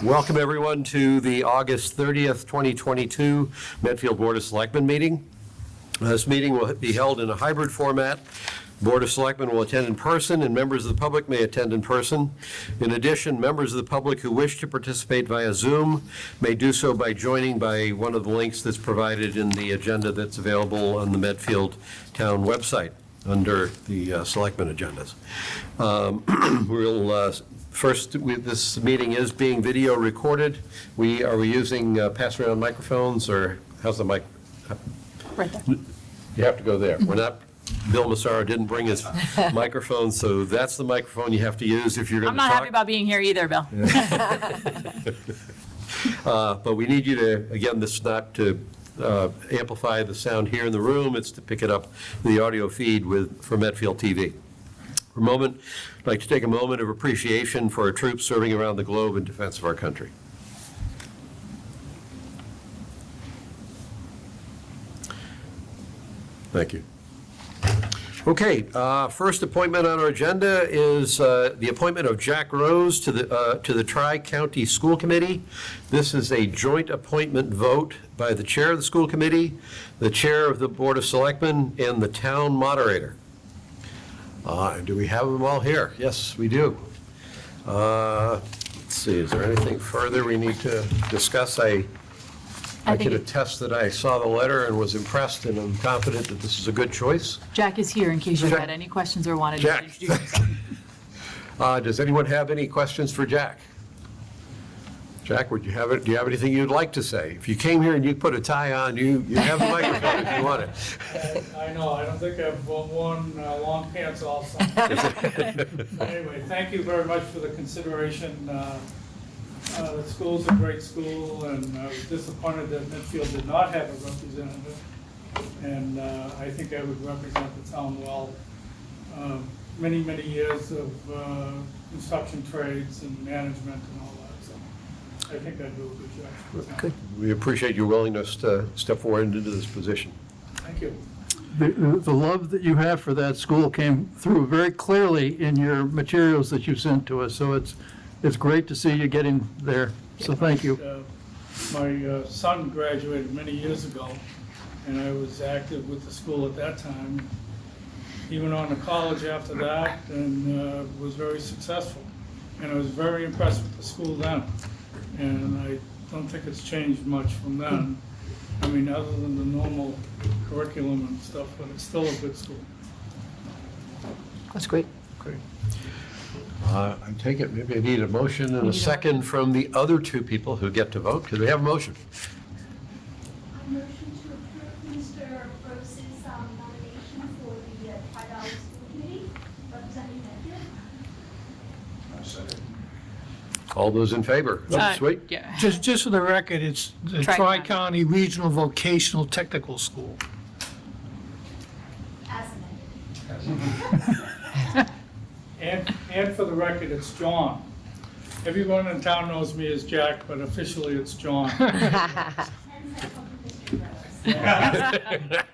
Welcome everyone to the August 30th, 2022 Medfield Board of Selectmen meeting. This meeting will be held in a hybrid format. Board of Selectmen will attend in person and members of the public may attend in person. In addition, members of the public who wish to participate via Zoom may do so by joining by one of the links that's provided in the agenda that's available on the Medfield Town website under the Selectmen agendas. This meeting is being video recorded. Are we using pass around microphones, or how's the mic? Right there. You have to go there. We're not, Bill Massaro didn't bring his microphone, so that's the microphone you have to use if you're going to talk. I'm not happy about being here either, Bill. But we need you to, again, this is not to amplify the sound here in the room, it's to pick it up the audio feed for Medfield TV. For a moment, I'd like to take a moment of appreciation for our troops serving around the globe in defense of our country. Thank you. Okay, first appointment on our agenda is the appointment of Jack Rose to the Tri-County School Committee. This is a joint appointment vote by the chair of the school committee, the chair of the Board of Selectmen, and the town moderator. Do we have them all here? Yes, we do. Let's see, is there anything further we need to discuss? I can attest that I saw the letter and was impressed, and I'm confident that this is a good choice. Jack is here in case you Jack. had any questions or wanted Jack. to introduce yourself. Does anyone have any questions for Jack? Jack, do you have anything you'd like to say? If you came here and you put a tie on, you have the microphone if you want it. I know, I don't think I've worn long pants also. Anyway, thank you very much for the consideration. The school's a great school, and I was disappointed that Medfield did not have a representative. And I think I would represent the town well. Many, many years of construction trades and management and all that. I think I'd do a good job. Good. We appreciate your willingness to step forward into this position. Thank you. The love that you have for that school came through very clearly in your materials that you sent to us, so it's great to see you getting there, so thank you. My son graduated many years ago, and I was active with the school at that time. He went on to college after that and was very successful. And I was very impressed with the school then. And I don't think it's changed much from then. I mean, other than the normal curriculum and stuff, but it's still a good school. That's great. Great. I take it maybe I need a motion and a second from the other two people who get to vote. Could we have a motion? I motion to approve Mr. Rose's nomination for the Tri-Valley School Committee representing Medfield. All those in favor? Sweet. Yeah. Just for the record, it's the Tri-County. Tri-County Regional Vocational Technical School. As amended. And for the record, it's John. Everyone in town knows me as Jack, but officially it's John. And second from Mr. Rose.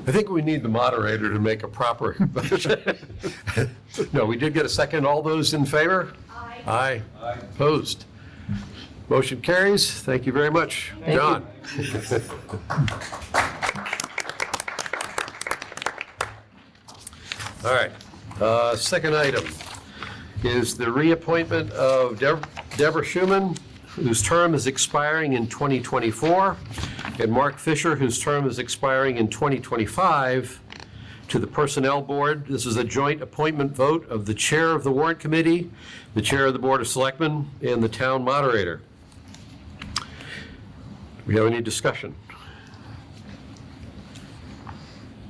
I think we need the moderator to make a proper. No, we did get a second. All those in favor? Aye. Aye. Opposed? Motion carries. Thank you very much, John. All right. Second item is the reappointment of Deborah Schuman, whose term is expiring in 2024, and Mark Fisher, whose term is expiring in 2025, to the Personnel Board. This is a joint appointment vote of the Chair of the Warrant Committee, the Chair of the Board of Selectmen, and the Town Moderator. Do we have any discussion?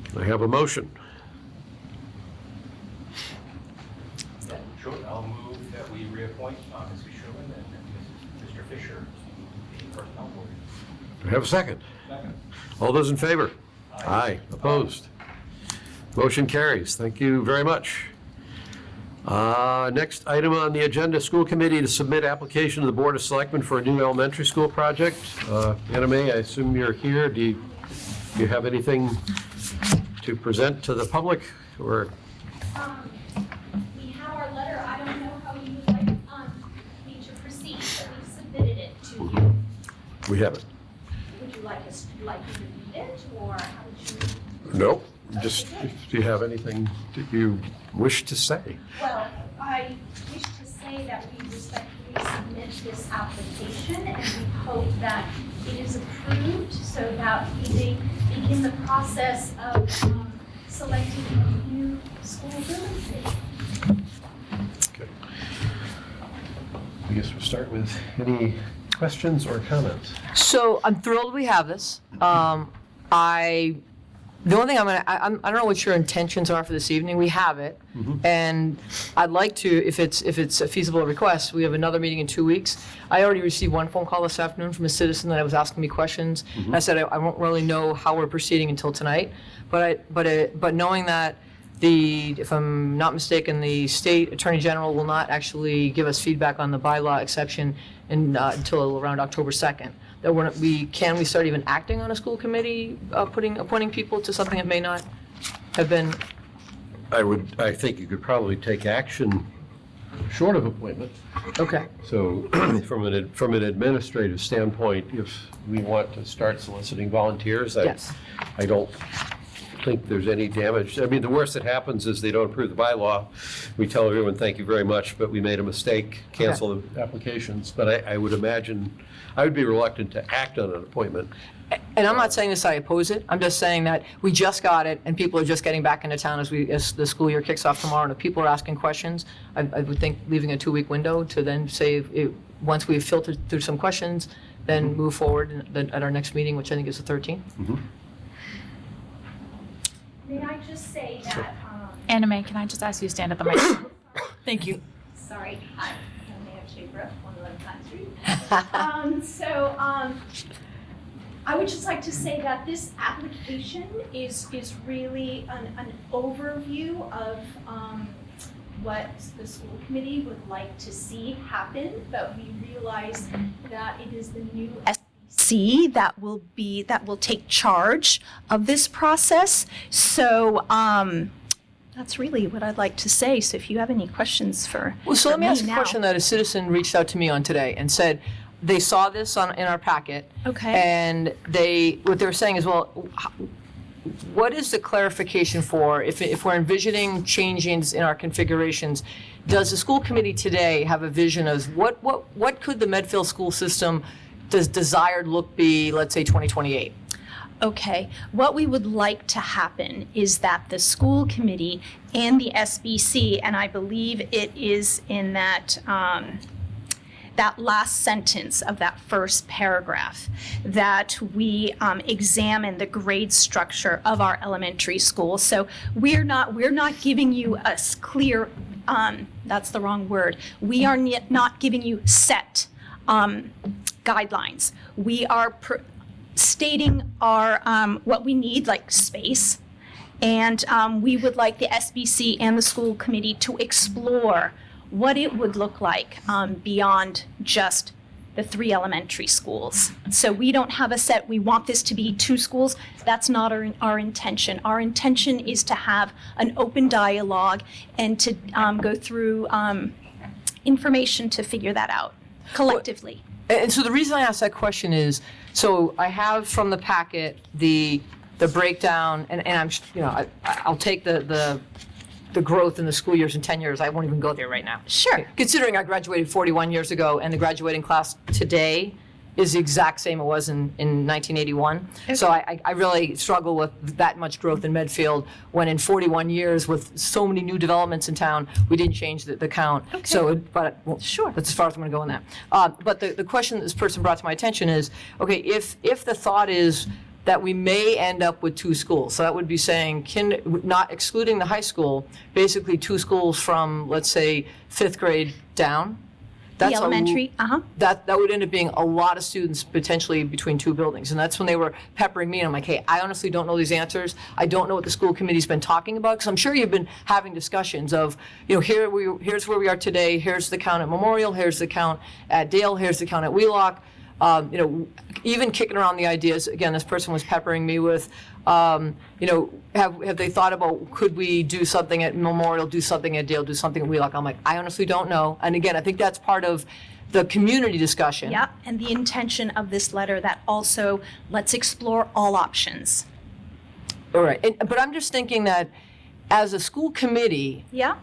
Can I have a motion? Sure, I'll move that we reappoint Mrs. Schuman and Mr. Fisher to the Personnel Board. Do we have a second? Second. All those in favor? Aye. Opposed? Motion carries. Thank you very much. Next item on the agenda, school committee to submit application to the Board of Selectmen for a new elementary school project. Anna Mae, I assume you're here. Do you have anything to present to the public, or? We have our letter. I don't know how you would like me to proceed. We haven't. Would you like me to read it, or how would you? Nope. Just, if you have anything that you wish to say. Well, I wish to say that we respectfully submit this application, and we hope that it is approved so that we may begin the process of selecting a new school building committee. Okay. I guess we'll start with any questions or comments. So I'm thrilled we have this. The only thing I don't know what your intentions are for this evening. We have it, and I'd like to, if it's a feasible request, we have another meeting in 2 weeks. I already received one phone call this afternoon from a citizen that was asking me questions. And I said I won't really know how we're proceeding until tonight, but knowing that if I'm not mistaken, the state attorney general will not actually give us feedback on the bylaw exception until around October 2nd. That can we start even acting on a school committee, appointing people to something that may not have been? I think you could probably take action short of appointment. Okay. So from an administrative standpoint, if we want to start soliciting volunteers, Yes. I don't think there's any damage. I mean, the worst that happens is they don't approve the bylaw. We tell everyone, thank you very much, but we made a mistake, cancel the applications. But I would imagine, I would be reluctant to act on an appointment. And I'm not saying this, I oppose it. I'm just saying that we just got it, and people are just getting back into town as the school year kicks off tomorrow, and if people are asking questions, I would think leaving a 2-week window to then say, once we've filtered through some questions, then move forward at our next meeting, which I think is the 13th. May I just say that, Anna Mae, can I just ask you to stand at the microphone? Thank you. sorry, I may have shaved rough 111 Pine Street. I would just like to say that this application is really an overview of what the school committee would like to see happen, but we realize that it is the new SBC that will take charge of this process. So that's really what I'd like to say. So if you have any questions for Well, so let me ask a now. question that a citizen reached out to me on today and said they saw this in our packet. Okay. And what they were saying is, well, what is the clarification for, if we're envisioning changes in our configurations, does the school committee today have a vision of what could the Medfield school system, does desired look be, let's say 2028? Okay, what we would like to happen is that the school committee and the SBC, and I believe it is in that that last sentence of that first paragraph, that we examine the grade structure of our elementary schools. So we're not giving you a clear, that's the wrong word. We are not giving you set guidelines. We are stating our what we need, like space, and we would like the SBC and the school committee to explore what it would look like beyond just the 3 elementary schools. So we don't have a set, we want this to be 2 schools. That's not our intention. Our intention is to have an open dialogue and to go through information to figure that out collectively. And so the reason I asked that question is, so I have from the packet the breakdown, and I'm, I'll take the growth in the school years in 10 years. I won't even go there right now. Sure. Considering I graduated 41 years ago, and the graduating class today is the exact same it was in 1981. So I really struggle with that much growth in Medfield when in 41 years with so many new developments in town, we didn't change the count. Okay. So, Sure. that's as far as I'm going to go on that. But the question this person brought to my attention is, okay, if the thought is that we may end up with 2 schools, so that would be saying, not excluding the high school, basically 2 schools from, let's say, 5th grade down. The elementary, That would end up being a lot of students potentially between 2 buildings. And that's when they were peppering me, and I'm like, hey, I honestly don't know these answers. I don't know what the school committee's been talking about, because I'm sure you've been having discussions of, here's where we are today, here's the count at Memorial, here's the count at Dale, here's the count at Wheelock. Even kicking around the ideas, again, this person was peppering me with, have they thought about, could we do something at Memorial, do something at Dale, do something at Wheelock? I'm like, I honestly don't know. And again, I think that's part of the community discussion. Yep, and the intention of this letter that also, let's explore all options. All right, but I'm just thinking that as a school committee, Yeah?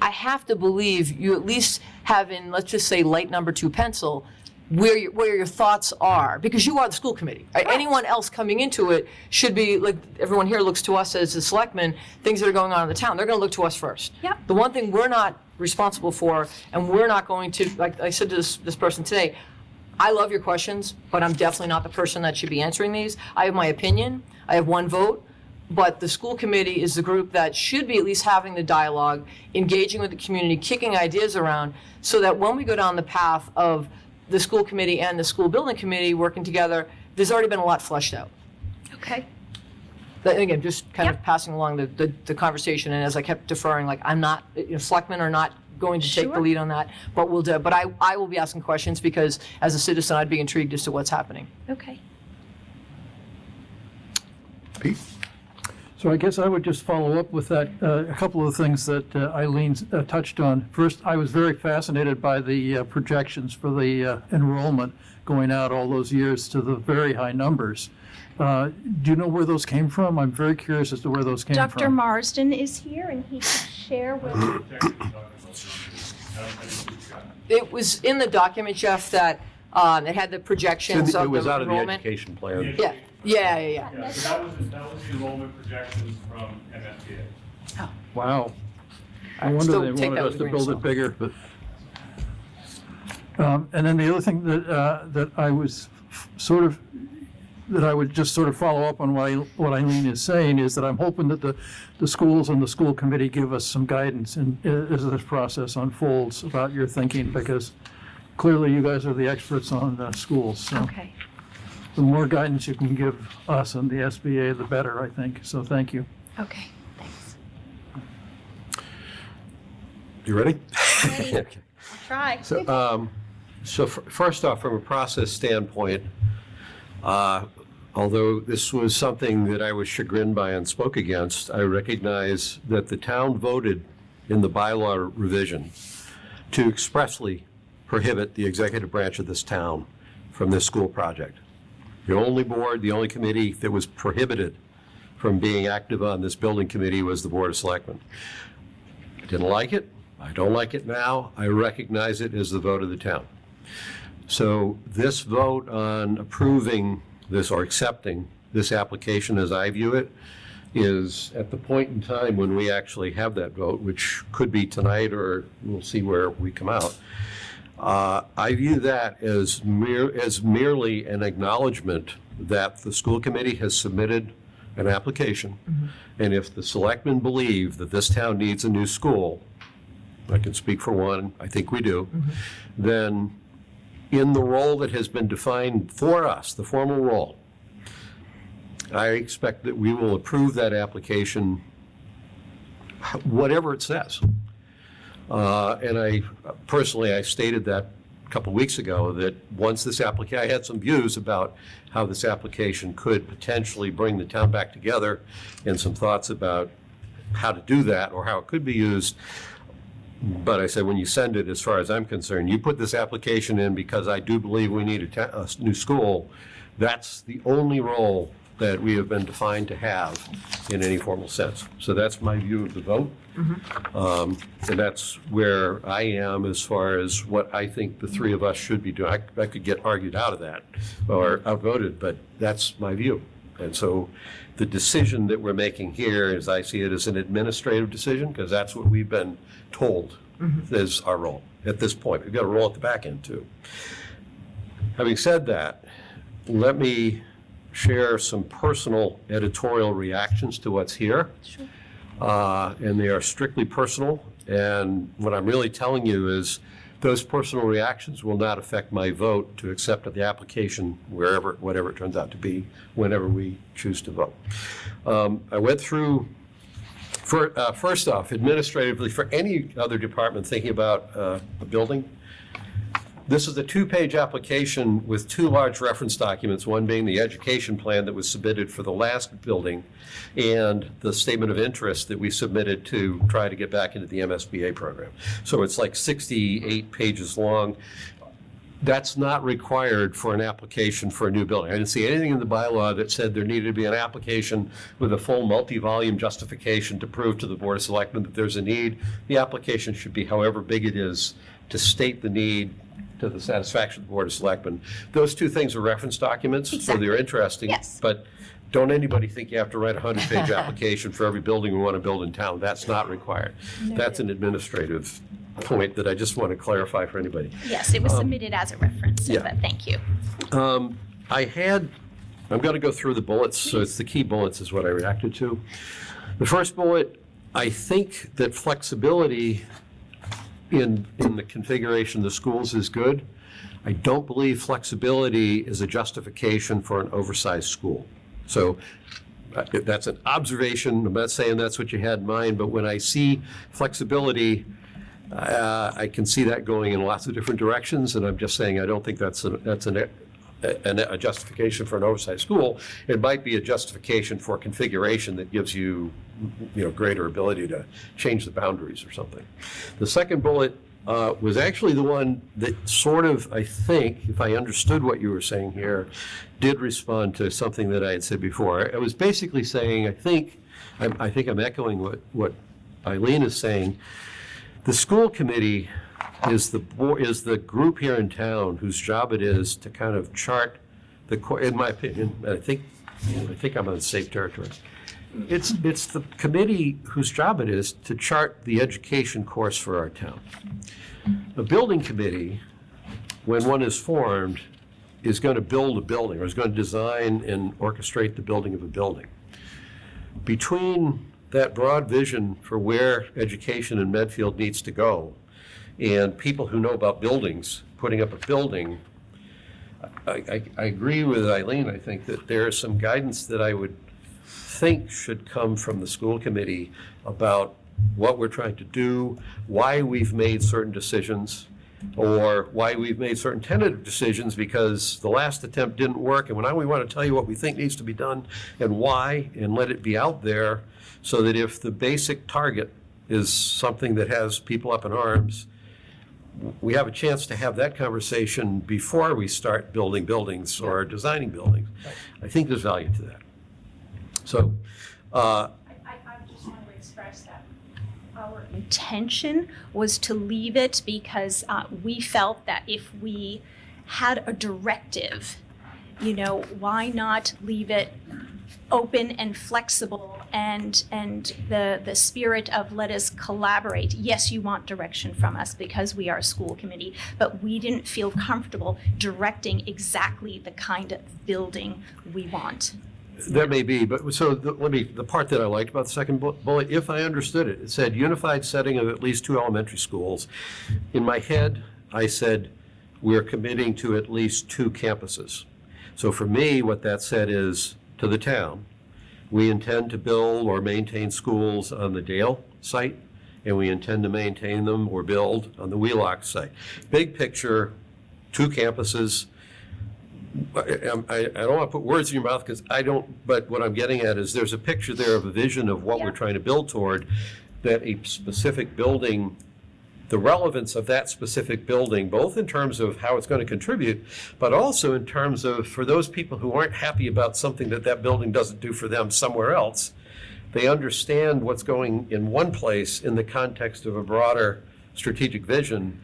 I have to believe you at least have in, let's just say, light number 2 pencil, where your thoughts are, because you are the school committee. Right? Anyone else coming into it should be, like, everyone here looks to us as the selectmen, things that are going on in the town, they're going to look to us first. Yep. The one thing we're not responsible for, and we're not going to, like I said to this person today, I love your questions, but I'm definitely not the person that should be answering these. I have my opinion, I have one vote, but the school committee is the group that should be at least having the dialogue, engaging with the community, kicking ideas around, so that when we go down the path of the school committee and the school building committee working together, there's already been a lot fleshed out. Okay. But again, just kind of Yep. passing along the conversation, and as I kept deferring, like, I'm not, selectmen are not going to take the Sure. lead on that, but we'll do. But I will be asking questions, because as a citizen, I'd be intrigued as to what's happening. Okay. Pete? So I guess I would just follow up with that, a couple of things that Eileen touched on. First, I was very fascinated by the projections for the enrollment going out all those years to the very high numbers. Do you know where those came from? I'm very curious as to where those came from. Dr. Marsden is here, and he can share with It was in the document, Jeff, that it had the projections It of was the out of the enrollment. education plan. Yeah. Yeah, so that was the enrollment projections from MFTA. Wow. I wonder Still they take wanted that us with a to grain build of it bigger, but. And then the other thing that I was that I would just sort of follow up on what Eileen is saying is that I'm hoping that the schools and the school committee give us some guidance as this process unfolds about your thinking, because clearly you guys are the experts on schools. So Okay. the more guidance you can give us and the SBA, the better, I think. So thank you. Okay, thanks. You ready? Ready. Okay. I'll try. So first off, from a process standpoint, although this was something that I was chagrined by and spoke against, I recognize that the town voted in the bylaw revision to expressly prohibit the executive branch of this town from this school project. The only board, the only committee that was prohibited from being active on this building committee was the Board of Selectmen. I didn't like it. I don't like it now. I recognize it as the vote of the town. So this vote on approving this or accepting this application as I view it is at the point in time when we actually have that vote, which could be tonight or we'll see where we come out. I view that as merely an acknowledgement that the school committee has submitted an application. And if the selectmen believe that this town needs a new school, I can speak for one, I think we do, then in the role that has been defined for us, the formal role, I expect that we will approve that application, whatever it says. And I stated that a couple weeks ago, that once this application, I had some views about how this application could potentially bring the town back together and some thoughts about how to do that or how it could be used. But I said, when you send it, as far as I'm concerned, you put this application in because I do believe we need a new school. That's the only role that we have been defined to have in any formal sense. So that's my view of the vote. And that's where I am as far as what I think the three of us should be doing. I could get argued out of that or outvoted, but that's my view. And so the decision that we're making here, as I see it, is an administrative decision, because that's what we've been told is our role at this point. We've got a role at the back end too. Having said that, let me share some personal editorial reactions to what's here. Sure. And they are strictly personal. And what I'm really telling you is those personal reactions will not affect my vote to accept the application whatever it turns out to be, whenever we choose to vote. I went through, first off, administratively, for any other department thinking about a building, This is a two-page application with two large reference documents, one being the education plan that was submitted for the last building and the statement of interest that we submitted to try to get back into the MSBA program. So it's like 68 pages long. That's not required for an application for a new building. I didn't see anything in the bylaw that said there needed to be an application with a full multi-volume justification to prove to the Board of Selectmen that there's a need. The application should be however big it is to state the need to the satisfaction of the Board of Selectmen. Those two things are reference documents, so Exactly. they're interesting. Yes. But don't anybody think you have to write a 100-page application for every building we want to build in town. That's not required. That's an administrative point that I just want to clarify for anybody. Yes, it was submitted as a reference, yeah. but thank you. I'm going to go through the bullets, so it's the key bullets is what I reacted to. The first bullet, I think that flexibility in the configuration of the schools is good. I don't believe flexibility is a justification for an oversized school. So that's an observation. I'm not saying that's what you had in mind, but when I see flexibility, I can see that going in lots of different directions, and I'm just saying I don't think that's a justification for an oversized school. It might be a justification for configuration that gives you greater ability to change the boundaries or something. The second bullet was actually the one that sort of, I think, if I understood what you were saying here, did respond to something that I had said before. I was basically saying, I think I'm echoing what Eileen is saying. The school committee is the group here in town whose job it is to kind of chart in my opinion, and I think I'm on safe territory. It's the committee whose job it is to chart the education course for our town. The building committee, when one is formed, is going to build a building or is going to design and orchestrate the building of a building. Between that broad vision for where education in Medfield needs to go and people who know about buildings putting up a building, I agree with Eileen. I think that there is some guidance that I would think should come from the school committee about what we're trying to do, why we've made certain decisions, or why we've made certain tentative decisions because the last attempt didn't work, and now we want to tell you what we think needs to be done and why, and let it be out there so that if the basic target is something that has people up in arms, we have a chance to have that conversation before we start building buildings or designing buildings. I think there's value to that. So, I just want to express that our intention was to leave it because we felt that if we had a directive, why not leave it open and flexible and the spirit of let us collaborate. Yes, you want direction from us because we are a school committee, but we didn't feel comfortable directing exactly the kind of building we want. that may be, but so the part that I liked about the second bullet, if I understood it, it said unified setting of at least 2 elementary schools. In my head, I said we're committing to at least 2 campuses. So for me, what that said is to the town, we intend to build or maintain schools on the Dale site, and we intend to maintain them or build on the Wheelock site. Big picture, 2 campuses. I don't want to put words in your mouth because I don't, but what I'm getting at is there's a picture there of a vision of what we're trying to build toward, that a specific building, the relevance of that specific building, both in terms of how it's going to contribute, but also in terms of for those people who aren't happy about something that building doesn't do for them somewhere else, they understand what's going in one place in the context of a broader strategic vision.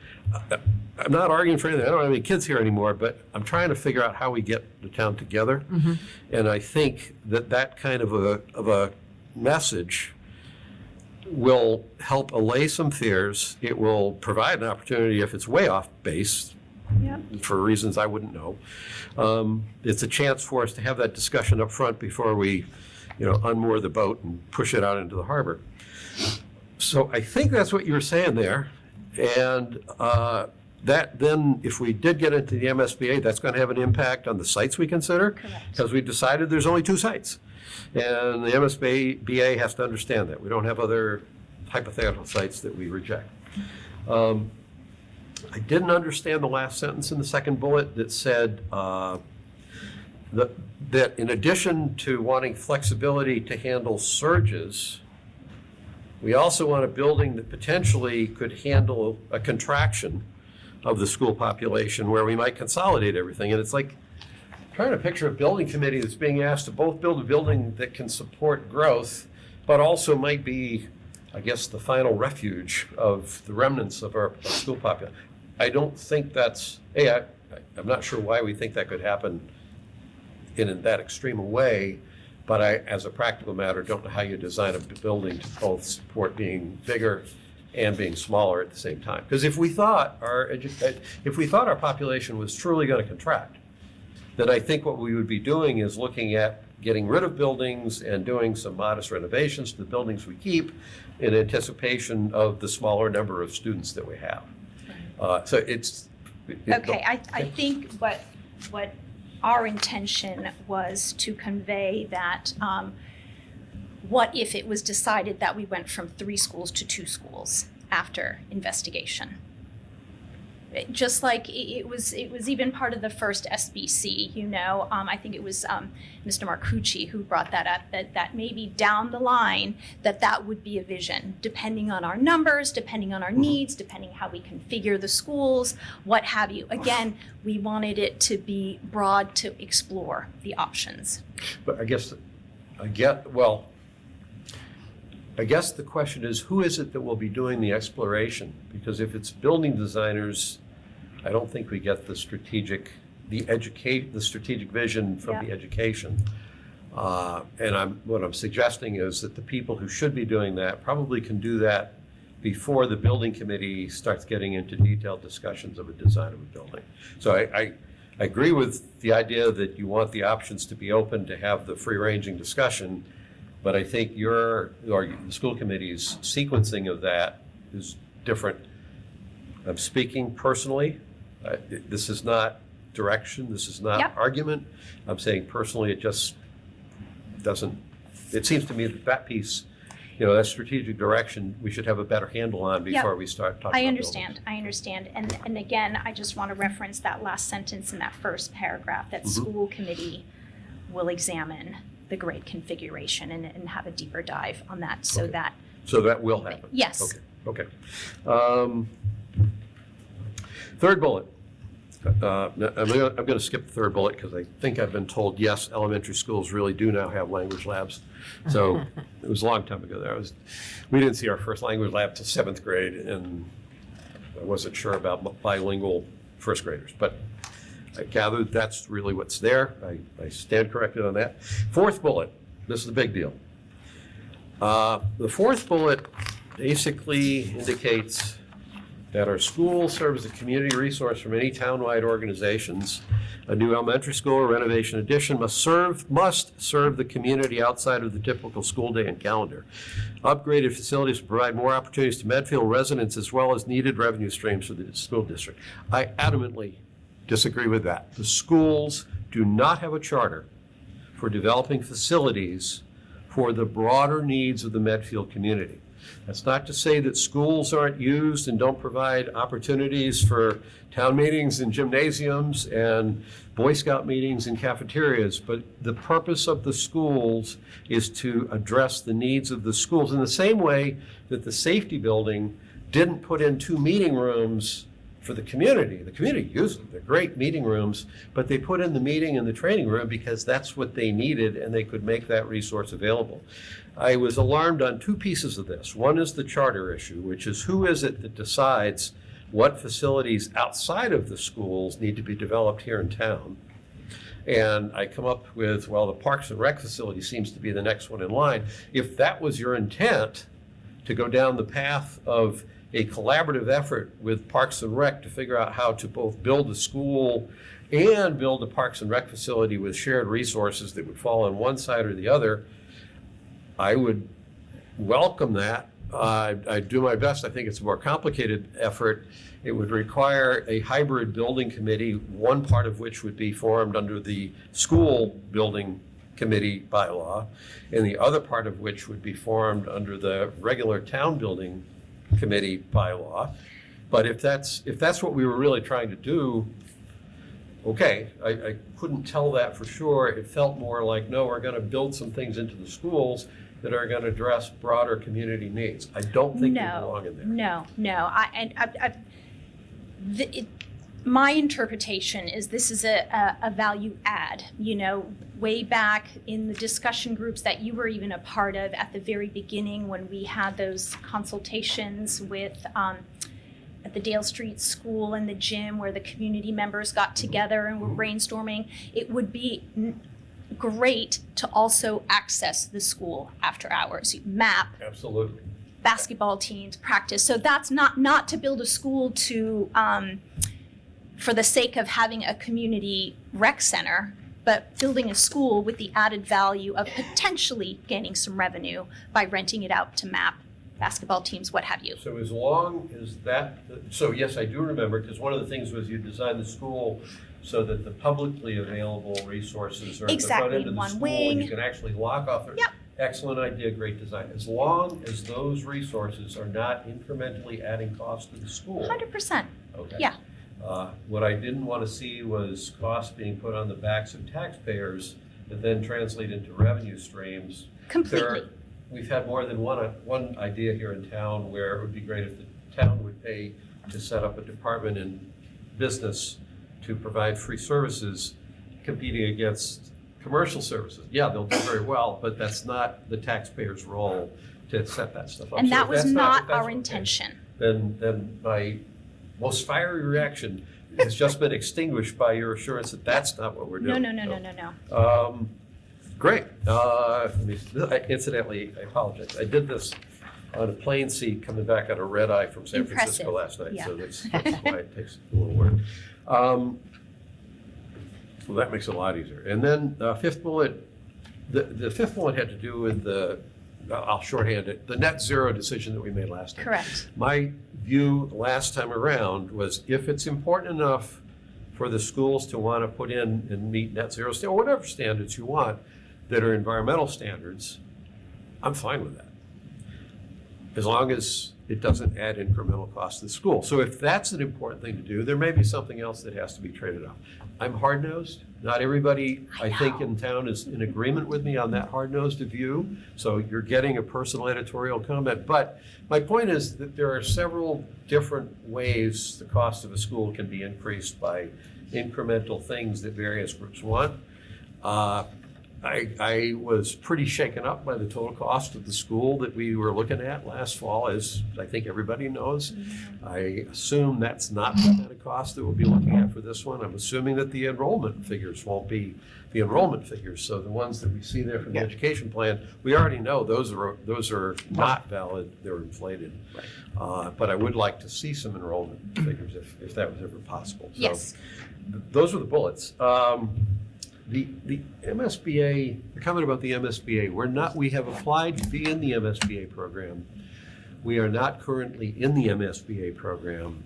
I'm not arguing for anything. I don't have any kids here anymore, but I'm trying to figure out how we get the town together. Mm-hmm. And I think that kind of a message will help allay some fears. It will provide an opportunity if it's way off base, for reasons I wouldn't know. It's a chance for us to have that discussion up front before we, unmoor the boat and push it out into the harbor. So I think that's what you were saying there. And that then, if we did get into the MSBA, that's going to have an impact on the sites we consider. Correct. Because we decided there's only 2 sites. And the MSBA has to understand that. We don't have other hypothetical sites that we reject. I didn't understand the last sentence in the second bullet that said that in addition to wanting flexibility to handle surges, we also want a building that potentially could handle a contraction of the school population where we might consolidate everything. And it's like trying to picture a building committee that's being asked to both build a building that can support growth, but also might be, I guess, the final refuge of the remnants of our school population. I don't think that's, I'm not sure why we think that could happen in that extreme a way, but I, as a practical matter, don't know how you design a building to both support being bigger and being smaller at the same time. Because if we thought our population was truly going to contract, then I think what we would be doing is looking at getting rid of buildings and doing some modest renovations to the buildings we keep in anticipation of the smaller number of students that we have. So it's. Okay, I think what our intention was to convey that, what if it was decided that we went from 3 schools to 2 schools after investigation? Just like it was even part of the first SBC, you know, I think it was Mr. Marcucci who brought that up, that maybe down the line that would be a vision, depending on our numbers, depending on our needs, depending how we configure the schools, what have you. Again, we wanted it to be broad to explore the options. But I guess the question is, who is it that will be doing the exploration? Because if it's building designers, I don't think we get the strategic vision from the education. And what I'm suggesting is that the people who should be doing that probably can do that before the building committee starts getting into detailed discussions of a design of a building. So I agree with the idea that you want the options to be open to have the free-ranging discussion. But I think the school committee's sequencing of that is different. I'm speaking personally. This is not direction. This is not argument. I'm saying personally, it just doesn't. It seems to me that piece, that strategic direction, we should have a better handle on before we start talking. I understand. And again, I just want to reference that last sentence in that first paragraph, that school committee will examine the grade configuration and have a deeper dive on that, so that will happen. Yes. Okay. Third bullet. I'm going to skip the third bullet because I think I've been told, yes, elementary schools really do now have language labs. So it was a long time ago. We didn't see our first language lab till 7th grade, and I wasn't sure about bilingual first graders, but I gathered that's really what's there. I stand corrected on that. Fourth bullet, this is the big deal. The fourth bullet basically indicates that our school serves as a community resource for many townwide organizations. A new elementary school or renovation addition must serve the community outside of the typical school day and calendar. Upgraded facilities will provide more opportunities to Medfield residents as well as needed revenue streams for the school district. I adamantly disagree with that. The schools do not have a charter for developing facilities for the broader needs of the Medfield community. That's not to say that schools aren't used and don't provide opportunities for town meetings and gymnasiums and Boy Scout meetings and cafeterias, but the purpose of the schools is to address the needs of the schools in the same way that the safety building didn't put in 2 meeting rooms for the community. The community uses them. They're great meeting rooms, but they put in the meeting and the training room because that's what they needed and they could make that resource available. I was alarmed on 2 pieces of this. One is the charter issue, which is who is it that decides what facilities outside of the schools need to be developed here in town. And I come up with, well, the Parks and Rec facility seems to be the next one in line. If that was your intent, to go down the path of a collaborative effort with Parks and Rec to figure out how to both build a school and build a Parks and Rec facility with shared resources that would fall on one side or the other, I would welcome that. I'd do my best. I think it's a more complicated effort. It would require a hybrid building committee, one part of which would be formed under the school building committee bylaw, and the other part of which would be formed under the regular town building committee bylaw. But if that's what we were really trying to do, okay, I couldn't tell that for sure. It felt more like, no, we're going to build some things into the schools that are going to address broader community needs. I don't think they belong in there. No. My interpretation is this is a value add. You know, way back in the discussion groups that you were even a part of at the very beginning when we had those consultations with at the Dale Street School and the gym where the community members got together and were brainstorming, it would be great to also access the school after hours. You map Absolutely. basketball teams, practice. So that's not to build a school to for the sake of having a community rec center, but building a school with the added value of potentially gaining some revenue by renting it out to map basketball teams, what have you. So as long as that, so yes, I do remember, because one of the things was you designed the school so that the publicly available resources are at the front end of the One school, wing. and you can actually lock off their. Yep. Excellent idea, great design. As long as those resources are not incrementally adding cost to the school. 100%. Okay. Yeah. What I didn't want to see was costs being put on the backs of taxpayers that then translate into revenue streams. Completely. We've had more than one idea here in town where it would be great if the town would pay to set up a department in business to provide free services competing against commercial services. Yeah, they'll do very well, but that's not the taxpayer's role to set that stuff up. And So that if was that's not if that's our okay, intention. Then my most fiery reaction has just been extinguished by your assurance that that's not what we're doing. No. Great. Incidentally, I apologize. I did this on a plane seat coming back on a red eye from San Francisco last night, Yeah. so that's why it takes a little work. Well, that makes it a lot easier. And then fifth bullet, the fifth bullet had to do with I'll shorthand it, the net zero decision that we made last time. Correct. My view last time around was if it's important enough for the schools to want to put in and meet net zero or whatever standards you want that are environmental standards, I'm fine with that. As long as it doesn't add incremental cost to the school. So if that's an important thing to do, there may be something else that has to be traded off. I'm hard-nosed. Not everybody, I think, in town is in agreement with me on that hard-nosed view. So you're getting a personal editorial comment. But my point is that there are several different ways the cost of a school can be increased by incremental things that various groups want. I was pretty shaken up by the total cost of the school that we were looking at last fall, as I think everybody knows. I assume that's not the kind of cost that we'll be looking at for this one. I'm assuming that the enrollment figures won't be the enrollment figures. So the ones that we see there from the education plan, we already know those are not valid, they're inflated. But I would like to see some enrollment figures if that was ever possible. So Yes. those are the bullets. The MSBA, the comment about the MSBA, we have applied to be in the MSBA program. We are not currently in the MSBA program.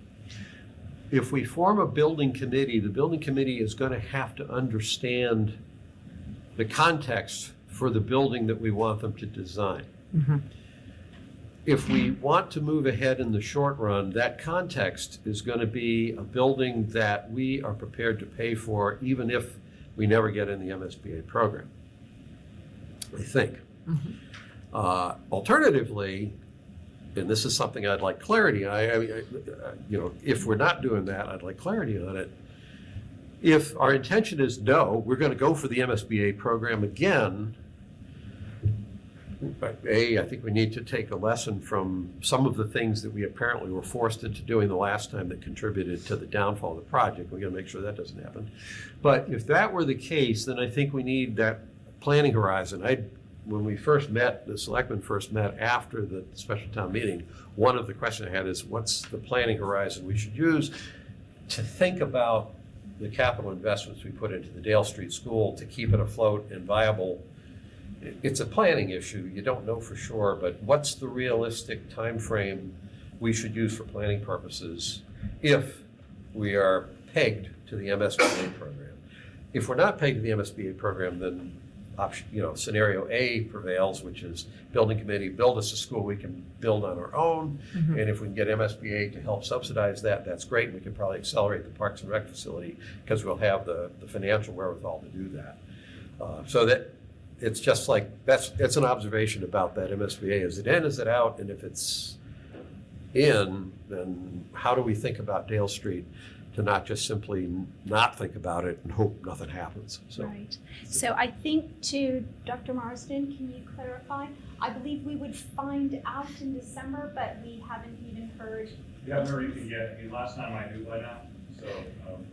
If we form a building committee, the building committee is going to have to understand the context for the building that we want them to design. If we want to move ahead in the short run, that context is going to be a building that we are prepared to pay for, even if we never get in the MSBA program, I think. Alternatively, and this is something I'd like clarity on, if we're not doing that, I'd like clarity on it. If our intention is no, we're going to go for the MSBA program again, I think we need to take a lesson from some of the things that we apparently were forced into doing the last time that contributed to the downfall of the project. We're going to make sure that doesn't happen. But if that were the case, then I think we need that planning horizon. When we first met, the Selectmen first met after the special town meeting, one of the questions I had is, what's the planning horizon we should use to think about the capital investments we put into the Dale Street School to keep it afloat and viable? It's a planning issue. You don't know for sure, but what's the realistic time frame we should use for planning purposes if we are pegged to the MSBA program? If we're not pegged to the MSBA program, then option, scenario A prevails, which is building committee, build us a school we can build on our own. And if we can get MSBA to help subsidize that, that's great. We can probably accelerate the Parks and Rec facility because we'll have the financial wherewithal to do that. So that it's just like, it's an observation about that MSBA. Is it in, is it out? And if it's in, then how do we think about Dale Street to not just simply not think about it and hope nothing happens? So. Right. So I think to Dr. Marsden, can you clarify? I believe we would find out in December, but we haven't even heard. We haven't heard anything yet. I mean, last time I knew by now, so,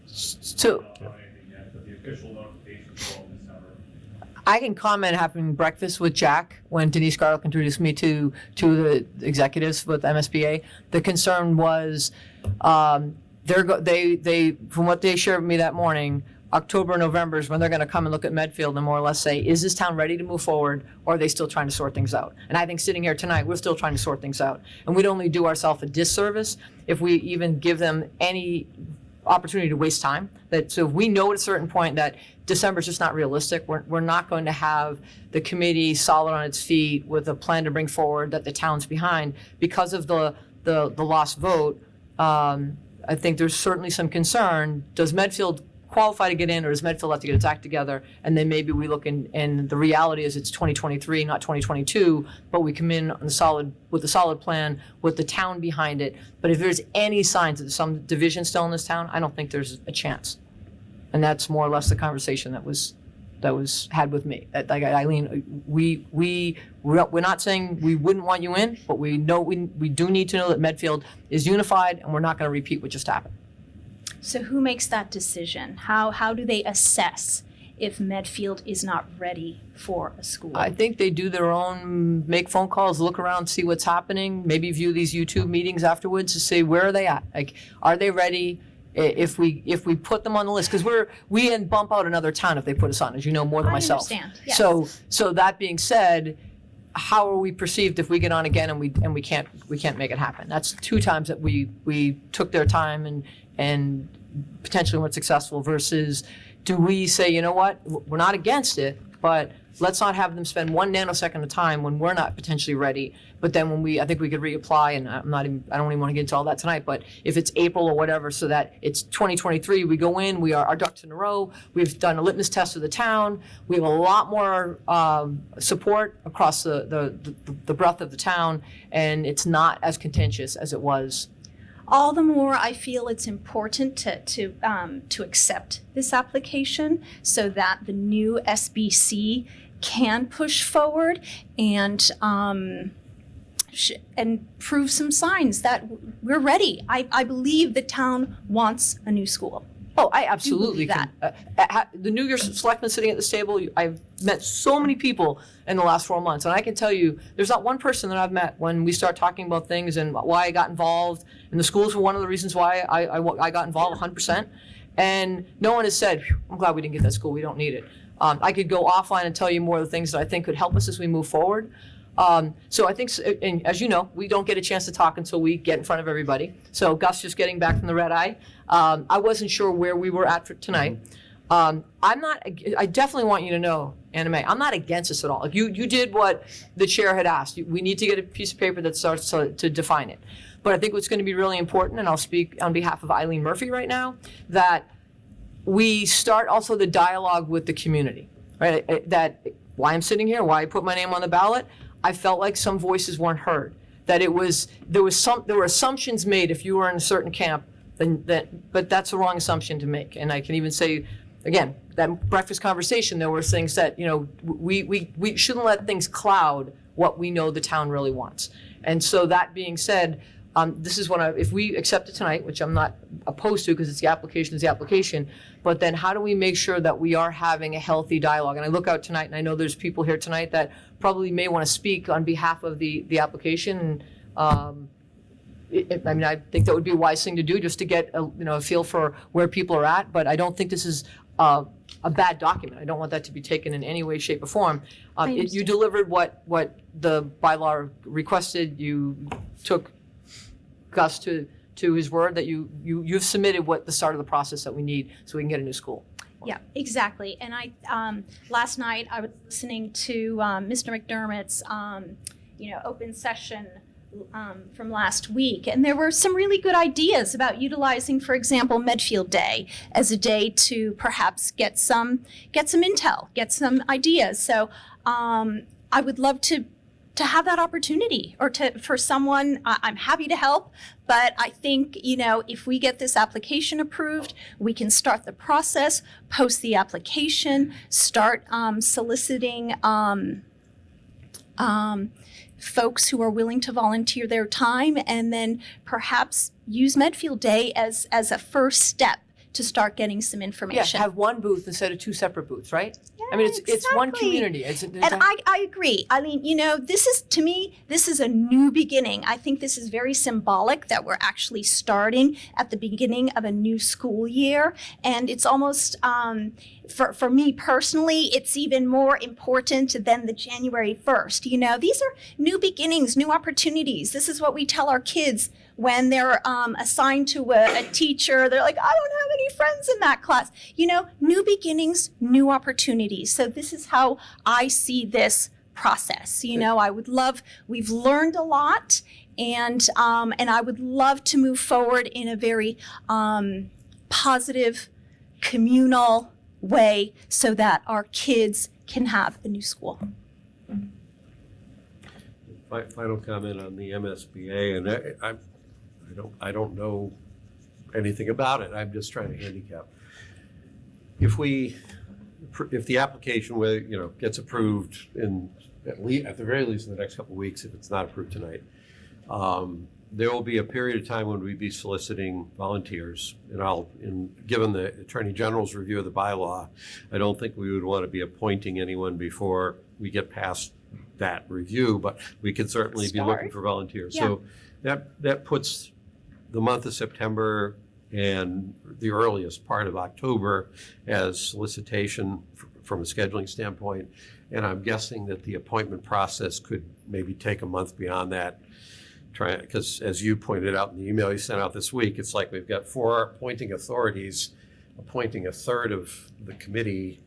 So I don't know anything yet, but the official notification will go in December. I can comment having breakfast with Jack when Denise Garlick introduced me to the executives with MSBA. The concern was, they from what they shared with me that morning, October, November is when they're going to come and look at Medfield and more or less say, is this town ready to move forward, or are they still trying to sort things out? And I think sitting here tonight, we're still trying to sort things out. And we'd only do ourselves a disservice if we even give them any opportunity to waste time. So if we know at a certain point that December is just not realistic, we're not going to have the committee solid on its feet with a plan to bring forward that the town's behind because of the lost vote. I think there's certainly some concern. Does Medfield qualify to get in, or does Medfield have to get its act together? And then maybe we look and the reality is it's 2023, not 2022, but we come in on with a solid plan with the town behind it. But if there's any signs that there's some division still in this town, I don't think there's a chance. And that's more or less the conversation that was had with me. Like Eileen, we're not saying we wouldn't want you in, but we know we do need to know that Medfield is unified, and we're not going to repeat what just happened. So who makes that decision? How do they assess if Medfield is not ready for a school? I think they do their own, make phone calls, look around, see what's happening, maybe view these YouTube meetings afterwards to see where are they at? Like, are they ready? If we put them on the list, because we can bump out another town if they put us on, as you know more than I myself. understand, yes. So that being said, how are we perceived if we get on again and we can't make it happen? That's 2 times that we took their time and potentially weren't successful, versus do we say, you know what, we're not against it, but let's not have them spend 1 nanosecond of time when we're not potentially ready. But then I think we could reapply, and I don't even want to get into all that tonight, but if it's April or whatever, so that it's 2023, we go in, we are our ducks in a row, we've done a litmus test of the town, we have a lot more support across the breadth of the town, and it's not as contentious as it was. All the more I feel it's important to accept this application so that the new SBC can push forward and prove some signs that we're ready. I believe the town wants a new school. Oh, I absolutely believe can. The New Year's Selectmen sitting at this table, I've met so many people in the last 4 months, and I can tell you, there's not one person that I've met when we start talking about things and why I got involved, and the schools were one of the reasons why I got involved 100%, and no one has said, I'm glad we didn't get that school, we don't need it. I could go offline and tell you more of the things that I think could help us as we move forward. So I think, and as you know, we don't get a chance to talk until we get in front of everybody. So Gus just getting back from the red eye. I wasn't sure where we were at for tonight. I definitely want you to know, Anna Mae, I'm not against this at all. Like you did what the chair had asked. We need to get a piece of paper that starts to define it. But I think what's going to be really important, and I'll speak on behalf of Eileen Murphy right now, that we start also the dialogue with the community, right? That why I'm sitting here, why I put my name on the ballot, I felt like some voices weren't heard. That there were assumptions made if you were in a certain camp, but that's the wrong assumption to make. And I can even say, again, that breakfast conversation, there were things that, we shouldn't let things cloud what we know the town really wants. And so that being said, this is if we accept it tonight, which I'm not opposed to because the application, but then how do we make sure that we are having a healthy dialogue? And I look out tonight and I know there's people here tonight that probably may want to speak on behalf of the application. I think that would be a wise thing to do just to get a feel for where people are at, but I don't think this is a bad document. I don't want that to be taken in any way, shape, or form. You delivered what the bylaw requested. You took Gus to his word that you've submitted what the start of the process that we need so we can get a new school. Yeah, exactly. And last night I was listening to Mr. McDermott's, open session from last week, and there were some really good ideas about utilizing, for example, Medfield Day as a day to perhaps get some intel, get some ideas. So I would love to have that opportunity, or for someone. I'm happy to help, but I think, if we get this application approved, we can start the process, post the application, start soliciting folks who are willing to volunteer their time, and then perhaps use Medfield Day as a first step to start getting some Yeah, information. have one booth instead of 2 separate booths, right? I mean, it's one exactly. community. And I agree. I mean, to me, this is a new beginning. I think this is very symbolic that we're actually starting at the beginning of a new school year. And it's almost, for me personally, it's even more important than the January 1st. These are new beginnings, new opportunities. This is what we tell our kids when they're assigned to a teacher. They're like, I don't have any friends in that class. New beginnings, new opportunities. So this is how I see this process. We've learned a lot, and I would love to move forward in a very positive, communal way so that our kids can have a new school. Final comment on the MSBA, and I don't know anything about it. I'm just trying to handicap. If the application, gets approved at the very least in the next couple of weeks, if it's not approved tonight, there will be a period of time when we'd be soliciting volunteers. And given the Attorney General's review of the bylaw, I don't think we would want to be appointing anyone before we get past that review, but we could certainly be looking for volunteers. Yeah. So that puts the month of September and the earliest part of October as solicitation from a scheduling standpoint. And I'm guessing that the appointment process could maybe take a month beyond that. Because as you pointed out in the email you sent out this week, it's like we've got 4 appointing authorities appointing a third of the committee,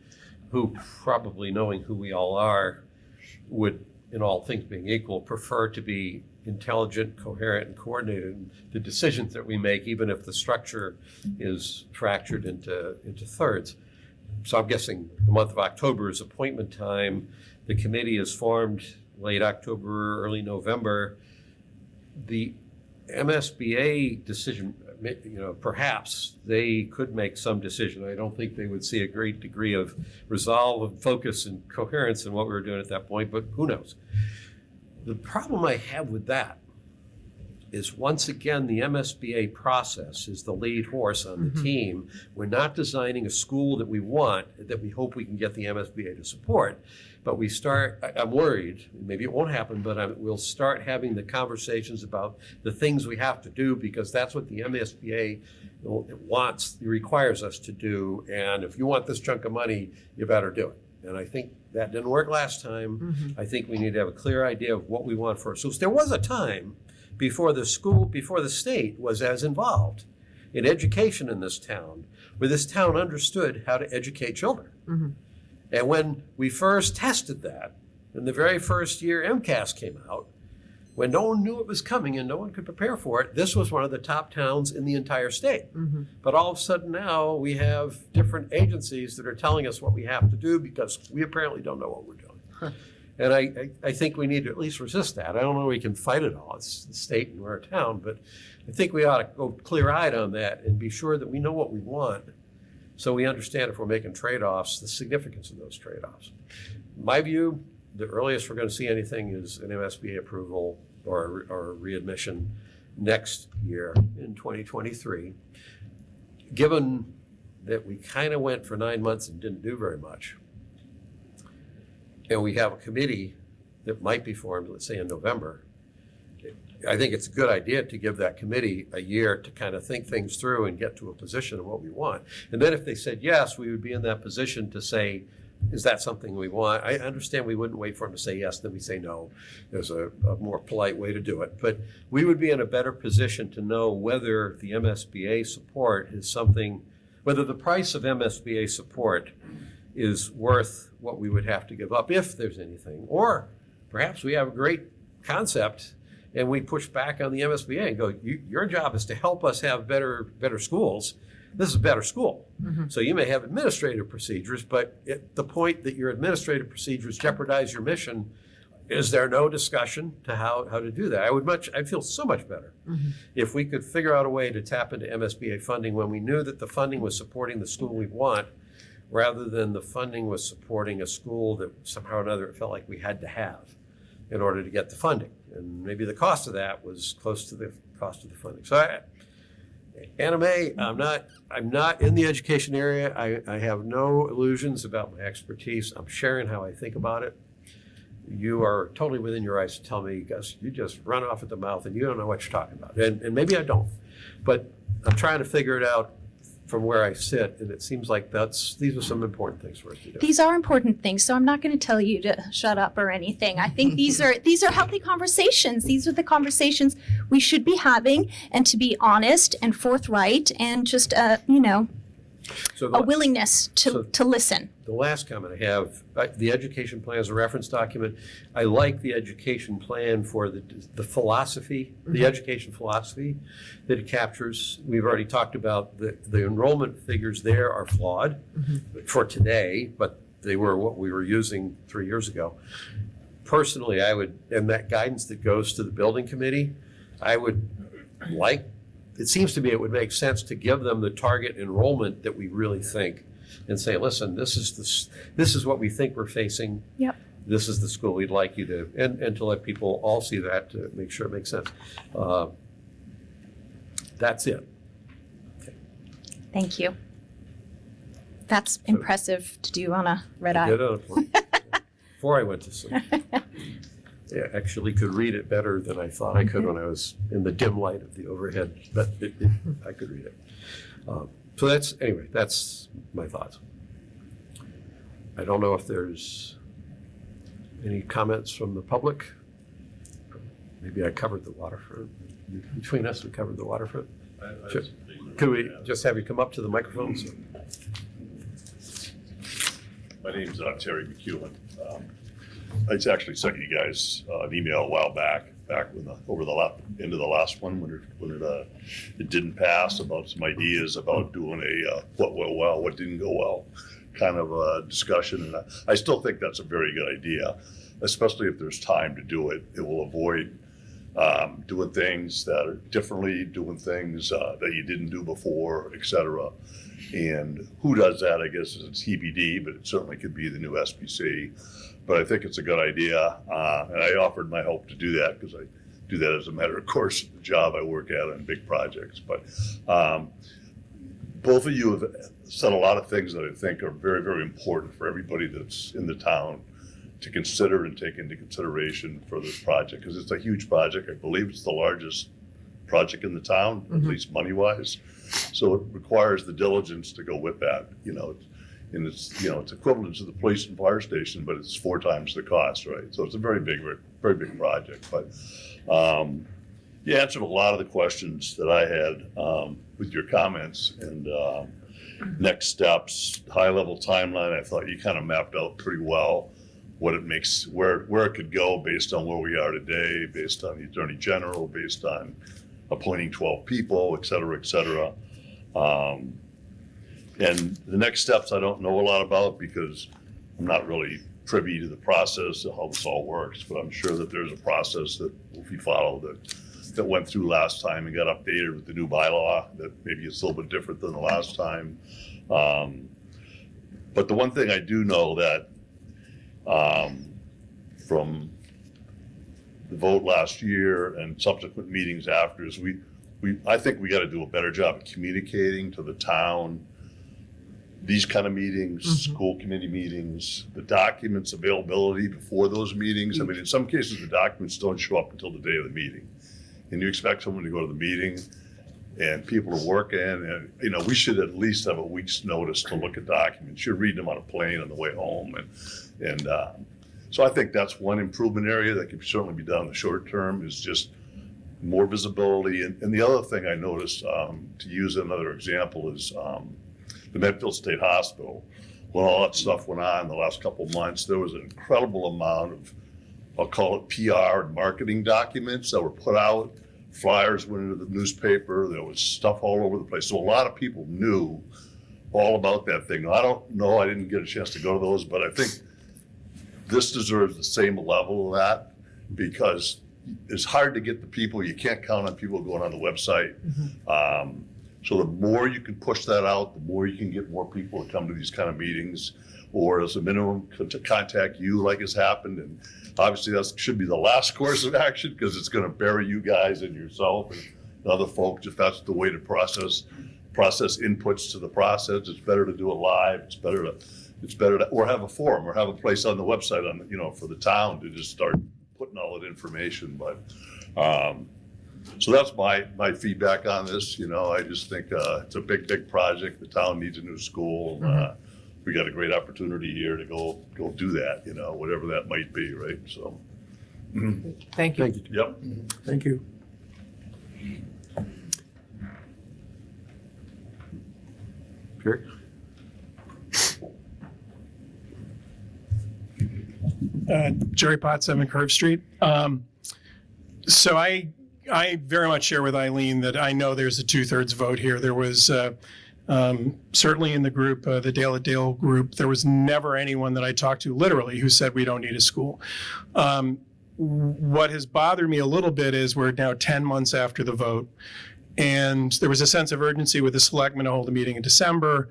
who, probably knowing who we all are, would, in all things being equal, prefer to be intelligent, coherent, and coordinated in the decisions that we make, even if the structure is fractured into thirds. So I'm guessing the month of October is appointment time. The committee is formed late October, early November. The MSBA decision, perhaps they could make some decision. I don't think they would see a great degree of resolve and focus and coherence in what we were doing at that point, but who knows? The problem I have with that is, once again, the MSBA process is the lead horse on the team. We're not designing a school that we want, that we hope we can get the MSBA to support. But I'm worried, maybe it won't happen, but we'll start having the conversations about the things we have to do, because that's what the MSBA requires us to do. And if you want this chunk of money, you better do it. And I think that didn't work last time. I think we need to have a clear idea of what we want first. So there was a time before the state was as involved in education in this town, where this town understood how to educate children. And when we first tested that, in the very first year MCAS came out, when no one knew it was coming and no one could prepare for it, this was one of the top towns in the entire state. But all of a sudden now we have different agencies that are telling us what we have to do, because we apparently don't know what we're doing. And I think we need to at least resist that. I don't know we can fight it all. It's the state and we're a town, but I think we ought to go clear-eyed on that and be sure that we know what we want, so we understand, if we're making trade-offs, the significance of those trade-offs. In my view, the earliest we're going to see anything is an MSBA approval or a readmission next year in 2023. Given that we kind of went for 9 months and didn't do very much, and we have a committee that might be formed, let's say in November, I think it's a good idea to give that committee a year to kind of think things through and get to a position of what we want. And then if they said yes, we would be in that position to say, is that something we want? I understand we wouldn't wait for them to say yes, then we say no. There's a more polite way to do it. But we would be in a better position to know whether the MSBA support is something whether the price of MSBA support is worth what we would have to give up if there's anything, or perhaps we have a great concept and we push back on the MSBA and go, your job is to help us have better schools. This is a better school. So you may have administrative procedures, but at the point that your administrative procedures jeopardize your mission, is there no discussion to how to do that? I'd feel so much better if we could figure out a way to tap into MSBA funding when we knew that the funding was supporting the school we want, rather than the funding was supporting a school that somehow or another it felt like we had to have in order to get the funding. And maybe the cost of that was close to the cost of the funding. So Anna Mae, I'm not in the education area. I have no illusions about my expertise. I'm sharing how I think about it. You are totally within your rights to tell me, Gus, you just run off at the mouth and you don't know what you're talking about. And maybe I don't, but I'm trying to figure it out from where I sit, and it seems like these are some important things for us to do. These are important things, so I'm not going to tell you to shut up or anything. I think these are healthy conversations. These are the conversations we should be having, and to be honest and forthright, and just So a willingness to listen. The last comment I have, the education plan is a reference document. I like the education plan for the philosophy, the education philosophy that it captures. We've already talked about the enrollment figures there are flawed for today, but they were what we were using 3 years ago. Personally, and that guidance that goes to the building committee, it seems to me it would make sense to give them the target enrollment that we really think and say, listen, this is what we think we're facing. Yep. This is the school we'd like you to, and to let people all see that to make sure it makes sense. That's it. Thank you. That's impressive to do on a red eye. Did it before I went to sleep. Yeah, actually could read it better than I thought I could when I was in the dim light of the overhead, but I could read it. So that's my thoughts. I don't know if there's any comments from the public. Maybe I covered the waterfront. Between us, we covered the waterfront. Could we just have you come up to the microphone? So. My name's Terry McEwen. I actually sent you guys an email a while back when over the end of the last one when it didn't pass, about some ideas about doing a what went well, what didn't go well kind of a discussion. And I still think that's a very good idea, especially if there's time to do it. It will avoid doing things that are differently, doing things that you didn't do before, et cetera. And who does that, I guess, is TBD, but it certainly could be the new SBC. But I think it's a good idea, and I offered my help to do that because I do that as a matter of course of the job I work at on big projects. But both of you have said a lot of things that I think are very, very important for everybody that's in the town to consider and take into consideration for this project, because it's a huge project. I believe it's the largest project in the town, at least money-wise. So it requires the diligence to go with that, and it's equivalent to the police and fire station, but it's 4 times the cost, right? So it's a very big project. But you answered a lot of the questions that I had with your comments and next steps, high-level timeline. I thought you kind of mapped out pretty well what it makes, where it could go based on where we are today, based on the Attorney General, based on appointing 12 people, et cetera, et cetera. And the next steps I don't know a lot about because I'm not really privy to the process of how this all works, but I'm sure that there's a process that will be followed that went through last time and got updated with the new bylaw that maybe it's a little bit different than the last time. But the one thing I do know that from the vote last year and subsequent meetings after is I think we got to do a better job of communicating to the town these kind of meetings, school committee meetings, the documents availability before those meetings. I mean, in some cases, the documents don't show up until the day of the meeting. And you expect someone to go to the meeting and people to work in, and we should at least have a week's notice to look at documents. You're reading them on a plane on the way home. And so I think that's one improvement area that can certainly be done in the short term, is just more visibility. And the other thing I noticed, to use another example, is the Medfield State Hospital, when all that stuff went on the last couple of months, there was an incredible amount of, I'll call it PR and marketing documents that were put out. Flyers went into the newspaper. There was stuff all over the place. So a lot of people knew all about that thing. I don't know, I didn't get a chance to go to those, but I think this deserves the same level of that, because it's hard to get the people. You can't count on people going on the website. So the more you can push that out, the more you can get more people to come to these kind of meetings, or as a minimum to contact you like has happened. And obviously that should be the last course of action, because it's going to bury you guys and yourself and other folks if that's the way to process inputs to the process. It's better to do it live. It's better to, or have a forum, or have a place on the website for the town to just start putting all that information. But so that's my feedback on this. I just think it's a big project. The town needs a new school. We got a great opportunity here to go do that, whatever that might be, right? So. Thank you. Thank you. Yep. Thank you. Sure. Jerry Potts, 7 Curve Street. So I very much share with Eileen that I know there's a 2/3 vote here. There was certainly in the group, the Dale at Dale group, there was never anyone that I talked to literally who said we don't need a school. What has bothered me a little bit is we're now 10 months after the vote, and there was a sense of urgency with the selectmen to hold a meeting in December,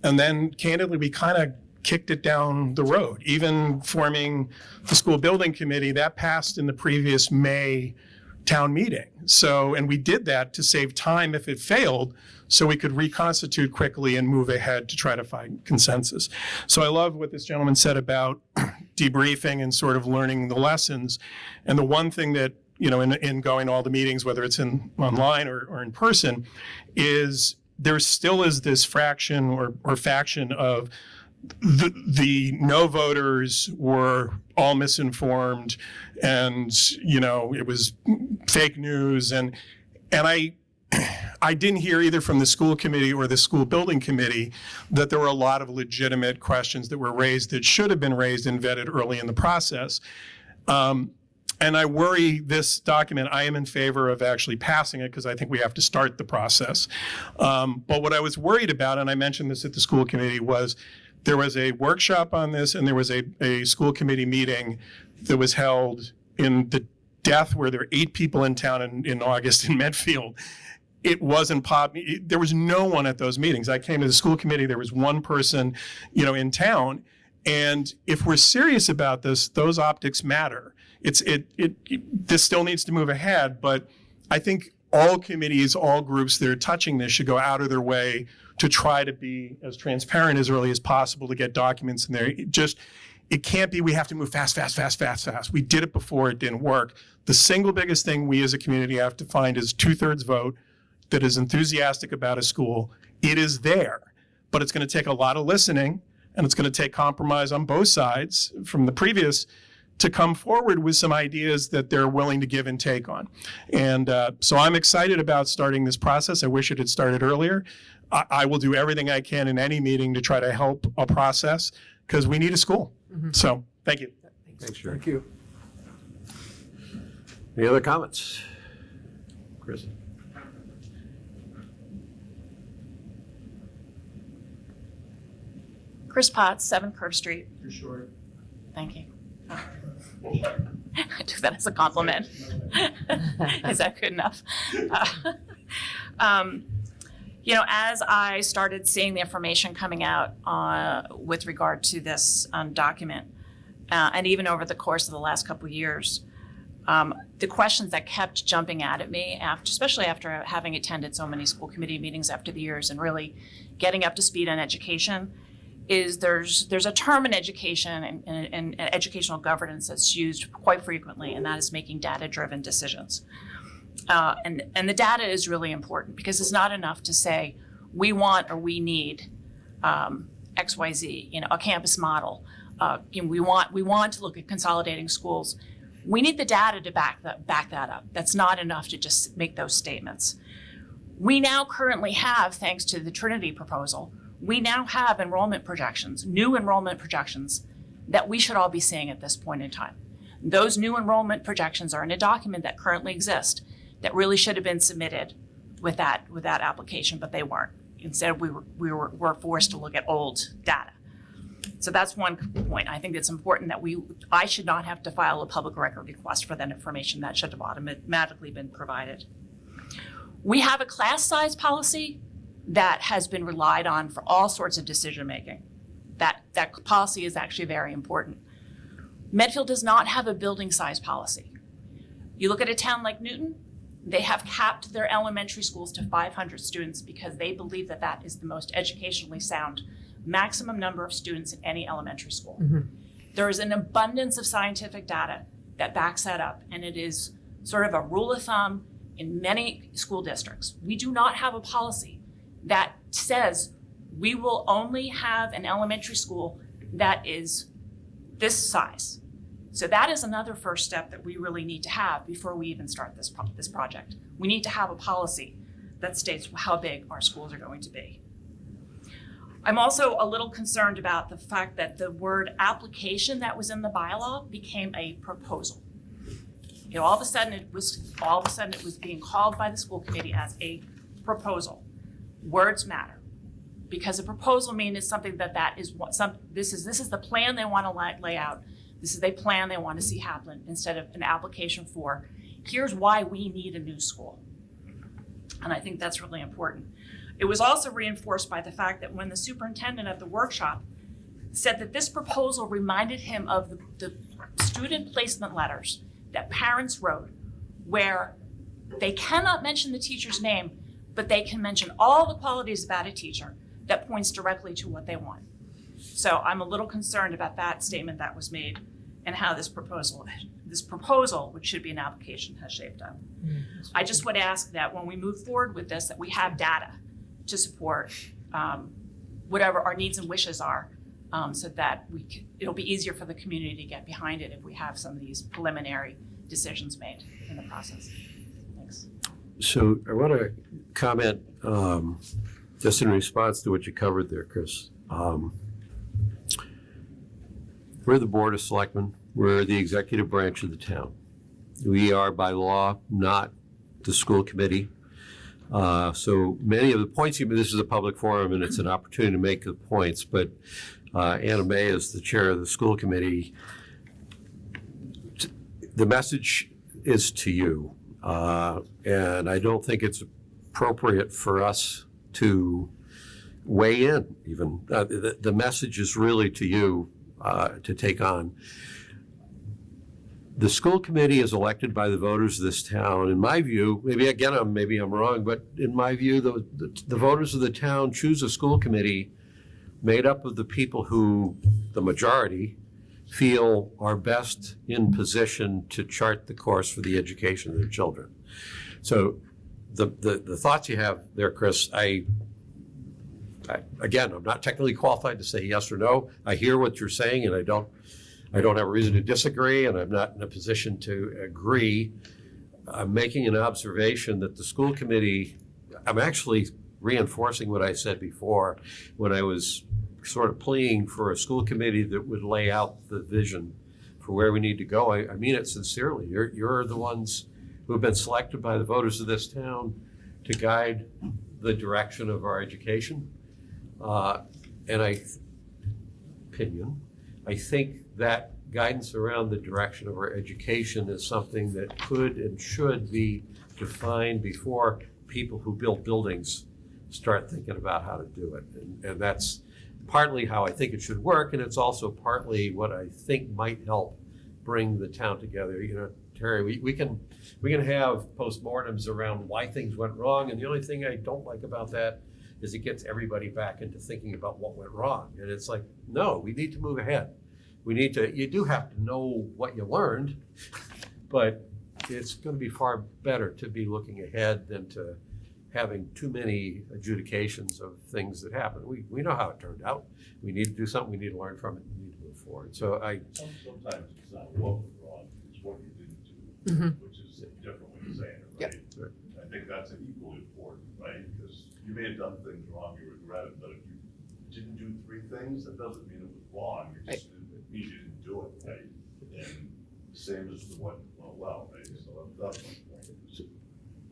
and then candidly we kind of kicked it down the road. Even forming the school building committee, that passed in the previous May town meeting. So, and we did that to save time if it failed, so we could reconstitute quickly and move ahead to try to find consensus. So I love what this gentleman said about debriefing and sort of learning the lessons. And the one thing that, in going to all the meetings, whether it's online or in person, is there still is this fraction or faction of the no voters were all misinformed, and it was fake news, and I didn't hear either from the school committee or the school building committee that there were a lot of legitimate questions that were raised that should have been raised and vetted early in the process. And I worry this document, I am in favor of actually passing it because I think we have to start the process. But what I was worried about, and I mentioned this at the school committee, was there was a workshop on this, and there was a school committee meeting that was held in the death where there were 8 people in town in August in Medfield. It wasn't there was no one at those meetings. I came to the school committee, there was one person, in town. And if we're serious about this, those optics matter. This still needs to move ahead, but I think all committees, all groups that are touching this should go out of their way to try to be as transparent as early as possible to get documents in there. It can't be we have to move fast. We did it before, it didn't work. The single biggest thing we as a community have to find is 2/3 vote that is enthusiastic about a school. It is there, but it's going to take a lot of listening, and it's going to take compromise on both sides from the previous to come forward with some ideas that they're willing to give and take on. And so I'm excited about starting this process. I wish it had started earlier. I will do everything I can in any meeting to try to help a process, because we need a school. So thank you. Thanks, Jerry. Thank you. Any other comments? Chris? Chris Potts, 7 Curve Street. You're short. Thank you. I took that as a compliment. Is that good enough? As I started seeing the information coming out with regard to this document, and even over the course of the last couple of years, the questions that kept jumping out at me, especially after having attended so many school committee meetings after the years and really getting up to speed on education, is there's a term in education and educational governance that's used quite frequently, and that is making data-driven decisions. And the data is really important, because it's not enough to say we want or we need XYZ, a campus model. We want to look at consolidating schools. We need the data to back that up. That's not enough to just make those statements. We now currently have, thanks to the Trinity proposal, We now have enrollment projections, new enrollment projections that we should all be seeing at this point in time. Those new enrollment projections are in a document that currently exists that really should have been submitted with that application, but they weren't. Instead, we were forced to look at old data. So that's one point. I think it's important that I should not have to file a public record request for that information. That should have automatically been provided. We have a class size policy that has been relied on for all sorts of decision making. That policy is actually very important. Medfield does not have a building size policy. You look at a town like Newton, they have capped their elementary schools to 500 students because they believe that that is the most educationally sound maximum number of students in any elementary school. Mm-hmm. There is an abundance of scientific data that backs that up, and it is sort of a rule of thumb in many school districts. We do not have a policy that says we will only have an elementary school that is this size. So that is another first step that we really need to have before we even start this project. We need to have a policy that states how big our schools are going to be. I'm also a little concerned about the fact that the word application that was in the bylaw became a proposal. You know, all of a sudden it was being called by the school committee as a proposal. Words matter, because a proposal means something this is the plan they want to lay out. This is a plan they want to see happen, instead of an application for, here's why we need a new school. And I think that's really important. It was also reinforced by the fact that when the superintendent at the workshop said that this proposal reminded him of the student placement letters that parents wrote, where they cannot mention the teacher's name, but they can mention all the qualities about a teacher that points directly to what they want. So I'm a little concerned about that statement that was made and how this proposal, which should be an application, has shaped up. I just would ask that when we move forward with this, that we have data to support whatever our needs and wishes are, so that it'll be easier for the community to get behind it if we have some of these preliminary decisions made in the process. Thanks. So I want to comment just in response to what you covered there, Chris. We're the Board of Selectmen. We're the executive branch of the town. We are by law not the school committee. So many of the points, this is a public forum and it's an opportunity to make the points, but Anna May is the chair of the school committee. The message is to you, and I don't think it's appropriate for us to weigh in even. The message is really to you to take on. The school committee is elected by the voters of this town. In my view, maybe I'm wrong, but in my view, the voters of the town choose a school committee made up of the people who, the majority, feel are best in position to chart the course for the education of their children. So the thoughts you have there, Chris, again, I'm not technically qualified to say yes or no. I hear what you're saying, and I don't have a reason to disagree, and I'm not in a position to agree. I'm making an observation that the school committee, I'm actually reinforcing what I said before when I was sort of pleading for a school committee that would lay out the vision for where we need to go. I mean it sincerely. You're the ones who have been selected by the voters of this town to guide the direction of our education. And I think that guidance around the direction of our education is something that could and should be defined before people who build buildings start thinking about how to do it. And that's partly how I think it should work, and it's also partly what I think might help bring the town together. You know, Terry, we can have postmortems around why things went wrong, and the only thing I don't like about that is it gets everybody back into thinking about what went wrong. And it's like, no, we need to move ahead. You do have to know what you learned, but it's going to be far better to be looking ahead than to having too many adjudications of things that happen. We know how it turned out. We need to do something, we need to learn from it, we need to move forward. So Sometimes it's not what went wrong, it's what you didn't do, which is a different way of saying it, right? Right. I think that's equally important, right? Because you may have done things wrong, you regret it, but if you didn't do 3 things, that doesn't mean it was wrong, it just, it means you didn't do it, right? And same as the one, well, right, so that's my point.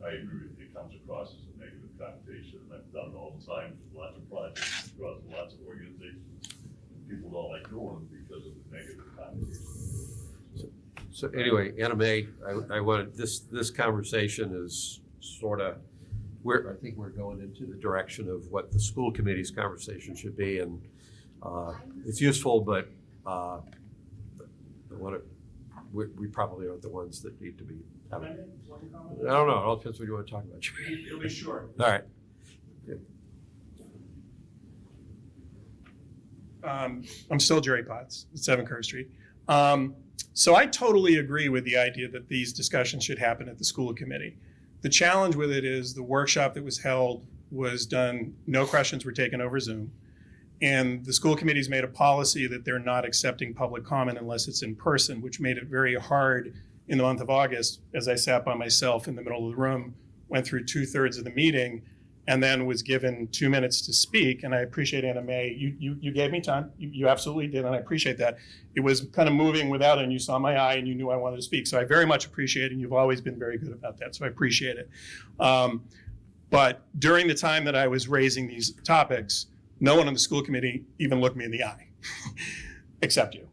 I agree with you, it comes across as a negative connotation, and I've done it all the time, with lots of projects, across lots of organizations. People don't like doing them because of the negative connotation. So anyway, Anna Mae, I wanted, this conversation is sort of, I think we're going into the direction of what the school committee's conversation should be, and it's useful, but we probably aren't the ones that need to be having. I don't know, it all depends what you want to talk about. It'll be short. All right. I'm still Jerry Potts, 7 Kerr Street. So I totally agree with the idea that these discussions should happen at the school committee. The challenge with it is the workshop that was held was done, no questions were taken over Zoom. And the school committee's made a policy that they're not accepting public comment unless it's in person, which made it very hard in the month of August, as I sat by myself in the middle of the room, went through 2/3 of the meeting, and then was given 2 minutes to speak. And I appreciate Anna Mae, you gave me time, you absolutely did, and I appreciate that. It was kind of moving without it, and you saw my eye and you knew I wanted to speak. So I very much appreciate it, and you've always been very good about that, so I appreciate it. But during the time that I was raising these topics, no one on the school committee even looked me in the eye, except you.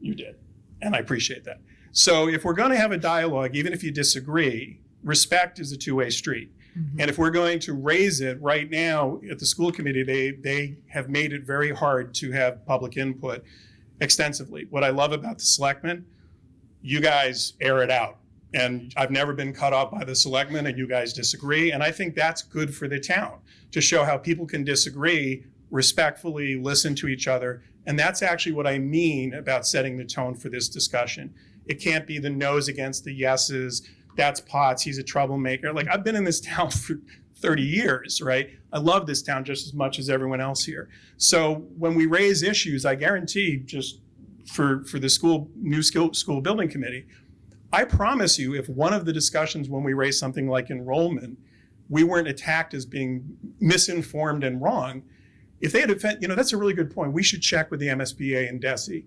You did, and I appreciate that. So if we're gonna have a dialogue, even if you disagree, respect is a two-way street. And if we're going to raise it right now at the school committee, they have made it very hard to have public input extensively. What I love about the selectmen, you guys air it out. And I've never been cut off by the selectmen, and you guys disagree. And I think that's good for the town, to show how people can disagree, respectfully listen to each other. And that's actually what I mean about setting the tone for this discussion. It can't be the no's against the yeses. That's Potts, he's a troublemaker. Like, I've been in this town for 30 years, right? I love this town just as much as everyone else here. So when we raise issues, I guarantee, just for the new school building committee, I promise you, if one of the discussions when we raise something like enrollment, we weren't attacked as being misinformed and wrong, if they had, that's a really good point. We should check with the MSBA and DESE.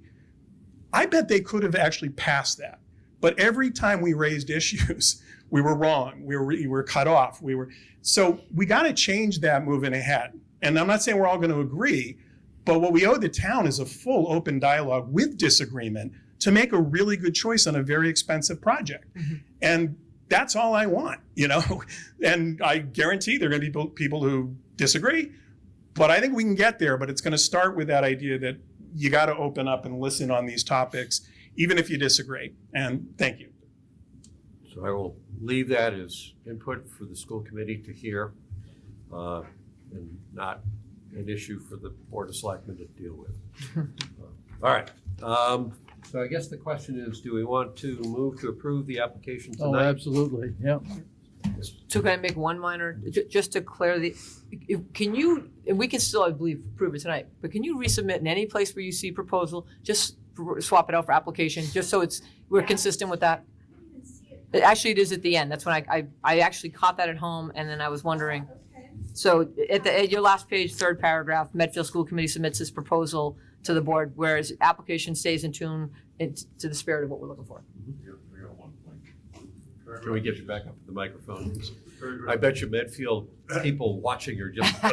I bet they could have actually passed that. But every time we raised issues, we were wrong. We were cut off. So we got to change that moving ahead. And I'm not saying we're all going to agree, but what we owe the town is a full open dialogue with disagreement to make a really good choice on a very expensive project. And that's all I want, And I guarantee there are going to be people who disagree, but I think we can get there. But it's going to start with that idea that you got to open up and listen on these topics, even if you disagree. And thank you. So I will leave that as input for the school committee to hear, and not an issue for the Board of Selectmen to deal with. All right. So I guess the question is, do we want to move to approve the application Oh, tonight? absolutely, yeah. So can I make one minor, just to clear can you, and we can still, I believe, approve it tonight, but can you resubmit in any place where you see proposal, just swap it out for application, just so we're consistent with that? Actually, it is at the end. That's when I actually caught that at home, and then I was wondering. So at your last page, 3rd paragraph, Medfield School Committee submits this proposal to the board, whereas application stays in tune to the spirit of what we're looking for. Can we get you back up at the microphone? I bet you Medfield people watching are just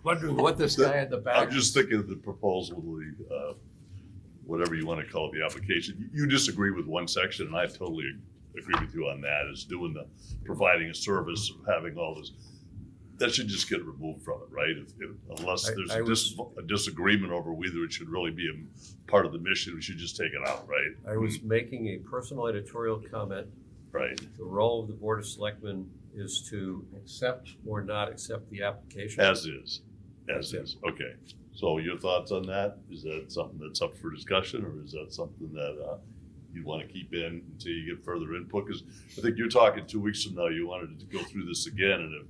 wondering what this guy in the back. I'm just thinking of the proposal, whatever you want to call it, the application. You disagree with one section, and I totally agree with you on that, is providing a service of having all this. That should just get removed from it, right? Unless there's a disagreement over whether it should really be a part of the mission, we should just take it out, right? I was making a personal editorial comment. Right. The role of the Board of Selectmen is to accept or not accept the application. As is. Okay. So your thoughts on that? Is that something that's up for discussion, or is that something that you want to keep in until you get further input? Because I think you're talking 2 weeks from now, you wanted to go through this again, and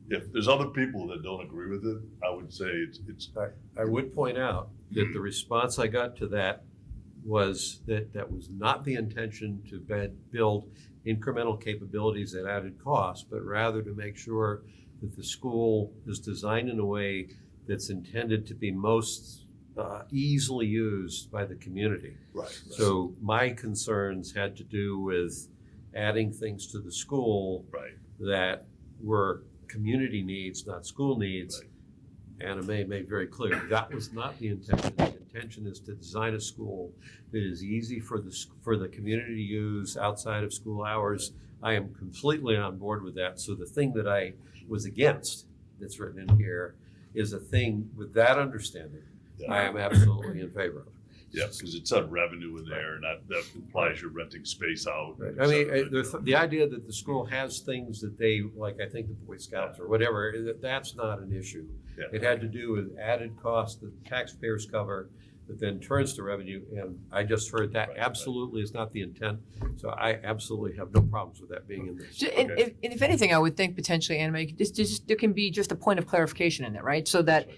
if there's other people that don't agree with it, I would say it's. I would point out that the response I got to that was that was not the intention to build incremental capabilities at added cost, but rather to make sure that the school is designed in a way that's intended to be most easily used by the community. Right. So my concerns had to do with adding things to the school Right. that were community needs, not school needs. Right. Anna Mae made very clear, that was not the intention. The intention is to design a school that is easy for the community to use outside of school hours. I am completely on board with that. So the thing that I was against, that's written in here, is a thing with that understanding, I am absolutely in favor of. Yeah, because it's on revenue in there, and that implies you're renting space out. Right. I mean, the idea that the school has things that they, like I think the Boy Scouts or whatever, that's not an issue. Yeah. It had to do with added costs that taxpayers cover that then turns to revenue, and I just heard that Right, absolutely is not the intent. So I absolutely have no problems with that being in this. And if anything, I would think potentially, Anna Mae, there can be just a point of clarification in it, right? So that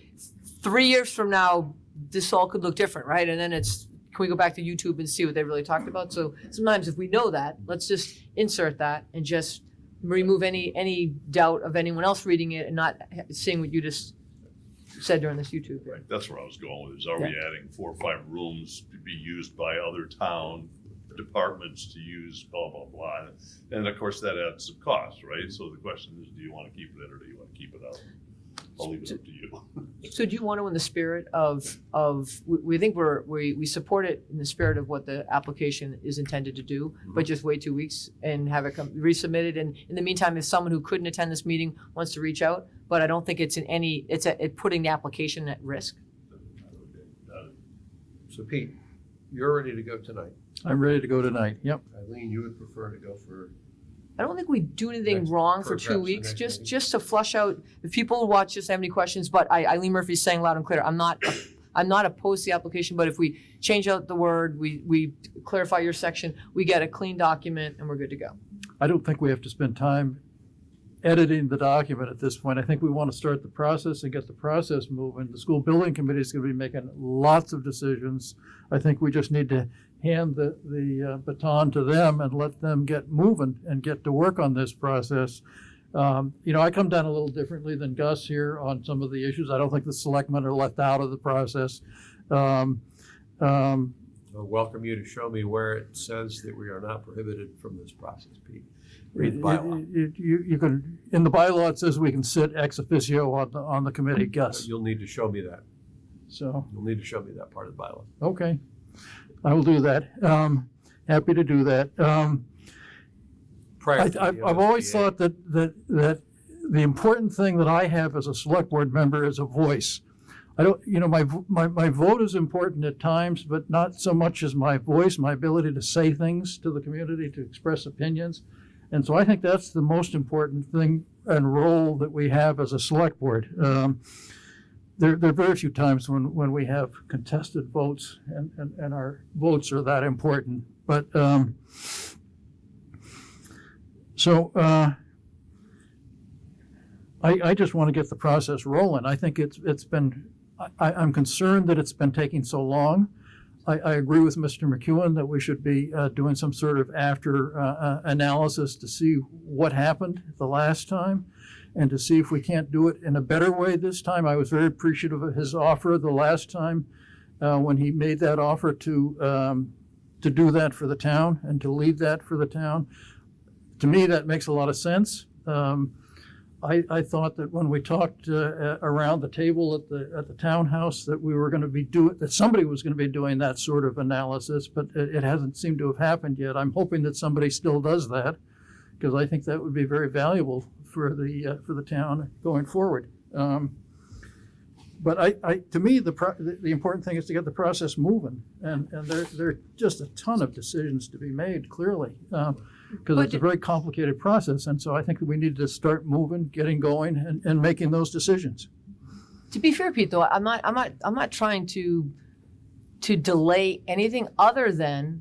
3 years from now, this all could look different, right? And then can we go back to YouTube and see what they really talked about? So sometimes if we know that, let's just insert that and just remove any doubt of anyone else reading it and not seeing what you just said during this YouTube. Right, that's where I was going with, is are we adding 4 or 5 rooms to be used by other town departments to use, blah, blah, blah. And of course, that adds some cost, right? So the question is, do you want to keep it in or do you want to keep it out? I'll leave it up to you. So do you want to, in the spirit of we think we support it in the spirit of what the application is intended to do, but just wait 2 weeks and have it resubmitted? And in the meantime, if someone who couldn't attend this meeting wants to reach out, but I don't think it's it's putting the application at risk. So Pete, you're ready to go tonight. I'm ready to go tonight, yep. Eileen, you would prefer to go for? I don't think we do anything Next- wrong for for perhaps 2 the weeks, next just meeting. just to flush out, if people watch this have any questions, but Eileen Murphy's saying loud and clear, I'm not opposed to the application, but if we change out the word, we clarify your section, we get a clean document and we're good to go. I don't think we have to spend time editing the document at this point. I think we want to start the process and get the process moving. The school building committee is going to be making lots of decisions. I think we just need to hand the baton to them and let them get moving and get to work on this process. I come down a little differently than Gus here on some of the issues. I don't think the selectmen are left out of the process. I'll welcome you to show me where it says that we are not prohibited from this process, Pete. Read the bylaw. You can, in the bylaw, it says we can sit ex officio on the committee, Gus. You'll need to show me that. So, You'll need to show me that part of the bylaw. okay, I will do that. Happy to do that. Prior to the I've always MSBA. thought that the important thing that I have as a select board member is a voice. I don't, my vote is important at times, but not so much as my voice, my ability to say things to the community, to express opinions. And so I think that's the most important thing and role that we have as a select board. There are very few times when we have contested votes and our votes are that important. But I just want to get the process rolling. I think I'm concerned that it's been taking so long. I agree with Mr. McEwen that we should be doing some sort of after analysis to see what happened the last time and to see if we can't do it in a better way this time. I was very appreciative of his offer the last time when he made that offer to do that for the town and to lead that for the town. To me, that makes a lot of sense. I thought that when we talked around the table at the townhouse that we were going to be that somebody was going to be doing that sort of analysis, but it hasn't seemed to have happened yet. I'm hoping that somebody still does that because I think that would be very valuable for the town going forward. But to me, the important thing is to get the process moving, and there are just a ton of decisions to be made, clearly, because it's a very complicated process, and so I think that we need to start moving, getting going, and making those decisions. To be fair, Pete, though, I'm not trying to delay anything other than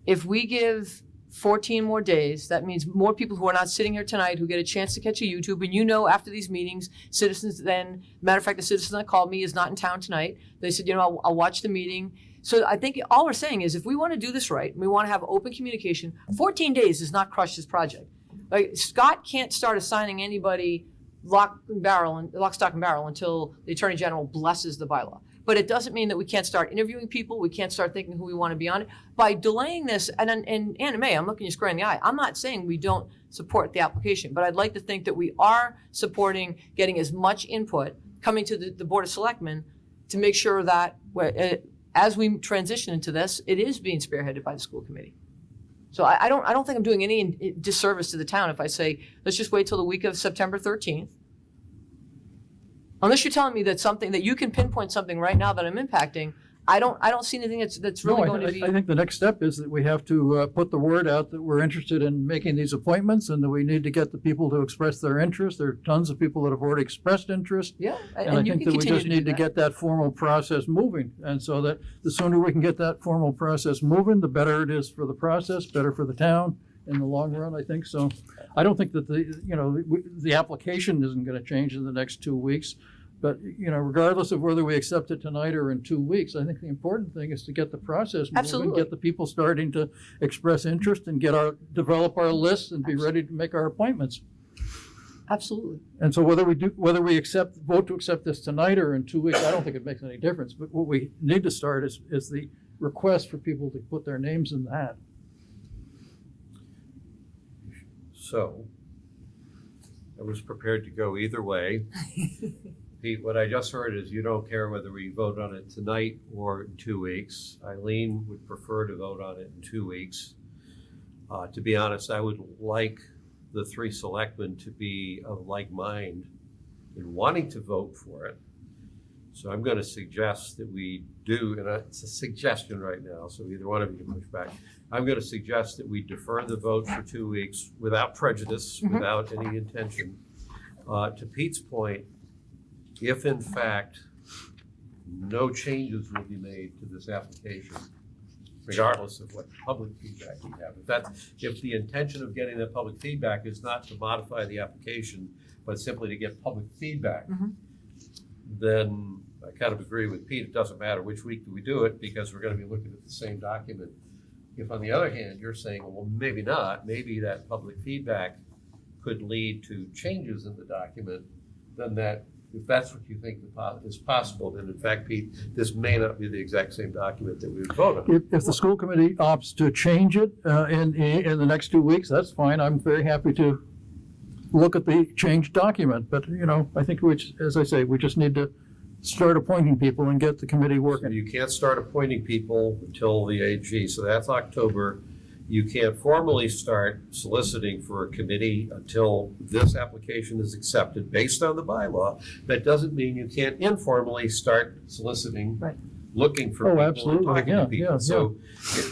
if we give 14 more days, that means more people who are not sitting here tonight who get a chance to catch a YouTube. And after these meetings, citizens then, matter of fact, the citizen that called me is not in town tonight. They said, I'll watch the meeting. So I think all we're saying is if we want to do this right, and we want to have open communication, 14 days does not crush this project. Like Scott can't start assigning anybody lock, stock, and barrel until the Attorney General blesses the bylaw. But it doesn't mean that we can't start interviewing people, we can't start thinking who we want to be on it. By delaying this, and Anna May, I'm looking you square in the eye, I'm not saying we don't support the application, but I'd like to think that we are supporting getting as much input coming to the Board of Selectmen to make sure that as we transition into this, it is being spearheaded by the school committee. So I don't think I'm doing any disservice to the town if I say, let's just wait till the week of September 13th. Unless you're telling me that something, that you can pinpoint something right now that I'm impacting, I don't see anything that's really going to be. I think the next step is that we have to put the word out that we're interested in making these appointments and that we need to get the people to express their interest. There are tons of people that have already expressed interest. Yeah, And I you think can that we continue just to need do to that. get that formal process moving. And so that the sooner we can get that formal process moving, the better it is for the process, better for the town in the long run, I think. So I don't think that the application isn't going to change in the next 2 weeks. But, regardless of whether we accept it tonight or in 2 weeks, I think the important thing is to get the process moving, Absolutely. get the people starting to express interest and develop our lists and be ready to make our appointments. Absolutely. And so whether we vote to accept this tonight or in 2 weeks, I don't think it makes any difference. But what we need to start is the request for people to put their names in the hat. So I was prepared to go either way. Pete, what I just heard is you don't care whether we vote on it tonight or in 2 weeks. Eileen would prefer to vote on it in 2 weeks. To be honest, I would like the three selectmen to be of like mind in wanting to vote for it. So I'm going to suggest that we do, and it's a suggestion right now, so either one of you can push back. I'm going to suggest that we defer the vote for 2 weeks without prejudice, without any intention. To Pete's point, if in fact no changes will be made to this application, regardless of what public feedback we have, if the intention of getting that public feedback is not to modify the application, but simply to get public feedback, then I kind of agree with Pete. It doesn't matter which week do we do it because we're going to be looking at the same document. If on the other hand, you're saying, well, maybe not, maybe that public feedback could lead to changes in the document, then if that's what you think is possible, then in fact, Pete, this may not be the exact same document that we would vote on. If the school committee opts to change it in the next 2 weeks, that's fine. I'm very happy to look at the changed document. But, I think as I say, we just need to start appointing people and get the committee So working. you can't start appointing people until the AG, so that's October. You can't formally start soliciting for a committee until this application is accepted based on the bylaw. That doesn't mean you can't informally start soliciting, Right. looking for Oh, people absolutely. and talking Yeah, to people. yeah, So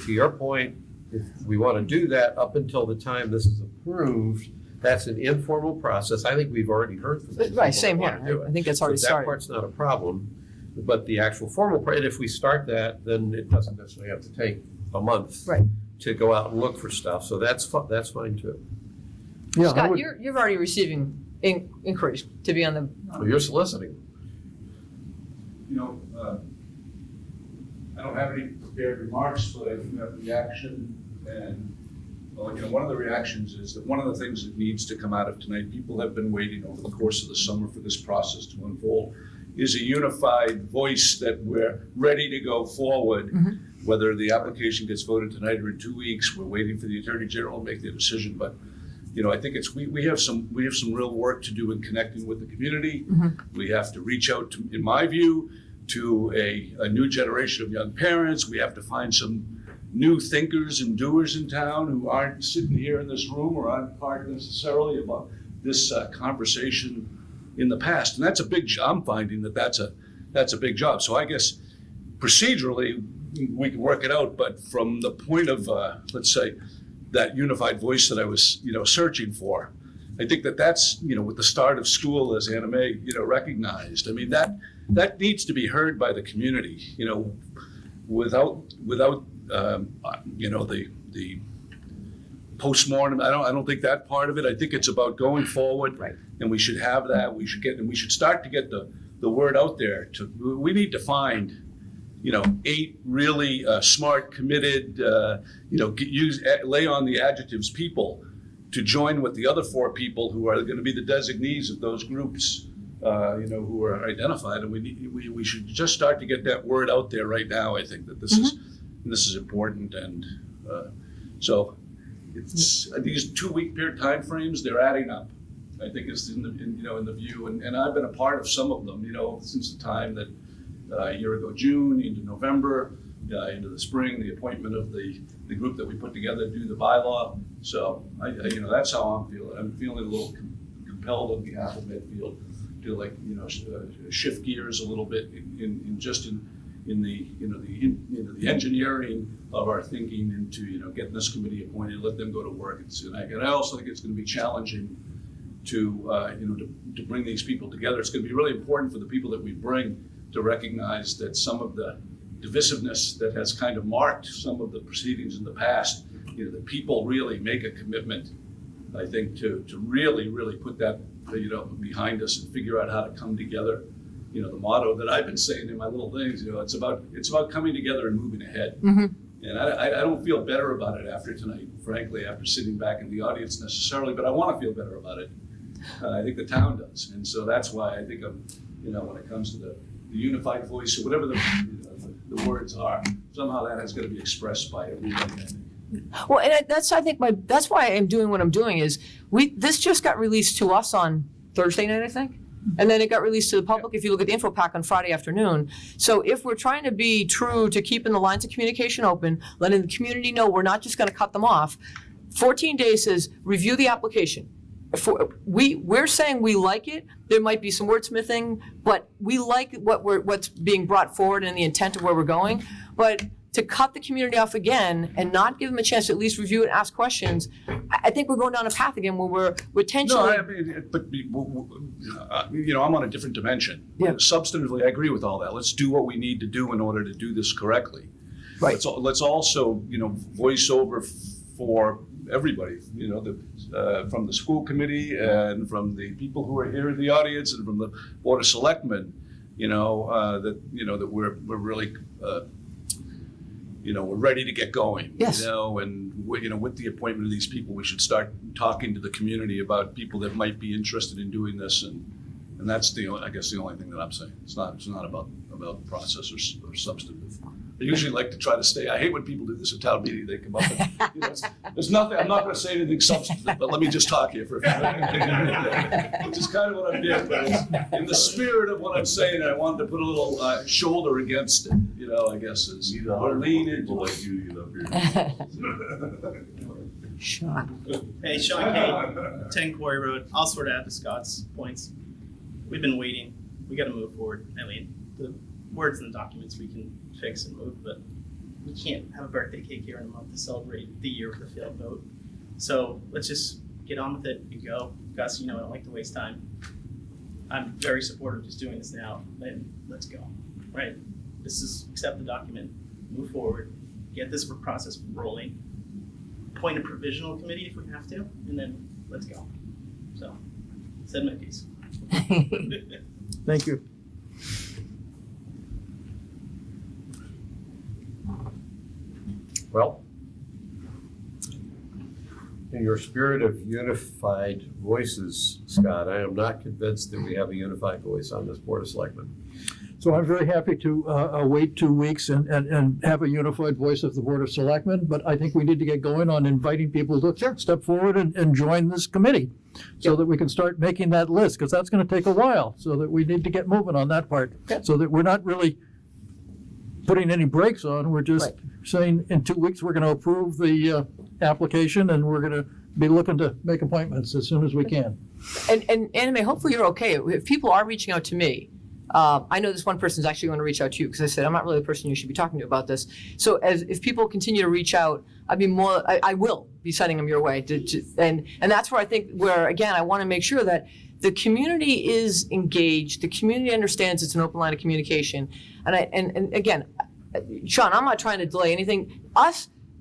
to your point, if we want to do that up until the time this is approved, that's an informal process. I think we've already heard from people Right, that same want to do here. it. I think that's So already that started. part's not a problem, but the actual formal part, and if we start that, then it doesn't necessarily have to take a month Right. to go out and look for stuff, so that's fine too. Yeah, I Scott, would- you're already receiving inquiries to be on the. So you're soliciting. I don't have any prepared remarks, but I do have reaction. And, one of the reactions is that one of the things that needs to come out of tonight, people have been waiting over the course of the summer for this process to unfold, is a unified voice that we're ready to go forward. Whether the application gets voted tonight or in 2 weeks, we're waiting for the Attorney General to make their decision. But, I think we have some real work to do in connecting with the community. We have to reach out to, in my view, to a new generation of young parents. We have to find some new thinkers and doers in town who aren't sitting here in this room or aren't part necessarily about this conversation in the past. And that's a big job. I'm finding that's a big job. So I guess procedurally we can work it out, but from the point of let's say that unified voice that I was searching for, I think that's with the start of school, as Anna May recognized. I mean that needs to be heard by the community. Without the postmortem. I don't think that part of it. I think it's about going forward, Right. And we should have that. We should start to get the word out there. We need to find 8 really smart, committed, lay on the adjectives people to join with the other 4 people who are going to be the designees of those groups, who are identified, and we should just start to get that word out there right now. I think that this is important, and so it's these 2-week period timeframes, they're adding up. I think is in the view, and I've been a part of some of them, since the time that a year ago, June into November, into the spring, the appointment of the group that we put together to do the bylaw. So that's how I'm feeling. I'm feeling a little compelled on behalf of Medfield to shift gears a little bit in the engineering of our thinking into getting this committee appointed, let them go to work. And I also think it's going to be challenging to bring these people together. It's going to be really important for the people that we bring to recognize that some of the divisiveness that has kind of marked some of the proceedings in the past, that people really make a commitment, I think, to really, really put that, behind us and figure out how to come together. The motto that I've been saying in my little things, it's about coming together and moving ahead. And I don't feel better about it after tonight, frankly, after sitting back in the audience necessarily, but I want to feel better about it. I think the town does. And so that's why I think when it comes to the unified voice or whatever the words are, somehow that has got to be expressed by everybody. Well, and that's why I'm doing what I'm doing is this just got released to us on Thursday night, I think. And then it got released to the public, if you look at the info pack on Friday afternoon. So if we're trying to be true to keeping the lines of communication open, letting the community know we're not just going to cut them off, 14 days says review the application. We're saying we like it. There might be some wordsmithing, but we like what's being brought forward and the intent of where we're going. But to cut the community off again and not give them a chance to at least review it, ask questions, I think we're going down a path again where we're potentially. No, I'm on a different dimension. Yeah. Substantively, I agree with all that. Let's do what we need to do in order to do this correctly. Right. Let's also, voice over for everybody, from the school committee and from the people who are here in the audience and from the Board of Selectmen, that we're really. We're ready to get going. Yes. And with the appointment of these people, we should start talking to the community about people that might be interested in doing this, and that's the only thing that I'm saying. It's not about process or substantive. I usually like to try to stay. I hate when people do this at town meeting. They come up and, there's nothing. I'm not going to say anything substantive, but let me just talk here for a few minutes, which is kind of what I'm doing. But it's in the spirit of what I'm saying, I wanted to put a little shoulder against it. I guess is or lean into like you get up here. Sean. Hey, Sean Kate, 10 Quarry Road. I'll sort of add to Scott's points. We've been waiting. We got to move forward. I mean, the words in the documents we can fix and move, but we can't have a birthday cake here in a month to celebrate the year of the failed vote. So let's just get on with it and go. Gus, I don't like to waste time. I'm very supportive of just doing this now, and let's go, right? This is accept the document, move forward, get this process rolling, appoint a provisional committee if we have to, and then let's go. So, said my piece. Thank you. Well, in your spirit of unified voices, Scott, I am not convinced that we have a unified voice on this Board of Selectmen. So I'm very happy to wait 2 weeks and have a unified voice of the Board of Selectmen, but I think we need to get going on inviting people to step forward and join this committee so that we can start making that list, because that's going to take a while, so that we need to get moving on that part, so that we're not really putting any brakes on. We're just saying in 2 weeks, we're going to approve the application, and we're going to be looking to make appointments as soon as we can. And Anime, hopefully you're okay. If people are reaching out to me, I know this one person's actually going to reach out to you because I said I'm not really the person you should be talking to about this. So if people continue to reach out, I will be sending them your way. And that's where I think again I want to make sure that the community is engaged. The community understands it's an open line of communication. And again, Sean, I'm not trying to delay anything.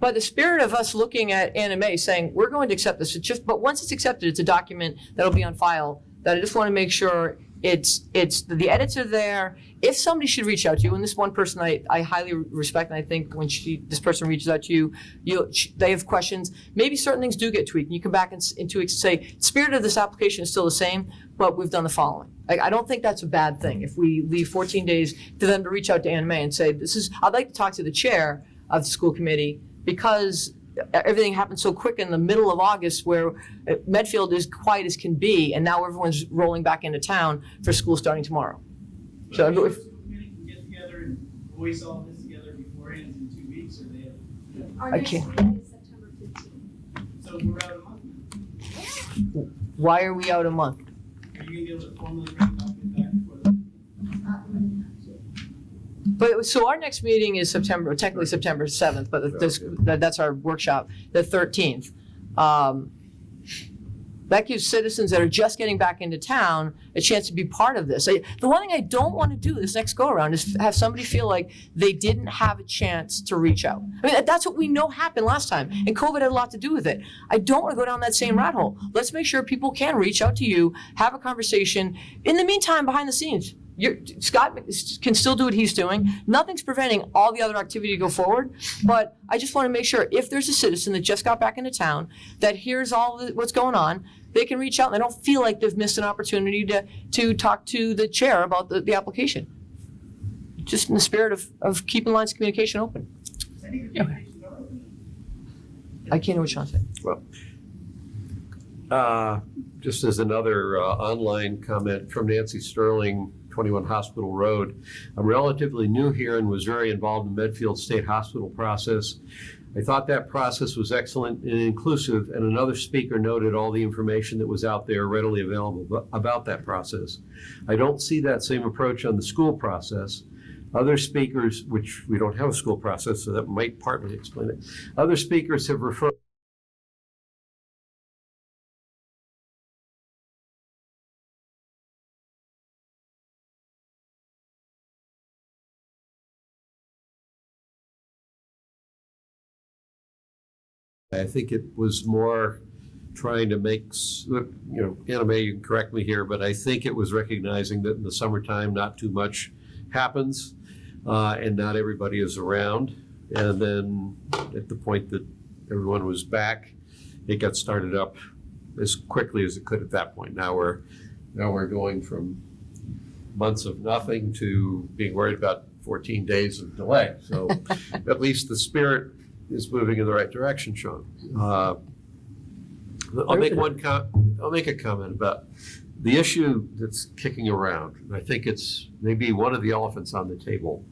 By the spirit of us looking at Anime saying we're going to accept this, but once it's accepted, it's a document that'll be on file. That I just want to make sure the edits are there. If somebody should reach out to you, and this one person I highly respect, and I think when this person reaches out to you, they have questions. Maybe certain things do get tweaked. And you come back in 2 weeks and say, spirit of this application is still the same, but we've done the following. I don't think that's a bad thing. If we leave 14 days to them to reach out to Anna May and say, I'd like to talk to the chair of the school committee because everything happened so quick in the middle of August where Medfield is quiet as can be, and now everyone's rolling back into town for school starting tomorrow. So Are you sure the school committee can get together and voice all this together beforehand in 2 weeks, or they have? Our I next can't. meeting is September 15th. So we're out a month. Why are we out a month? Are you gonna be able to formally bring a document back before the? But, so our next meeting is technically September 7th, but that's our workshop, the 13th. That gives citizens that are just getting back into town a chance to be part of this. The one thing I don't want to do this next go-around is have somebody feel like they didn't have a chance to reach out. I mean, that's what we know happened last time, and COVID had a lot to do with it. I don't want to go down that same rat hole. Let's make sure people can reach out to you, have a conversation. In the meantime, behind the scenes, Scott can still do what he's doing. Nothing's preventing all the other activity to go forward, but I just want to make sure if there's a citizen that just got back into town that hears what's going on, they can reach out and they don't feel like they've missed an opportunity to talk to the chair about the application. Just in the spirit of keeping lines of communication open. I think the communications are open. I can't know what Sean said. Well, just as another online comment from Nancy Sterling, 21 Hospital Road. I'm relatively new here and was very involved in the Medfield State Hospital process. I thought that process was excellent and inclusive, and another speaker noted all the information that was out there readily available about that process. I don't see that same approach on the school process. Other speakers, which we don't have a school process, so that might partly explain it. Other speakers have referred I think it was more trying to make, Anna May, you can correct me here, but I think it was recognizing that in the summertime, not too much happens and not everybody is around. And then at the point that everyone was back, it got started up as quickly as it could at that point. Now we're going from months of nothing to being worried about 14 days of delay. So at least the spirit is moving in the right direction, Sean. I'll make a comment about the issue that's kicking around. And I think it's maybe one of the elephants on the table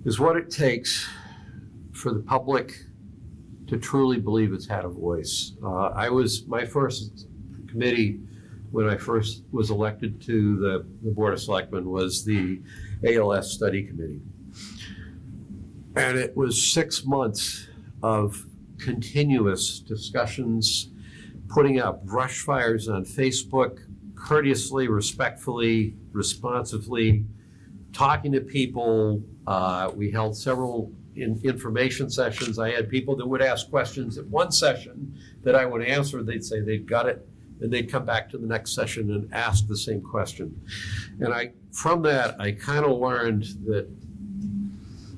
is what it takes for the public to truly believe it's had a voice. My first committee when I first was elected to the Board of Selectmen was the ALS Study Committee. And it was 6 months of continuous discussions, putting out brush fires on Facebook, courteously, respectfully, responsively, talking to people. We held several information sessions. I had people that would ask questions at one session that I would answer. They'd say they'd got it, and they'd come back to the next session and ask the same question. And from that, I kind of learned that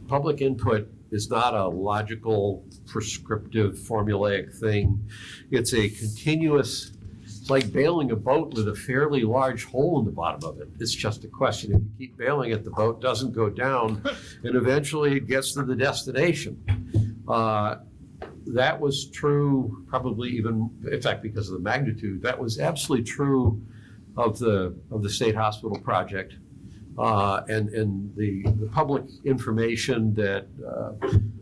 public input is not a logical, prescriptive, formulaic thing. It's a continuous, it's like bailing a boat with a fairly large hole in the bottom of it. It's just a question. If you keep bailing it, the boat doesn't go down, and eventually it gets to the destination. That was true, probably even, in fact, because of the magnitude, that was absolutely true of the state hospital project. And the public information that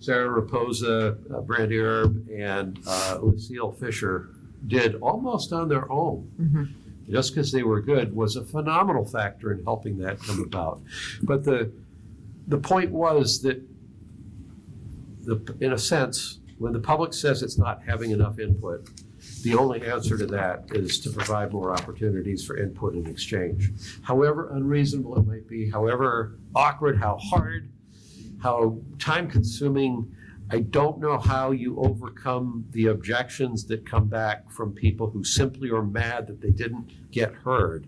Sarah Raposa, Brandy Erb, and Lucille Fisher did almost on their own, just because they were good, was a phenomenal factor in helping that come about. But the point was that, in a sense, when the public says it's not having enough input, the only answer to that is to provide more opportunities for input and exchange. However unreasonable it might be, however awkward, how hard, how time-consuming, I don't know how you overcome the objections that come back from people who simply are mad that they didn't get heard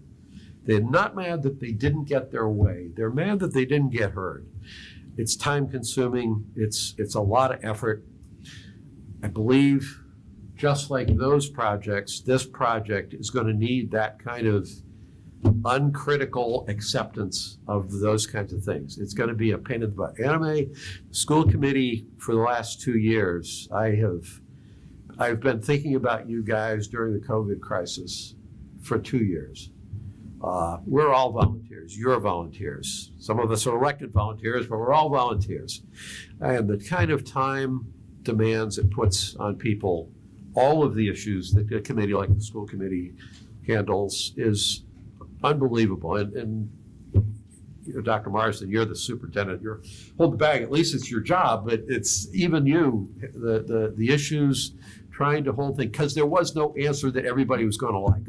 They're not mad that they didn't get their way. They're mad that they didn't get heard. It's time consuming. It's a lot of effort. I believe just like those projects, this project is going to need that kind of uncritical acceptance of those kinds of things. It's going to be a pain in the butt. Anime school committee for the last 2 years, I've been thinking about you guys during the COVID crisis for 2 years. We're all volunteers. You're volunteers. Some of us are elected volunteers, but we're all volunteers. And the kind of time demands it puts on people, all of the issues that a committee like the school committee handles is unbelievable. And you know, Dr. Marsden, you're the superintendent. You're hold the bag. At least it's your job, but it's even you, the issues, trying to hold things, because there was no answer that everybody was going to like.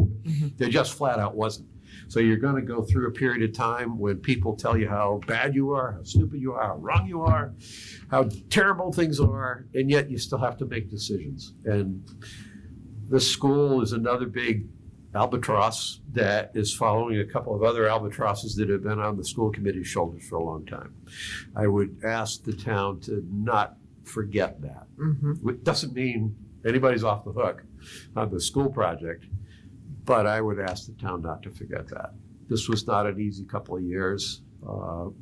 There just flat out wasn't. So you're going to go through a period of time when people tell you how bad you are, how stupid you are, how wrong you are, how terrible things are, and yet you still have to make decisions. And this school is another big albatross that is following a couple of other albatrosses that have been on the school committee's shoulders for a long time. I would ask the town to not forget that. It doesn't mean anybody's off the hook on the school project, but I would ask the town not to forget that. This was not an easy couple of years.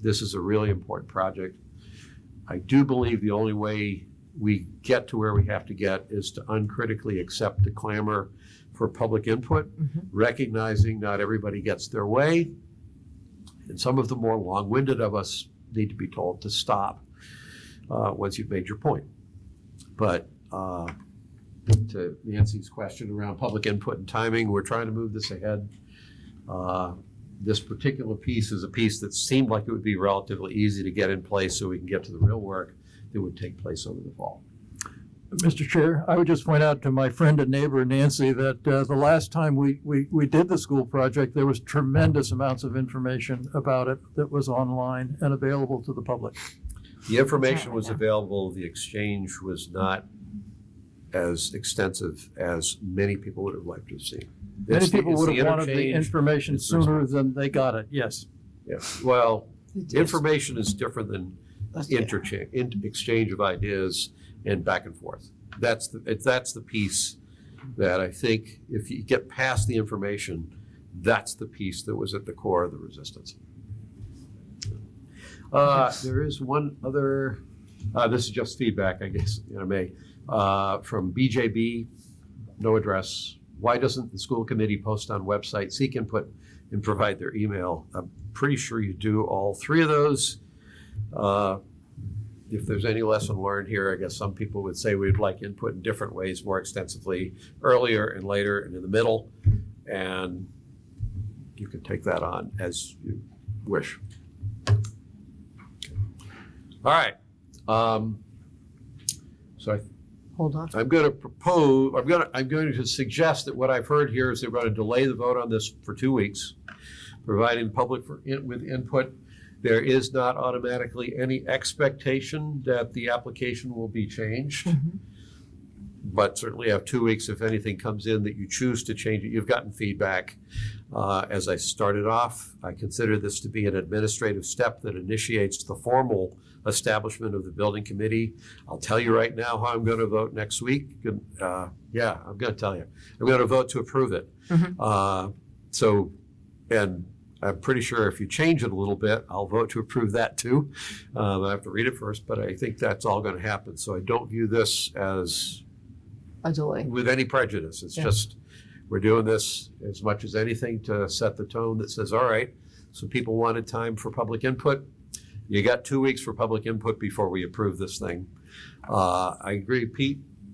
This is a really important project. I do believe the only way we get to where we have to get is to uncritically accept the clamor for public input, recognizing not everybody gets their way. And some of the more long-winded of us need to be told to stop once you've made your point. But to Nancy's question around public input and timing, we're trying to move this ahead. This particular piece is a piece that seemed like it would be relatively easy to get in place so we can get to the real work that would take place over the fall. Mr. Chair, I would just point out to my friend and neighbor Nancy that the last time we did the school project, there was tremendous amounts of information about it that was online and available to the public. The information was available. The exchange was not as extensive as many people would have liked to have seen. Many people would have wanted the interchange. information sooner than they got it, yes. Yeah, well, information is different than exchange of ideas and back and forth. That's the piece that I think if you get past the information, that's the piece that was at the core of the resistance. There is one other, this is just feedback, I guess, from BJB, no address. Why doesn't the school committee post on website, seek input, and provide their email? I'm pretty sure you do all three of those. If there's any lesson learned here, I guess some people would say we'd like input in different ways, more extensively, earlier and later and in the middle. And you can take that on as you wish. All right. So Hold on. I'm going to propose, I'm going to suggest that what I've heard here is they're going to delay the vote on this for 2 weeks, providing the public with input. There is not automatically any expectation that the application will be changed, but certainly have 2 weeks if anything comes in that you choose to change it. You've gotten feedback. As I started off, I consider this to be an administrative step that initiates the formal establishment of the building committee. I'll tell you right now how I'm going to vote next week. Yeah, I'm going to tell you. I'm going to vote to approve it. And I'm pretty sure if you change it a little bit, I'll vote to approve that too. I have to read it first, but I think that's all going to happen. So I don't view this as A delay. with any prejudice. It's just, we're doing this as much as anything to set the tone that says, all right, so people wanted time for public input. You got 2 weeks for public input before we approve this thing. I agree,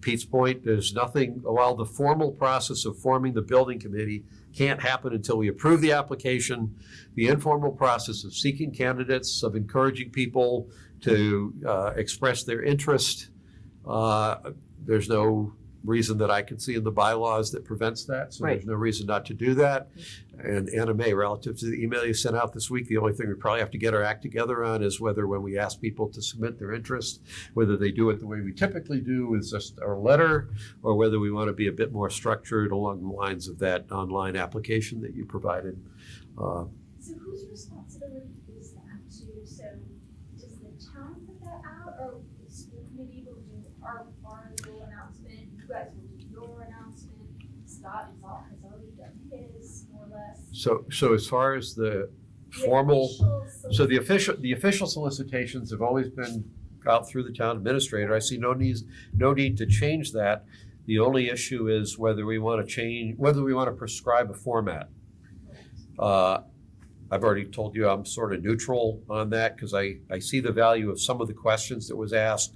Pete's point, there's nothing, while the formal process of forming the building committee can't happen until we approve the application, the informal process of seeking candidates, of encouraging people to express their interest, there's no reason that I can see in the bylaws that prevents that, so there's no reason not to do that. And Anna Mae, relative to the email you sent out this week, the only thing we probably have to get our act together on is whether when we ask people to submit their interest, whether they do it the way we typically do with just our letter, or whether we want to be a bit more structured along the lines of that online application that you provided. So whose responsibility is that too? So does the town put that out, or the school committee will do our little announcement? You guys will do your announcement. Scott has already done his, more or less. So as far as the formal, so the official solicitations have always been out through the town administrator. I see no need to change that. The only issue is whether we want to prescribe a format. I've already told you I'm sort of neutral on that because I see the value of some of the questions that was asked,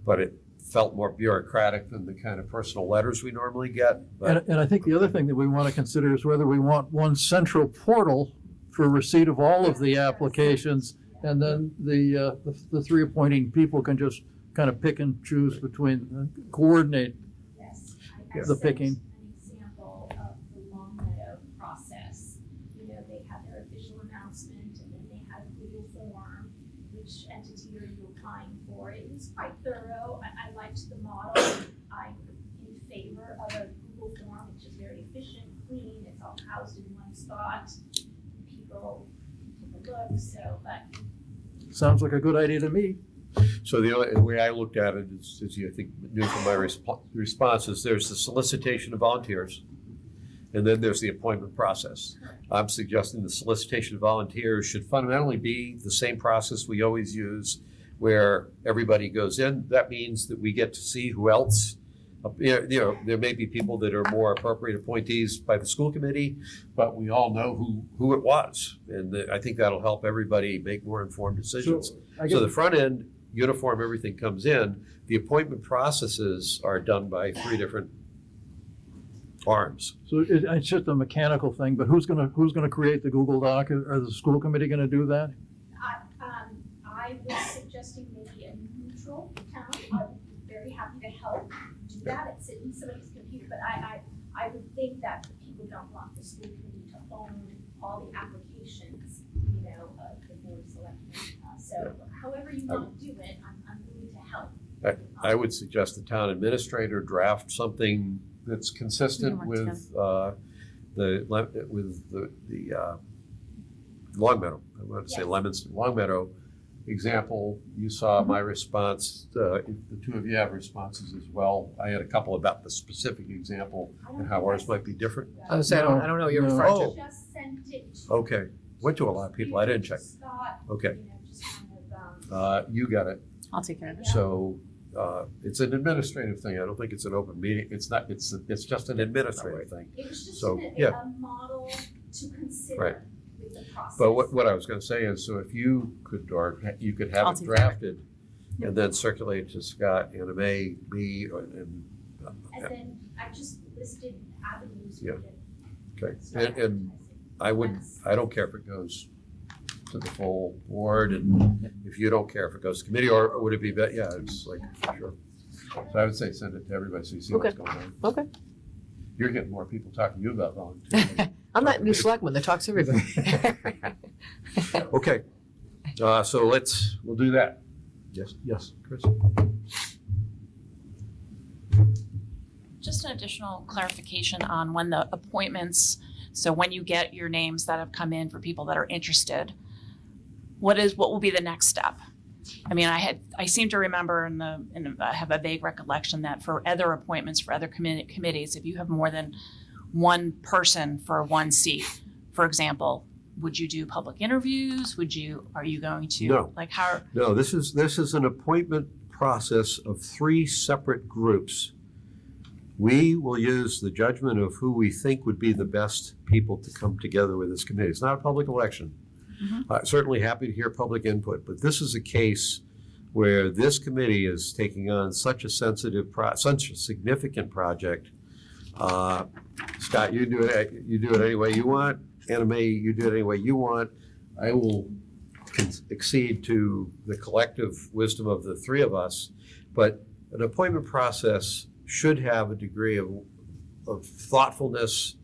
but it felt more bureaucratic than the kind of personal letters we normally get. But And I think the other thing that we want to consider is whether we want one central portal for receipt of all of the applications, and then the three appointing people can just kind of pick and choose between, coordinate Yes. the picking. An example of the Long Meadow process. They had their official announcement, and then they had a Google form, which entity are you applying for? It was quite thorough. I liked the model. I'm in favor of a Google form. It's just very efficient, clean. It's all housed in one spot. People take a look. So, but Sounds like a good idea to me. So the only way I looked at it is, as you I think knew from my response, is there's the solicitation of volunteers, and then there's the appointment process. I'm suggesting the solicitation of volunteers should fundamentally be the same process we always use, where everybody goes in. That means that we get to see who else. There may be people that are more appropriate appointees by the school committee, but we all know who it was, and I think that'll help everybody make more informed decisions. So the front end, uniform, everything comes in. The appointment processes are done by 3 different arms. So it's just a mechanical thing, but who's gonna create the Google Doc? Are the school committee gonna do that? I was suggesting maybe a neutral town. I would be very happy to help do that. It's in somebody's computer, but I would think that people don't want the school committee to own all the applications, of the board of selectmen. So however you want to do it, I'm willing to help. I would suggest the town administrator draft something that's consistent with the Long Meadow. I want to say Leominster, Long Meadow example. You saw my response. The 2 of you have responses as well. I had a couple about the specific example and how ours might be different. I was saying, I don't know what you're referring to. Just sent it to Okay, went to a lot of people. I didn't check. Scott, Okay, just kind of, you got it. I'll take care of it. So it's an administrative thing. I don't think it's an open meeting. It's not. It's just an administrative thing. it was just So, a model to consider. Right. With the process. But what I was going to say is, so if you could have I'll it take drafted and then circulate to Scott, Anna Mae, me, and And then I just listed avenues. Yeah. we okay. could And I don't care if it goes to the full board, and if you don't care if it goes to committee, or would it be better? Yeah, it's like, sure. So I would say send it to everybody so you see what's going on. Okay. You're getting more people talking to you about volunteering. I'm not new selectman that talks to everybody. Okay, so we'll do that. Yes, Chris? Just an additional clarification on when the appointments, so when you get your names that have come in for people that are interested, what will be the next step? I mean, I seem to remember and I have a vague recollection that for other appointments, for other committees, if you have more than one person for one seat, for example, would you do public interviews? Are you going to? No. Like how? No, this is an appointment process of 3 separate groups. We will use the judgment of who we think would be the best people to come together with this committee. It's not a public election. Certainly happy to hear public input, but this is a case where this committee is taking on such a such a significant project. Scott, you do it any way you want. Anna Mae, you do it any way you want. I will accede to the collective wisdom of the 3 of us, but an appointment process should have a degree of thoughtfulness,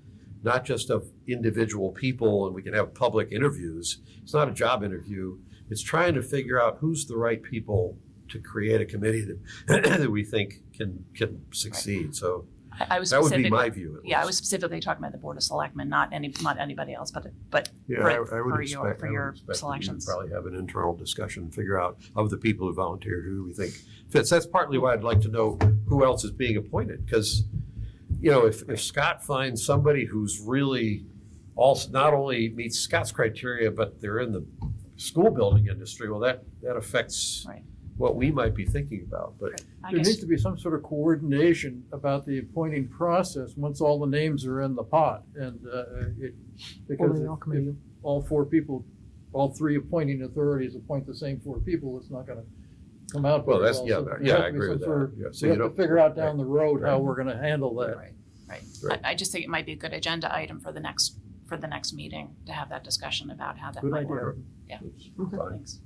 not just of individual people, and we can have public interviews. It's not a job interview. It's trying to figure out who's the right people to create a committee that we think can succeed. So I was That would be specifically, my view, at yeah, I least. was specifically talking about the Board of Selectmen, not anybody else, but Yeah, for, I would for expect, your, for I would your expect that selections. you'd probably have an internal discussion, figure out of the people who volunteered, who we think fits. That's partly why I'd like to know who else is being appointed, because, you know, if Scott finds somebody who's really also, not only meets Scott's criteria, but they're in the school building industry, well, that affects Right. what we might be thinking about, but. I There guess- needs to be some sort of coordination about the appointing process once all the names are in the pot. And because Well, they all come in. if all four people, all three appointing authorities appoint the same four people, it's not going to come out Well, very that's, well. yeah, So there yeah, has I to be agree some with sort that. of- Yeah, so We you have to don't, figure out down the road how we're going to handle that. Right. Right. I just think it might be a good agenda item for the next meeting to have that discussion about how that Good might idea. work. Yeah. fine. Thanks.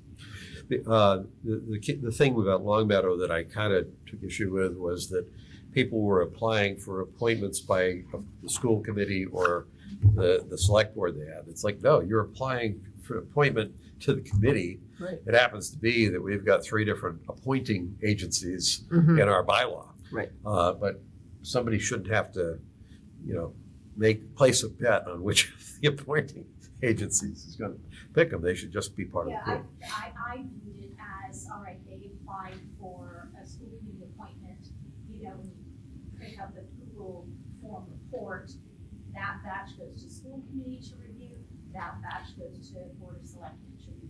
The thing about Longmeadow that I kind of took issue with was that people were applying for appointments by the school committee or the select board they had. It's like, no, you're applying for appointment to the committee. Right. It happens to be that we've got 3 different appointing agencies Mhm. in our bylaw. Right. But somebody shouldn't have to, you know, place a bet on which of the appointing agencies is going to pick them. They should just be part of the group. I viewed it as, all right, they applied for a school committee appointment, you know, pick up the Google form report, that batch goes to school committee to review, that batch goes to Board of Selectmen to review.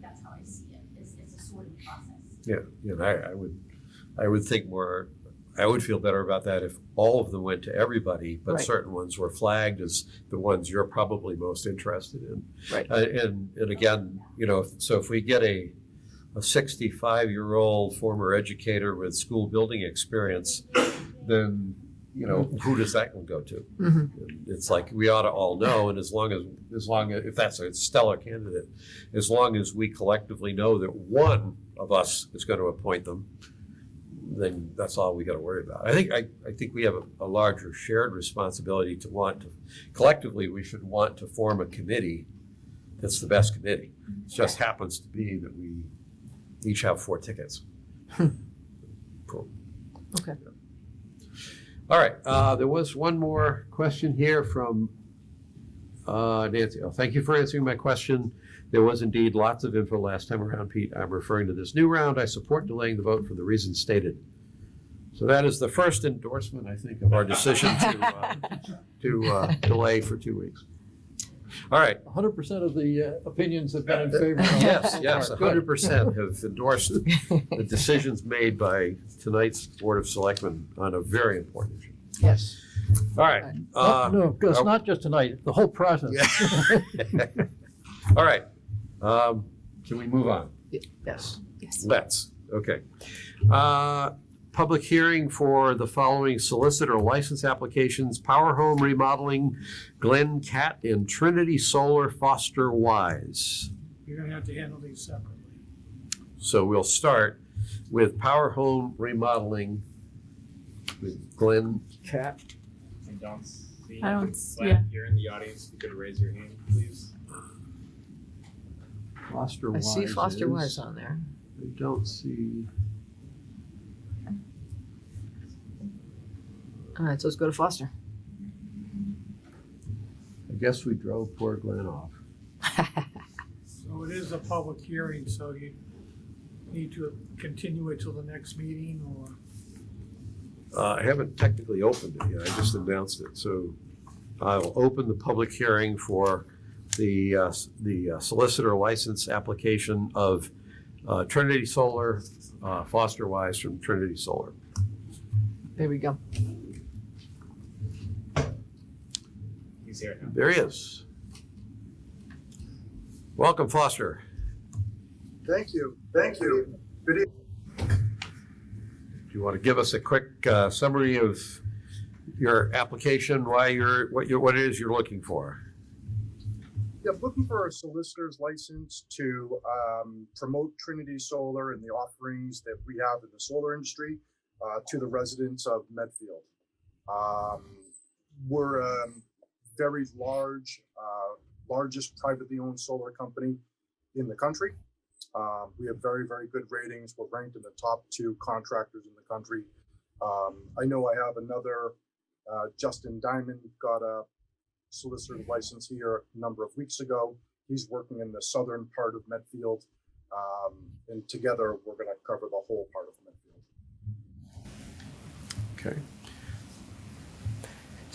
That's how I see it, it's a sorting process. Yeah, and I would think more, I would feel better about that if all of them went to everybody, but Right. certain ones were flagged as the ones you're probably most interested in. Right. And again, you know, so if we get a 65-year-old former educator with school building experience, then, you know, who does that one go to? Mhm. It's like, we ought to all know, and as long as, if that's a stellar candidate, as long as we collectively know that one of us is going to appoint them, then that's all we got to worry about. I think we have a larger shared responsibility to collectively, we should want to form a committee that's the best committee. It just happens to be that we each have 4 tickets. Cool. Okay. All right, there was one more question here from Nancy. Oh, thank you for answering my question. There was indeed lots of info last time around, Pete. I'm referring to this new round. I support delaying the vote for the reasons stated. So that is the first endorsement, I think, of our decision to delay for 2 weeks. All right. 100% of the opinions have been in favor. Yes, Good. 100% have endorsed the decisions made by tonight's Board of Selectmen on a very important issue. Yes. All right. No, Gus, not just tonight, the whole process. All right. Can we move on? Yes. Let's. Okay. Public hearing for the following solicitor license applications: Power Home Remodeling, Glen Cat, and Trinity Solar Foster Wise. You're gonna have to handle these separately. So we'll start with Power Home Remodeling with Glen Cat. I don't see. I don't Glenn, yeah. you're in the audience. You could raise your hand, please. Foster I Wise. see Foster is- Wise on there. I don't see. All right, so let's go to Foster. I guess we drove poor Glenn off. So it is a public hearing, so you need to continue it till the next meeting, or? I haven't technically opened it yet. I just announced it. So I'll open the public hearing for the solicitor license application of Trinity Solar, Foster Wise from Trinity Solar. There we go. He's here now. There he is. Welcome, Foster. Thank you. Thank you. Good evening. Do you want to give us a quick summary of your application, what it is you're looking for? Yeah, I'm looking for a solicitor's license to promote Trinity Solar and the offerings that we have in the solar industry to the residents of Medfield. We're a very largest privately owned solar company in the country. We have very, very good ratings. We're ranked in the top 2 contractors in the country I know I have another, Justin Diamond got a solicitor's license here a number of weeks ago. He's working in the southern part of Medfield. And together, we're going to cover the whole part of Medfield. Okay.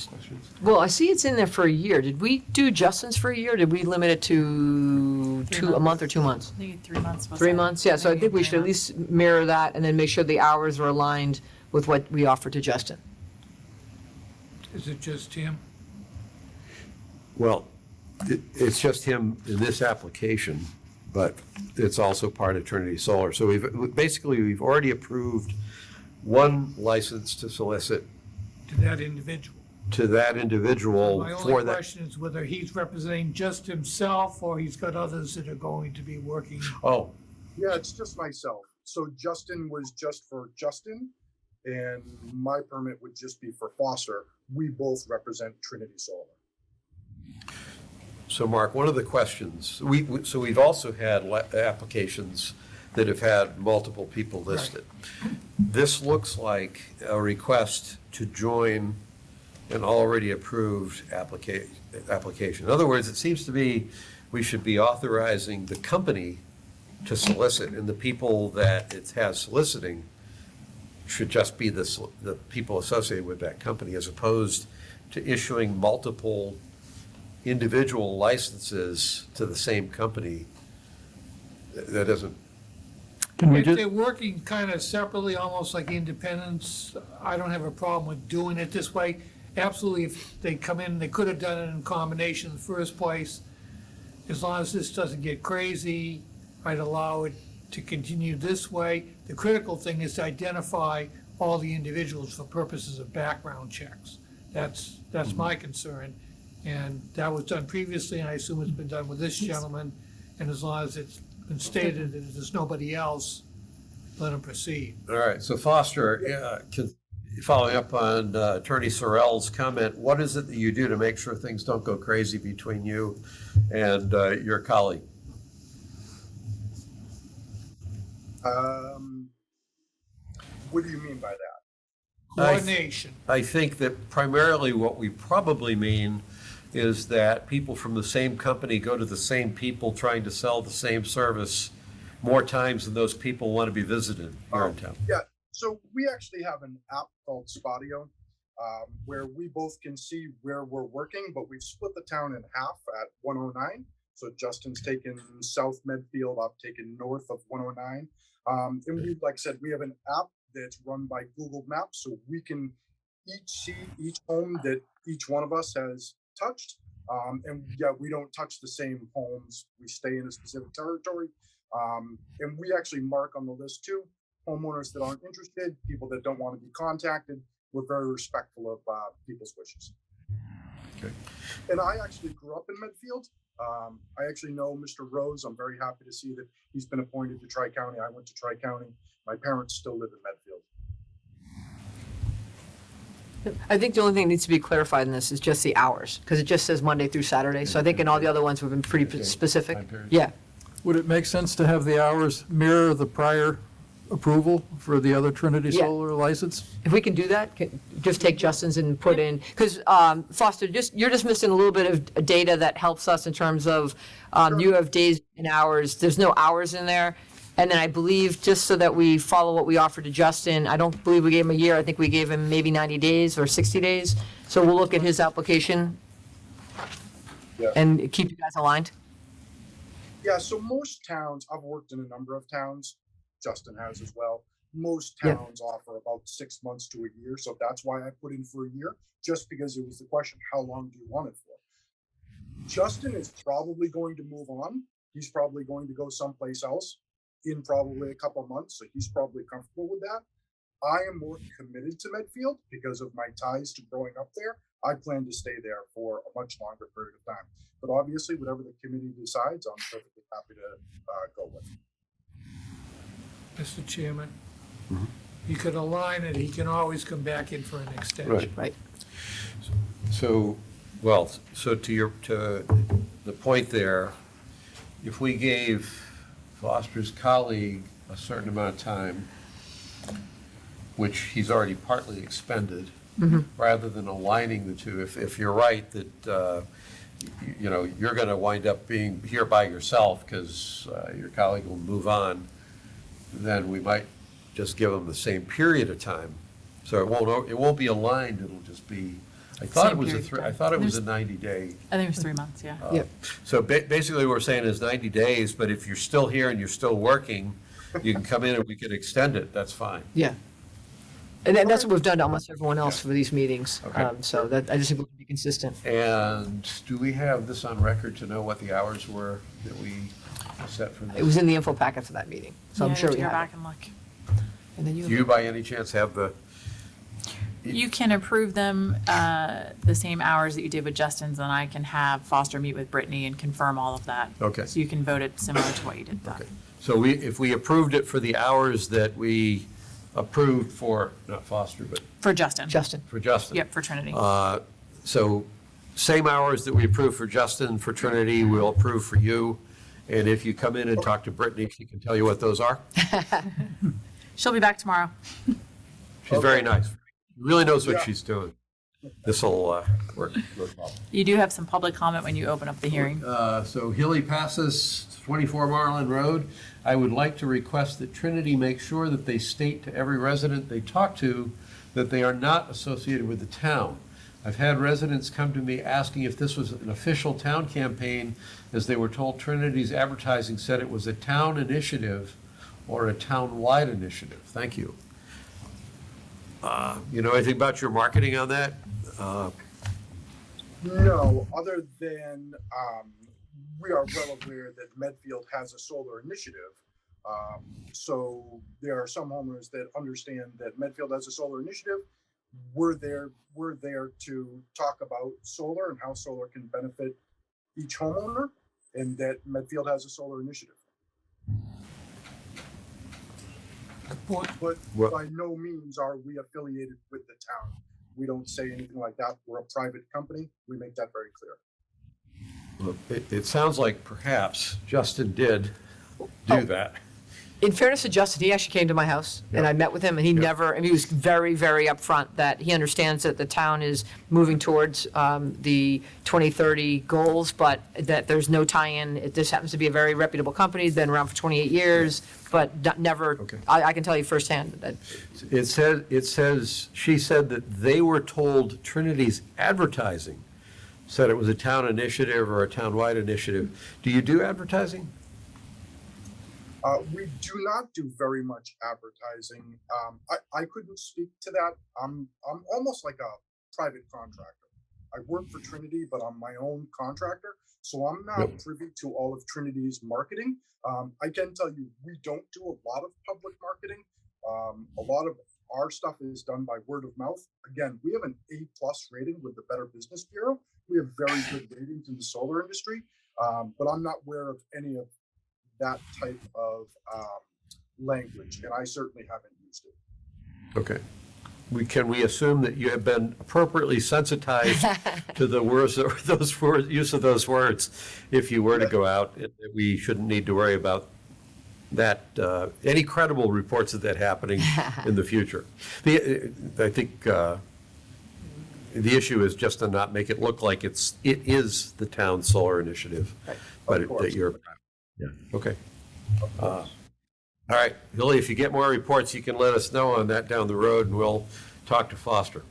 Questions? Well, I see it's in there for a year. Did we do Justin's for a year? Did we limit it to a month or 2 months? I think 3 months was 3 it? months, yeah, so I think we should at least mirror that and then make sure the hours are aligned with what we offer to Justin. Is it just him? Well, it's just him in this application, but it's also part of Trinity Solar. So we've already approved one license to solicit To that individual? to that individual My for only that. question is whether he's representing just himself or he's got others that are going to be working. Oh, Yeah, it's just myself. So Justin was just for Justin, and my permit would just be for Foster. We both represent Trinity Solar. so Mark, one of the questions, so we've also had applications that have had multiple people listed. This looks like a request to join an already approved application. In other words, it seems to me we should be authorizing the company to solicit, and the people that it has soliciting should just be the people associated with that company, as opposed to issuing multiple individual licenses to the same company. That doesn't. Can we If just, they're working kind of separately, almost like independents, I don't have a problem with doing it this way. Absolutely, if they come in, they could have done it in combination in the first place. As long as this doesn't get crazy, I'd allow it to continue this way. The critical thing is to identify all the individuals for purposes of background checks. That's my concern. And that was done previously, and I assume it's been done with this gentleman. And as long as it's been stated that there's nobody else, let them proceed. All right, so Foster, following up on Attorney Sorrell's comment, what is it that you do to make sure things don't go crazy between you and your colleague? What do you mean by that? Coordination. I think that primarily what we probably mean is that people from the same company go to the same people trying to sell the same service more times than those people want to be visited here in town. Yeah, so we actually have an app called Spotio, where we both can see where we're working, but we've split the town in half at 109. So Justin's taken South Medfield, I've taken north of 109. And we, like I said, we have an app that's run by Google Maps, so we can each see each home that each one of us has touched. And yeah, we don't touch the same homes. We stay in a specific territory. And we actually mark on the list too, homeowners that aren't interested, people that don't want to be contacted. We're very respectful of people's wishes. Okay. And I actually grew up in Medfield. I actually know Mr. Rose. I'm very happy to see that he's been appointed to Tri-County. I went to Tri-County. My parents still live in Medfield. I think the only thing that needs to be clarified in this is just the hours, because it just says Monday through Saturday. So I think in all the other ones, we've been pretty specific. Yeah. would it make sense to have the hours mirror the prior approval for the other Trinity Yeah. Solar license? If we can do that, just take Justin's and put in, because Foster, you're just missing a little bit of data that helps us in terms of, you have days and hours, there's no hours in there. And then I believe, just so that we follow what we offered to Justin, I don't believe we gave him a year, I think we gave him maybe 90 days or 60 days. So we'll look at his application and keep you guys aligned. Yeah, so most towns, I've worked in a number of towns, Justin has as well. Most towns offer about 6 months to a year, so that's why I put in for a year, just because it was the question, how long do you want it for? Justin is probably going to move on. He's probably going to go someplace else in probably a couple months, so he's probably comfortable with that. I am more committed to Medfield because of my ties to growing up there. I plan to stay there for a much longer period of time. But obviously, whatever the committee decides, I'm perfectly happy to go with. Mr. Chairman, you could align it, he can always come back in for an extension. Right. So, well, so to the point there, if we gave Foster's colleague a certain amount of time, which he's already partly expended, rather than aligning the two. If you're right that, you know, you're going to wind up being here by yourself because your colleague will move on, then we might just give them the same period of time. So it won't be aligned, it'll just be, I thought it was I thought it was a 90-day. I think it was 3 months, yeah. Yep. So basically, what we're saying is 90 days, but if you're still here and you're still working, you can come in and we can extend it, that's fine. Yeah. And that's what we've done to almost everyone else for these meetings. Okay. So that, I just think we can be consistent. And do we have this on record to know what the hours were that we set for this? It was in the info packet for that meeting, so I'm Yeah, sure to we go have back it. and look. And then Do you by any chance have the, You can approve them the same hours that you did with Justin's, and I can have Foster meet with Brittany and confirm all of that. Okay. So you can vote it similar to what you did then. okay. So if we approved it for the hours that we approved for, not Foster, but For Justin. Justin. for Justin. Yep, for Trinity. So same hours that we approved for Justin, for Trinity, we'll approve for you. And if you come in and talk to Brittany, she can tell you what those are. She'll be back tomorrow. She's very nice. Really knows what Yeah. she's doing. This'll work. No problem. You do have some public comment when you open up the hearing. So Hilly passes 24 Marlin Road. I would like to request that Trinity make sure that they state to every resident they talk to that they are not associated with the town. I've had residents come to me asking if this was an official town campaign, as they were told Trinity's advertising said it was a town initiative or a town-wide initiative. Thank you. You know anything about your marketing on that? No, other than we are well aware that Medfield has a solar initiative. So there are some homeowners that understand that Medfield has a solar initiative. We're there to talk about solar and how solar can benefit each homeowner, and that Medfield has a solar initiative. But Well- by no means are we affiliated with the town. We don't say anything like that. We're a private company. We make that very clear. Well, it sounds like perhaps Justin did do that. In fairness to Justin, he actually came to my house, and I met with him, and he never, and he was very, very upfront that he understands that the town is moving towards the 2030 goals, but that there's no tie-in. This happens to be a very reputable company, been around for 28 years, but never, Okay. I can tell you firsthand that, It says, she said that they were told Trinity's advertising said it was a town initiative or a town-wide initiative. Do you do advertising? We do not do very much advertising. I couldn't speak to that. I'm almost like a private contractor. I work for Trinity, but I'm my own contractor, so I'm not privy to all of Trinity's marketing. I can tell you, we don't do a lot of public marketing. A lot of our stuff is done by word of mouth. Again, we have an A+ rating with the Better Business Bureau. We have very good ratings in the solar industry, but I'm not aware of any of that type of language, and I certainly haven't used it. Okay. Can we assume that you have been appropriately sensitized to the words, or those words, use of those words, if you were to go out, and that we shouldn't need to worry about that, any credible reports of that happening in the future? I think the issue is just to not make it look like it is the town solar initiative, but that you're, yeah, okay. All right, Billy, if you get more reports, you can let us know on that down the road, and we'll talk to Foster.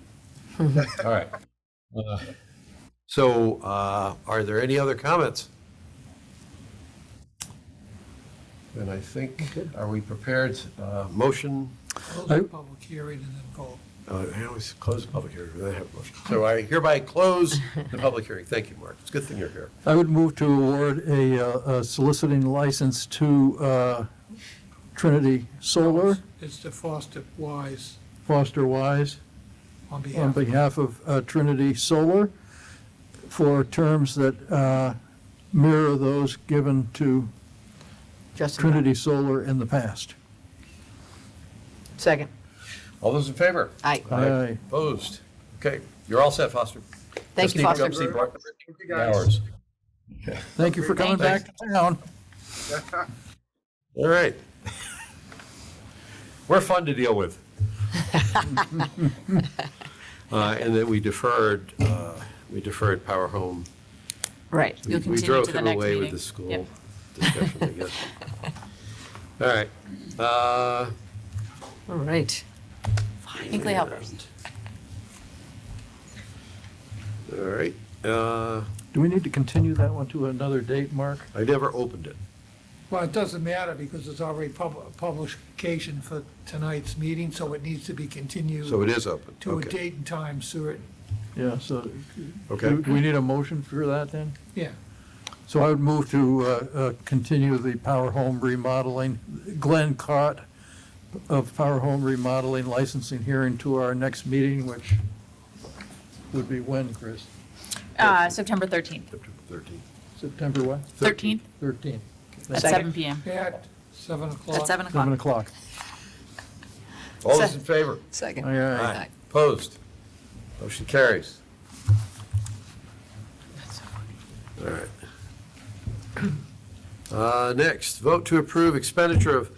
All right. So are there any other comments? And I think, are we prepared? Motion? Close the public hearing and then vote. I always close the public hearing, then I have a motion. So I hereby close the public hearing. Thank you, Mark. It's a good thing you're here. I would move to award a soliciting license to Trinity Solar, It's to Foster Wise Foster Wise, on on behalf. behalf of Trinity Solar, for terms that mirror those given to Justin. Trinity Solar in the past. Second. All those in favor? Aye. Aye. Opposed? Okay, you're all set, Foster. Thank you, Just need to Foster. come see Bart- Thank you, guys. Hours. Thank you for coming Thanks. back to town. All right. We're fun to deal with. And then we deferred Power Home. Right. You'll We continue drove to the him next away with meeting. the school Yep. discussion, I guess. All right. All right. Hinkley Helpers. All right. Do we need to continue that one to another date, Mark? I never opened it. Well, it doesn't matter because it's already publication for tonight's meeting, so it needs to be continued So it is open. to a Okay. date and time certain. Yeah, so Okay. do we need a motion for that then? Yeah. So I would move to continue the Power Home remodeling, Glenn Cott of Power Home Remodeling licensing hearing to our next meeting, which would be when, Chris? September 13th. September 13th. September what? 13th 13th. at Second. 7 p.m. At 7 o'clock. At 7 7 o'clock. o'clock. All those in favor? Second. All right. Aye. Opposed? Motion carries. All right. Next, vote to approve expenditure of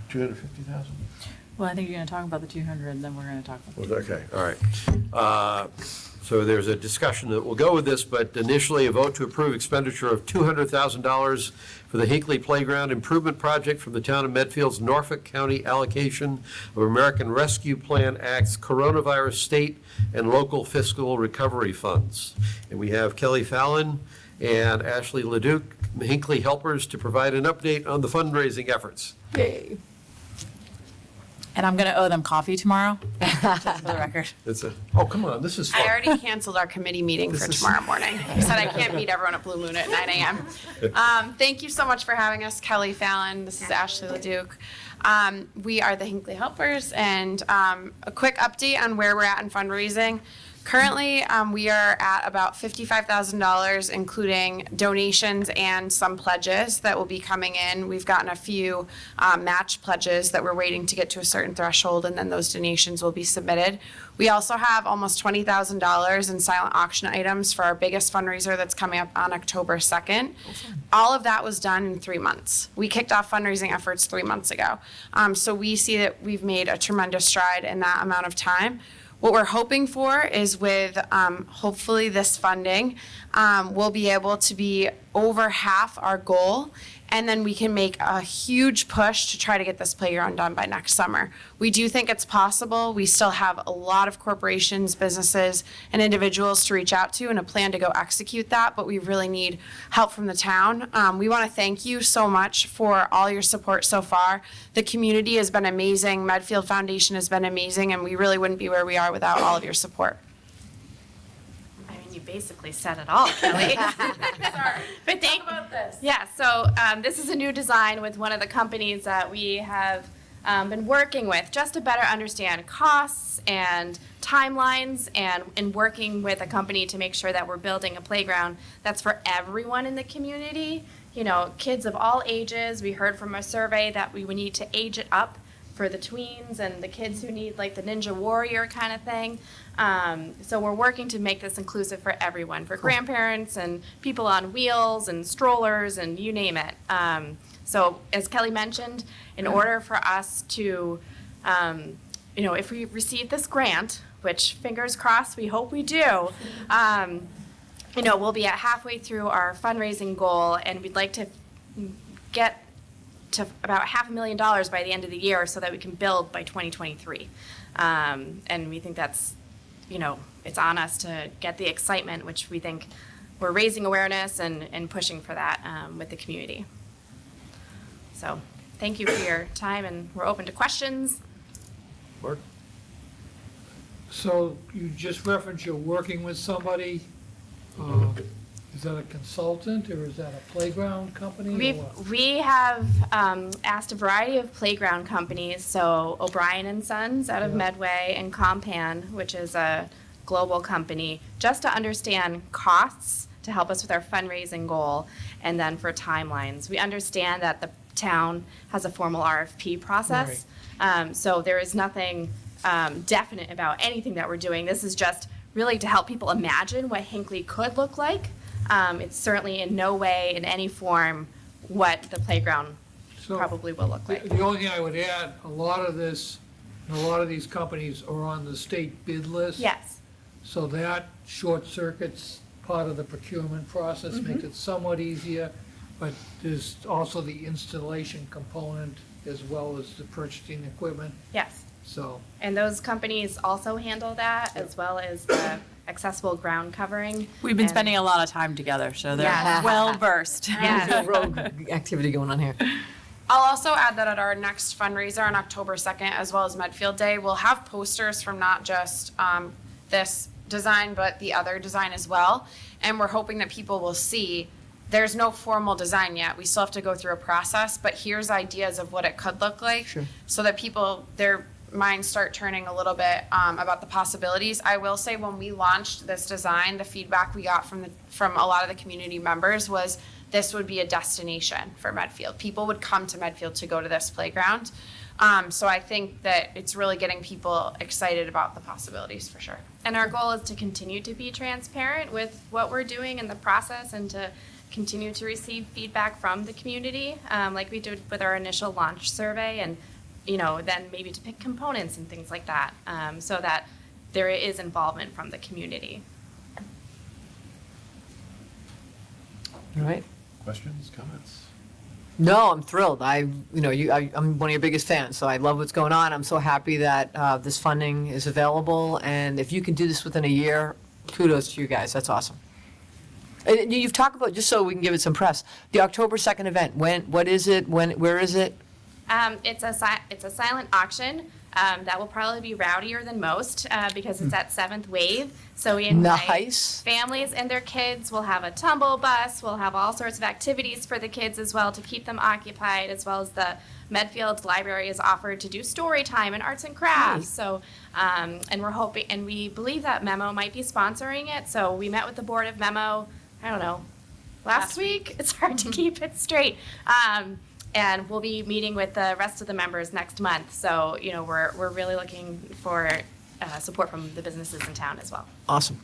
$250,000. Well, I think you're going to talk about the 200, then we're going to talk about. Okay, all right. So there's a discussion that will go with this, but initially a vote to approve expenditure of $200,000 for the Hinckley Playground Improvement Project from the town of Medfield's Norfolk County allocation of American Rescue Plan Act's coronavirus state and local fiscal recovery funds. And we have Kelly Fallon and Ashley Leduc, Hinckley Helpers, to provide an update on the fundraising efforts. Yay. And I'm going to owe them coffee tomorrow, just for the record. Oh, come on, this is I fun. already canceled our committee meeting for tomorrow morning. I said I can't meet everyone at Blue Moon at 9 a.m. Thank you so much for having us, Kelly Fallon. This is Ashley Leduc. We are the Hinckley Helpers, and a quick update on where we're at in fundraising. Currently, we are at about $55,000, including donations and some pledges that will be coming in. We've gotten a few match pledges that we're waiting to get to a certain threshold, and then those donations will be submitted. We also have almost $20,000 in silent auction items for our biggest fundraiser that's coming up on October 2nd. All of that was done in 3 months. We kicked off fundraising efforts 3 months ago. So we see that we've made a tremendous stride in that amount of time. What we're hoping for is with hopefully this funding, we'll be able to be over half our goal, and then we can make a huge push to try to get this playground done by next summer. We do think it's possible. We still have a lot of corporations, businesses, and individuals to reach out to and a plan to go execute that, but we really need help from the town. We want to thank you so much for all your support so far. The community has been amazing. Medfield Foundation has been amazing, and we really wouldn't be where we are without all of your support. I mean, you basically said it all, Kelly. But think about this. Yeah, so this is a new design with one of the companies that we have been working with just to better understand costs and timelines and working with a company to make sure that we're building a playground that's for everyone in the community. You know, kids of all ages. We heard from a survey that we would need to age it up for the tweens and the kids who need like the Ninja Warrior kind of thing. So we're working to make this inclusive for everyone, for grandparents and people on wheels and strollers and you name it. So as Kelly mentioned, in order for us to, if we receive this grant, which fingers crossed, we hope we do, we'll be at halfway through our fundraising goal, and we'd like to get to about $500,000 by the end of the year so that we can build by 2023. And we think that's, it's on us to get the excitement, which we think we're raising awareness and pushing for that with the community. So thank you for your time, and we're open to questions. Mark? So you just referenced you're working with somebody. Is that a consultant or is that a playground company? or what? We have asked a variety of playground companies, so O'Brien and Sons out of Medway and Compan, which is a global company, just to understand costs to help us with our fundraising goal, and then for timelines. We understand that the town has a formal RFP process, so there is nothing definite about anything that we're doing. This is just really to help people imagine what Hinckley could look like. It's certainly in no way, in any form, what the playground So probably will look like. The only thing I would add, a lot of this And a lot of these companies are on the state bid list. Yes. So that short circuits part of the procurement process, makes it somewhat easier, but there's also the installation component as well as the purchasing equipment, Yes. so. And those companies also handle that, as well as the accessible ground covering. We've been And- spending a lot of time together, so they're Yes. well versed. Yes. Rogue activity going on here. I'll also add that at our next fundraiser on October 2nd, as well as Medfield Day, we'll have posters from not just this design, but the other design as well. And we're hoping that people will see there's no formal design yet. We still have to go through a process, but here's ideas of what it could look like. Sure. So that people, their minds start turning a little bit about the possibilities. I will say when we launched this design, the feedback we got from a lot of the community members was this would be a destination for Medfield. People would come to Medfield to go to this playground. So I think that it's really getting people excited about the possibilities for sure. And our goal is to continue to be transparent with what we're doing in the process and to continue to receive feedback from the community, like we did with our initial launch survey, and then maybe to pick components and things like that, so that there is involvement from the community. All right. Questions, comments? No, I'm thrilled. I'm one of your biggest fans, so I love what's going on. I'm so happy that this funding is available, and if you can do this within a year, kudos to you guys. That's awesome. And you've talked about, just so we can give it some press, the October 2nd event. What is it? Where is it? It's a silent auction that will probably be rowdier than most because it's at 7th Wave. So we invite Nice. families and their kids. We'll have a tumble bus. We'll have all sorts of activities for the kids as well to keep them occupied, as well as the Medfield Library is offered to do story time and arts and crafts. So, and we're hoping, and we believe that Memo might be sponsoring it. So we met with the board of Memo, I don't know, last week. It's hard to keep it straight. And we'll be meeting with the rest of the members next month. So, we're really looking for support from the businesses in town as well. Awesome.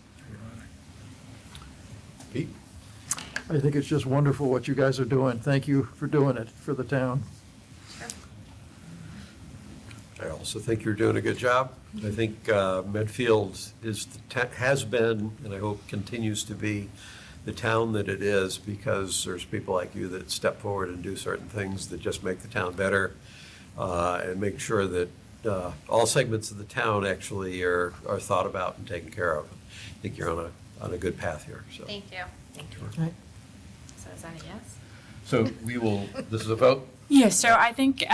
Pete? I think it's just wonderful what you guys are doing. Thank you for doing it for the town. I also think you're doing a good job. I think Medfield has been, and I hope continues to be, the town that it is because there's people like you that step forward and do certain things that just make the town better and make sure that all segments of the town actually are thought about and taken care of. I think you're on a good path here. So. Thank you. Thank you. All right. So is that a yes? So this is a vote? Yeah, so I think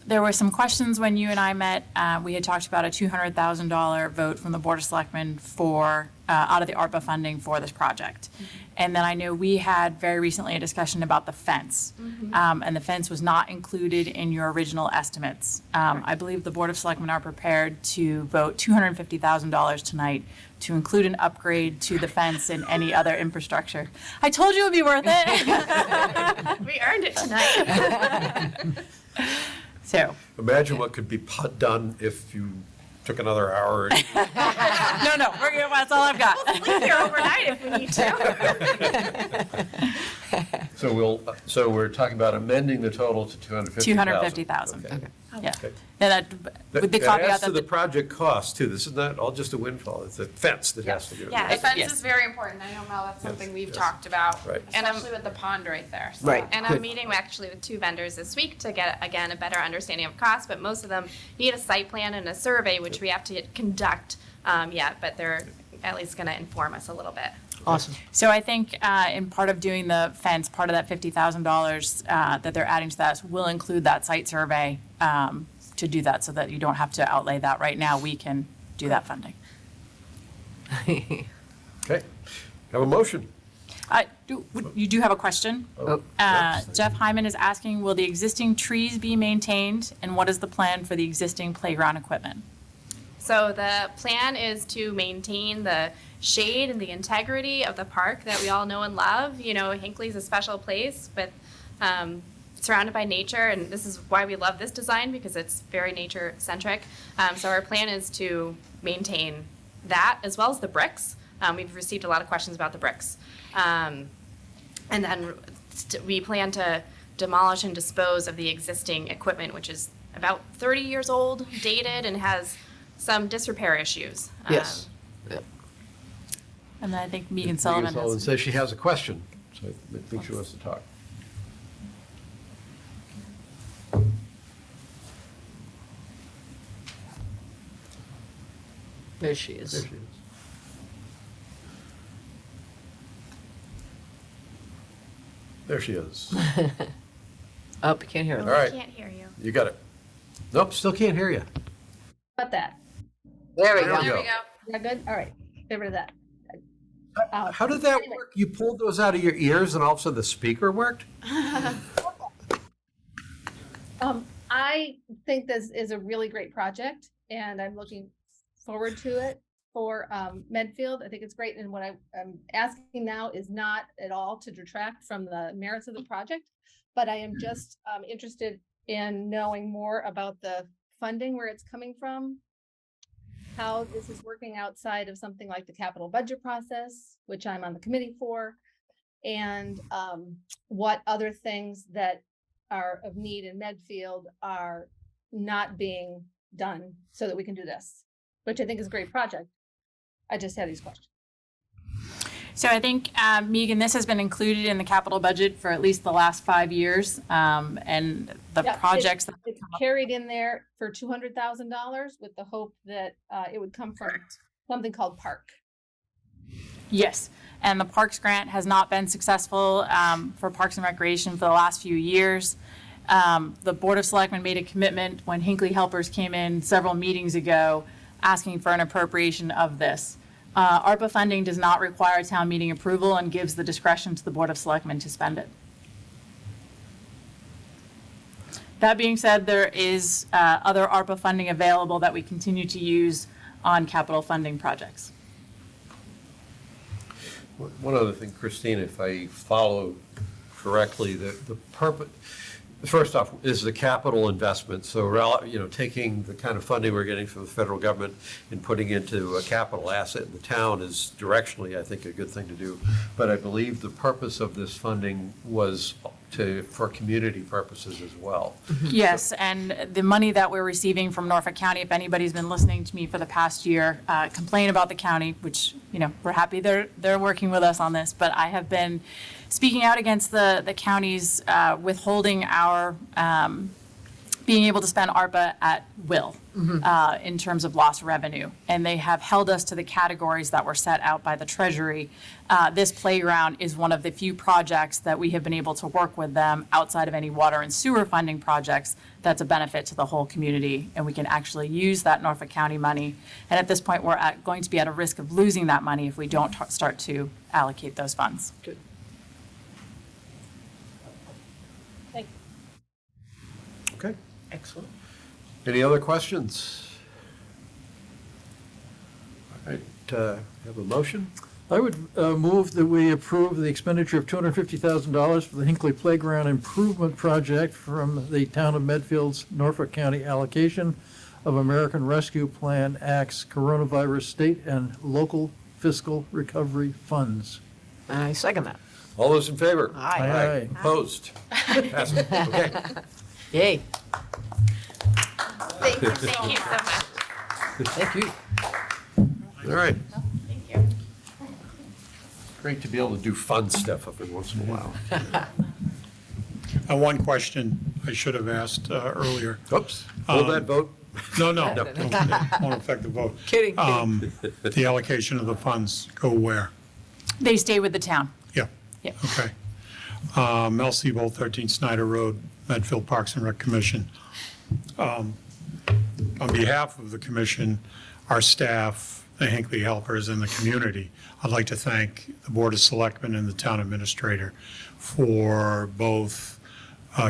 there were some questions when you and I met. We had talked about a $200,000 vote from the Board of Selectmen for, out of the ARPA funding for this project. And then I know we had very recently a discussion about the fence. And the fence was not included in your original estimates. I believe the Board of Selectmen are prepared to vote $250,000 tonight to include an upgrade to the fence and any other infrastructure. I told you it would be worth it. We earned it tonight. So. Imagine what could be done if you took another hour. No, we're good. That's all I've got. We'll sleep here overnight if we need to. So we're talking about amending the total to $250,000. $250,000. Okay. Yeah. Okay. And with the That caveat adds to that the project cost too. This is not all just a windfall. It's a fence that has to do. Yeah, the fence Yes. is very important. I know, Mel, that's something we've yes. talked about, Right. especially with the pond right there. So. Right. And Good. I'm meeting actually with 2 vendors this week to get, again, a better understanding of cost, but most of them need a site plan and a survey, which we have to conduct yet, but they're at least going to inform us a little bit. Awesome. So I think in part of doing the fence, part of that $50,000 that they're adding to that will include that site survey to do that so that you don't have to outlay that right now. We can do that funding. Okay. Have a motion. You do have a question? Oh, Jeff Hyman is asking, will the existing trees be maintained and what is the plan for the existing playground equipment? So the plan is to maintain the shade and the integrity of the park that we all know and love. Hinckley's a special place, but surrounded by nature, and this is why we love this design because it's very nature centric. So our plan is to maintain that as well as the bricks. We've received a lot of questions about the bricks. And then we plan to demolish and dispose of the existing equipment, which is about 30 years old, dated, and has some disrepair issues. Yes. And then I think Megan Sullivan Megan Sullivan has. says she has a question, so I think she wants to talk. There she is. There she is. There she is. Oh, I can't hear All her. right. Can't hear you. You got it. Nope, still can't hear you. About that. There we There go. we There we go. Is that good? All right, get rid of that. How did that Anyway. work? You pulled those out of your ears and all of a sudden the speaker worked? I think this is a really great project and I'm looking forward to it for Medfield. I think it's great. And what I'm asking now is not at all to detract from the merits of the project, but I am just interested in knowing more about the funding, where it's coming from, how this is working outside of something like the capital budget process, which I'm on the committee for, and what other things that are of need in Medfield are not being done so that we can do this, which I think is a great project. I just had these questions. So I think, Megan, this has been included in the capital budget for at least the last 5 years. And the Yeah, projects that It's carried in there for $200,000 with the hope that it would come from something called Park. Yes, and the Parks Grant has not been successful for Parks and Recreation for the last few years. The Board of Selectmen made a commitment when Hinckley Helpers came in several meetings ago asking for an appropriation of this. ARPA funding does not require town meeting approval and gives the discretion to the Board of Selectmen to spend it. That being said, there is other ARPA funding available that we continue to use on capital funding projects. One other thing, Christine, if I follow correctly, the purpose, first off, is the capital investment. So, taking the kind of funding we're getting from the federal government and putting into a capital asset in the town is directionally, I think, a good thing to do. But I believe the purpose of this funding was for community purposes as well. Yes, and the money that we're receiving from Norfolk County, if anybody's been listening to me for the past year, complain about the county, which, we're happy they're working with us on this, but I have been speaking out against the counties withholding our being able to spend ARPA at will in terms of lost revenue. And they have held us to the categories that were set out by the Treasury. This playground is one of the few projects that we have been able to work with them outside of any water and sewer funding projects that's a benefit to the whole community. And we can actually use that Norfolk County money. And at this point, we're going to be at a risk of losing that money if we don't start to allocate those funds. Good. Thank you. Okay. Excellent. Any other questions? All right, have a motion? I would move that we approve the expenditure of $250,000 for the Hinckley Playground Improvement Project from the Town of Medfield's Norfolk County allocation of American Rescue Plan Act's coronavirus state and local fiscal recovery funds. I second that. All those in favor? Aye. Aye. Opposed? Passes. Okay. Yay. Thank you so much. Thank you. All right. Thank you. Great to be able to do fun stuff every once in a while. One question I should have asked earlier. Oops, hold that vote. No, it won't affect the vote. Kidding. The allocation of the funds go where? They stay with the town. Yeah. Yep. Okay. Mel Siebold, 13 Snyder Road, Medfield Parks and Rec Commission. On behalf of the commission, our staff, the Hinckley Helpers, and the community, I'd like to thank the Board of Selectmen and the Town Administrator for both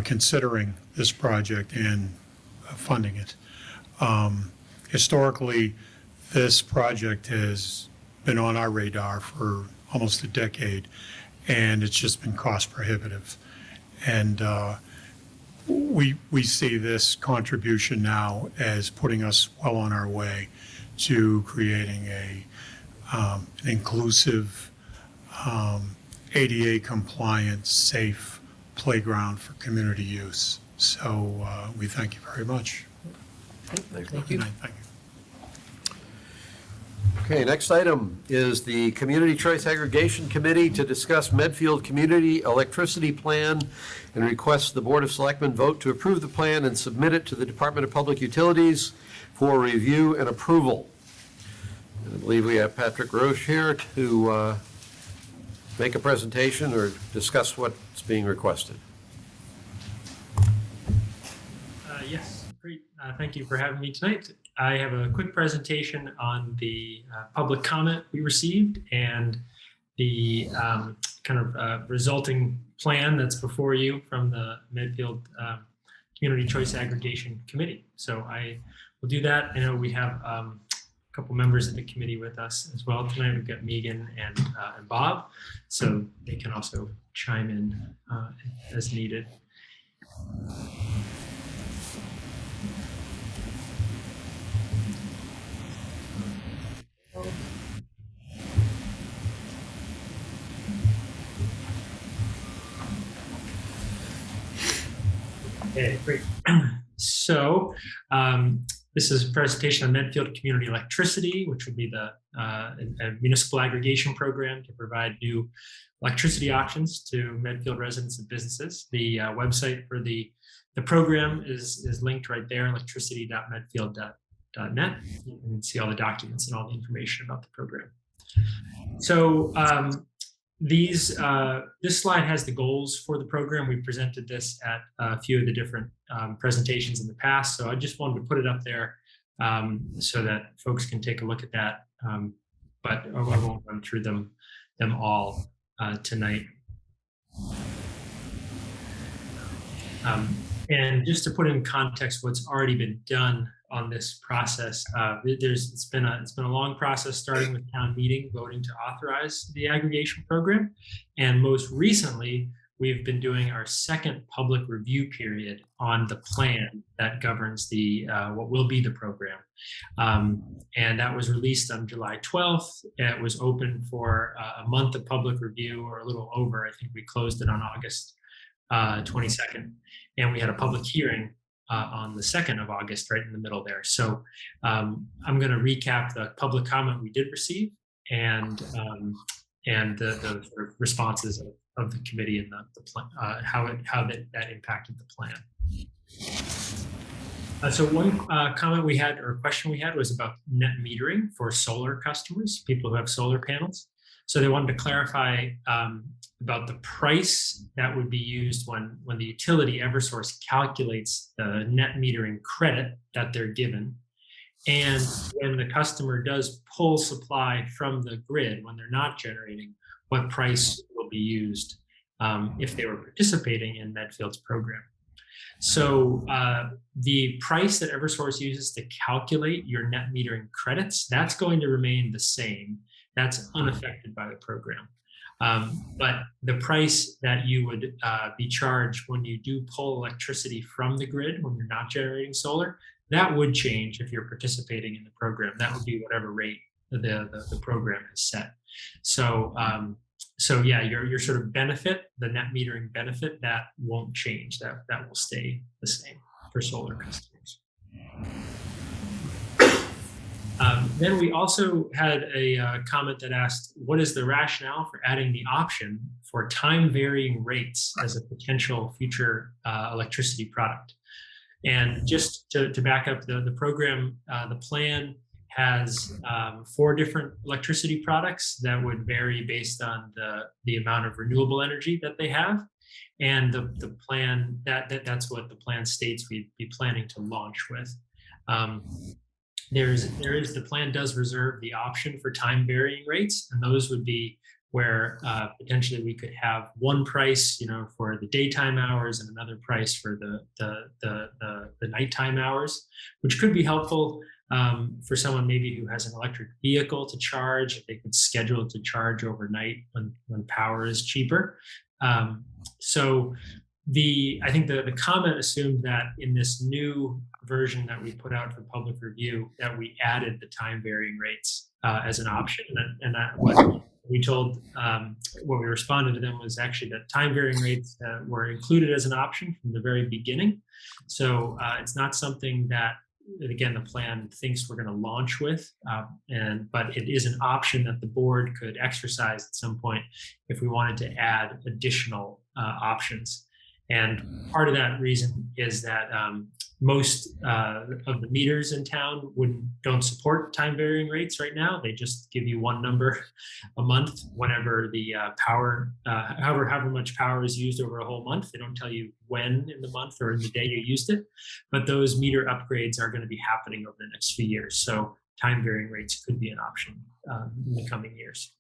considering this project and funding it. Historically, this project has been on our radar for almost a decade, and it's just been cost prohibitive. And we see this contribution now as putting us well on our way to creating an inclusive, ADA compliant, safe playground for community use. So we thank you very much. Thank Thank Good you. night. Thank you. Okay, next item is the Community Choice Aggregation Committee to discuss Medfield Community Electricity Plan and request the Board of Selectmen vote to approve the plan and submit it to the Department of Public Utilities for review and approval. And I believe we have Patrick Roche here to make a presentation or discuss what's being requested. Yes, great. Thank you for having me tonight. I have a quick presentation on the public comment we received and the resulting plan that's before you from the Medfield Community Choice Aggregation Committee. So I will do that. I know we have a couple members of the committee with us as well tonight. We've got Megan and Bob, so they can also chime in as needed. Okay, great. So this is a presentation on Medfield Community Electricity, which would be the a municipal aggregation program to provide new electricity options to Medfield residents and businesses. The website for the program is linked right there, electricity.medfield.net. You can see all the documents and all the information about the program. So this slide has the goals for the program. We presented this at a few of the different presentations in the past, so I just wanted to put it up there so that folks can take a look at that. But I won't run through them all tonight. And just to put in context what's already been done on this process, it's been a long process, starting with town meeting voting to authorize the aggregation program, and most recently we've been doing our second public review period on the plan that governs the what will be the program, and that was released on July 12th. It was open for a month of public review, or a little over. I think we closed it on August 22nd, and we had a public hearing on the 2nd of August, right in the middle there. So I'm going to recap the public comment we did receive and the sort of responses of the committee and the plan, how that impacted the plan. So one comment we had, or question we had, was about net metering for solar customers, people who have solar panels. So they wanted to clarify about the price that would be used when the utility Eversource calculates the net metering credit that they're given, and when the customer does pull supply from the grid when they're not generating, what price will be used if they were participating in Medfield's program. So the price that Eversource uses to calculate your net metering credits, that's going to remain the same. That's unaffected by the program. But the price that you would be charged when you do pull electricity from the grid when you're not generating solar, that would change if you're participating in the program. That would be whatever rate the program has set. So yeah, your sort of benefit, the net metering benefit, that won't change. That will stay the same for solar customers. Then we also had a comment that asked, what is the rationale for adding the option for time varying rates as a potential future electricity product? And just to back up the program, the plan has 4 different electricity products that would vary based on the amount of renewable energy that they have. And the plan, that's what the plan states we'd be planning to launch with. The plan does reserve the option for time varying rates, and those would be where potentially we could have one price, for the daytime hours and another price for the nighttime hours, which could be helpful for someone maybe who has an electric vehicle to charge, if they could schedule to charge overnight when power is cheaper. So I think the comment assumed that in this new version that we put out for public review, that we added the time varying rates as an option, and that we told, what we responded to them was actually that time varying rates were included as an option from the very beginning. So it's not something that, again, the plan thinks we're going to launch with, but it is an option that the board could exercise at some point if we wanted to add additional options. And part of that reason is that most of the meters in town don't support time varying rates right now. They just give you one number a month whenever the power, however much power is used over a whole month. They don't tell you when in the month or in the day you used it. But those meter upgrades are going to be happening over the next few years. So time varying rates could be an option in the coming years.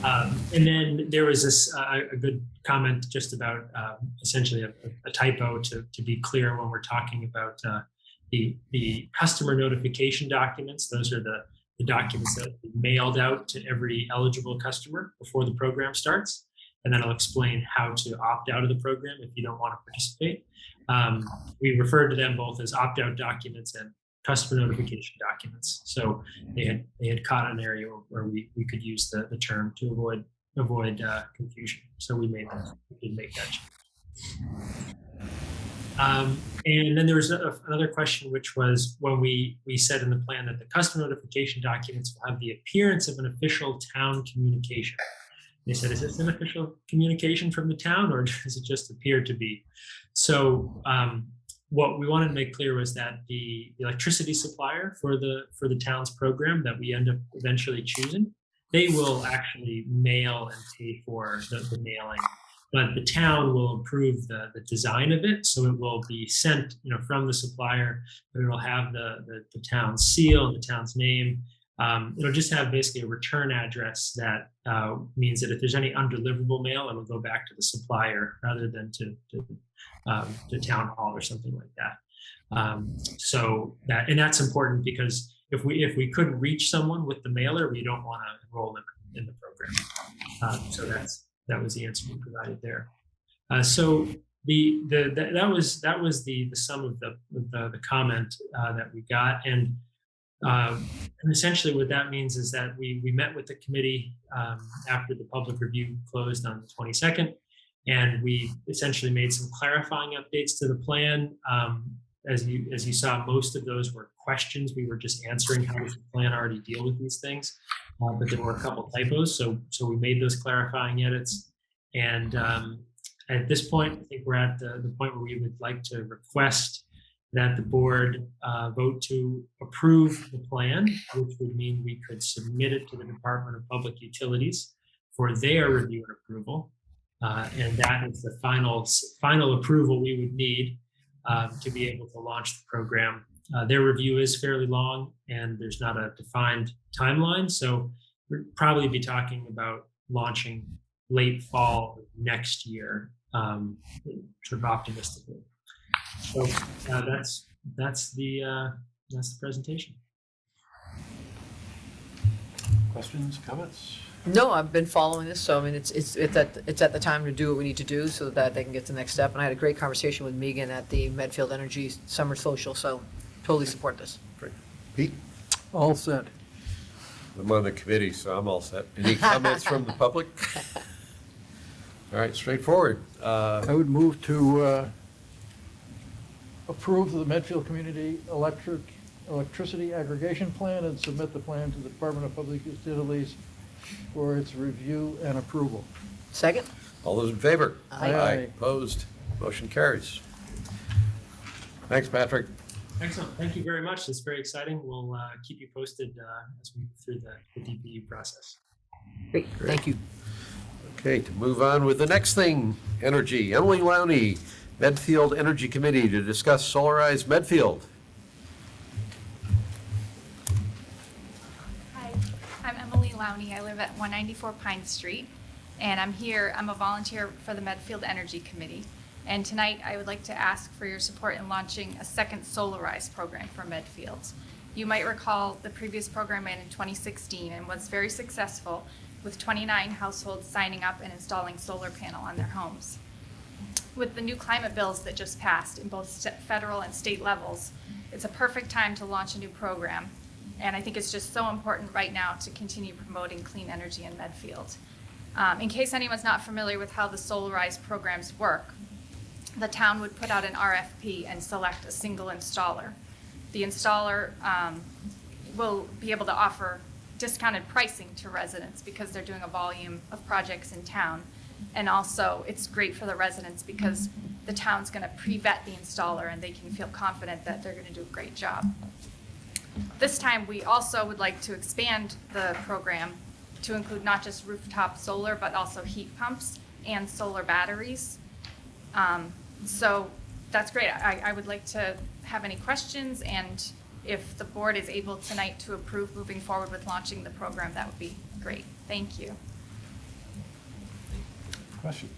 And then there was a good comment just about essentially a typo to be clear when we're talking about the customer notification documents. Those are the documents that are mailed out to every eligible customer before the program starts. And then I'll explain how to opt out of the program if you don't want to participate. We referred to them both as opt-out documents and customer notification documents. So they had caught an area where we could use the term to avoid confusion. So we did make that change. And then there was another question, which was when we said in the plan that the customer notification documents will have the appearance of an official town communication. They said, is this an official communication from the town, or does it just appear to be? So what we wanted to make clear was that the electricity supplier for the town's program that we end up eventually choosing, they will actually mail and pay for the mailing, but the town will approve the design of it. So it will be sent, from the supplier, but it'll have the town's seal and the town's name. It'll just have basically a return address that means that if there's any undeliverable mail, it'll go back to the supplier rather than to town hall or something like that. So that's important because if we couldn't reach someone with the mailer, we don't want to enroll them in the program. So that was the answer we provided there. So that was the sum of the comment that we got, and essentially what that means is that we met with the committee after the public review closed on the 22nd, and we essentially made some clarifying updates to the plan. As you saw, most of those were questions. We were just answering how does the plan already deal with these things, but there were a couple typos, so we made those clarifying edits. And at this point, I think we're at the point where we would like to request that the board vote to approve the plan, which would mean we could submit it to the Department of Public Utilities for their review and approval. And that is the final approval we would need to be able to launch the program. Their review is fairly long and there's not a defined timeline. So we'd probably be talking about launching late fall next year, sort of optimistically. So that's the presentation. Questions, comments? No, I've been following this, so I mean, it's at the time to do what we need to do so that they can get to the next step. And I had a great conversation with Megan at the Medfield Energy Summer Social, so totally support this. Great. Pete? All set. I'm on the committee, so I'm all set. Any comments from the public? All right, straightforward. I would move to approve the Medfield Community Electricity Aggregation Plan and submit the plan to the Department of Public Utilities for its review and approval. Second? All those in favor? Aye. Opposed? Motion carries. Thanks, Patrick. Excellent. Thank you very much. It's very exciting. We'll keep you posted as we move through the DPU process. Great. Thank you. Okay, to move on with the next thing, energy. Emily Lowney, Medfield Energy Committee, to discuss Solarize Medfield. Hi, I'm Emily Lowney. I live at 194 Pine Street, and I'm a volunteer for the Medfield Energy Committee. And tonight I would like to ask for your support in launching a second Solarize program for Medfield. You might recall the previous program ran in 2016 and was very successful, with 29 households signing up and installing solar panel on their homes. With the new climate bills that just passed in both federal and state levels, it's a perfect time to launch a new program. And I think it's just so important right now to continue promoting clean energy in Medfield. In case anyone's not familiar with how the Solarize programs work, the town would put out an RFP and select a single installer. The installer will be able to offer discounted pricing to residents because they're doing a volume of projects in town. And also, it's great for the residents because the town's going to pre-vet the installer and they can feel confident that they're going to do a great job. This time, we also would like to expand the program to include not just rooftop solar, but also heat pumps and solar batteries. So that's great. I would like to have any questions, and if the board is able tonight to approve moving forward with launching the program, that would be great. Thank you. Question?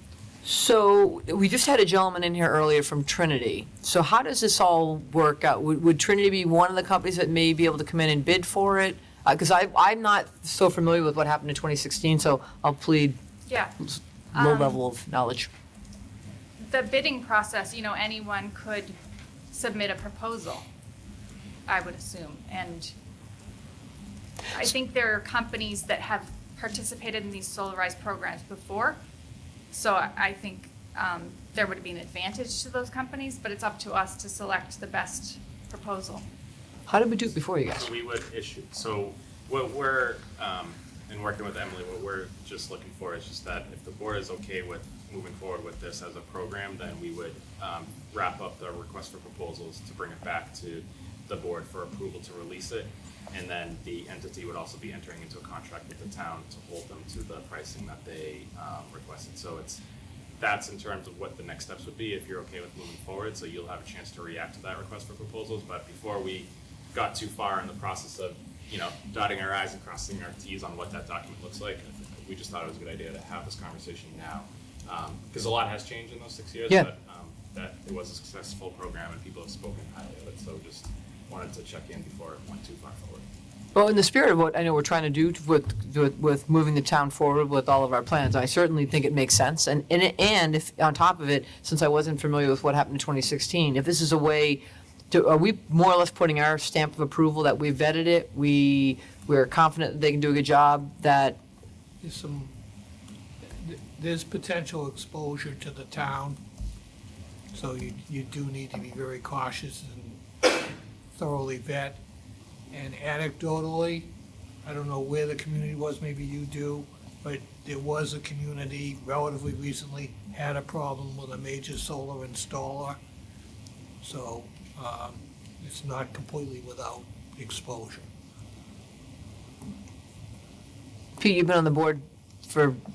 So we just had a gentleman in here earlier from Trinity. So how does this all work out? Would Trinity be one of the companies that may be able to come in and bid for it? Because I'm not so familiar with what happened in 2016, so I'll plead Yeah. low level of knowledge. The bidding process, anyone could submit a proposal, I would assume. And I think there are companies that have participated in these Solarize programs before. So I think there would be an advantage to those companies, but it's up to us to select the best proposal. How did we do it before, you guys? So we would issue, so what we're, in working with Emily, what we're just looking for is just that if the board is okay with moving forward with this as a program, then we would wrap up the request for proposals to bring it back to the board for approval to release it. And then the entity would also be entering into a contract with the town to hold them to the pricing that they requested. So that's in terms of what the next steps would be if you're okay with moving forward. So you'll have a chance to react to that request for proposals. But before we got too far in the process of, dotting our I's and crossing our T's on what that document looks like, we just thought it was a good idea to have this conversation now. Because a lot has changed in those 6 years, Yeah. but that it was a successful program and people have spoken highly of it. So just wanted to check in before it went too far forward. Well, in the spirit of what I know we're trying to do with moving the town forward with all of our plans, I certainly think it makes sense. And if on top of it, since I wasn't familiar with what happened in 2016, if this is a way to, are we more or less putting our stamp of approval that we vetted it, we're confident that they can do a good job, that There's potential exposure to the town, so you do need to be very cautious and thoroughly vet. And anecdotally, I don't know where the community was, maybe you do, but there was a community relatively recently had a problem with a major solar installer. So it's not completely without exposure. Pete, you've been on the board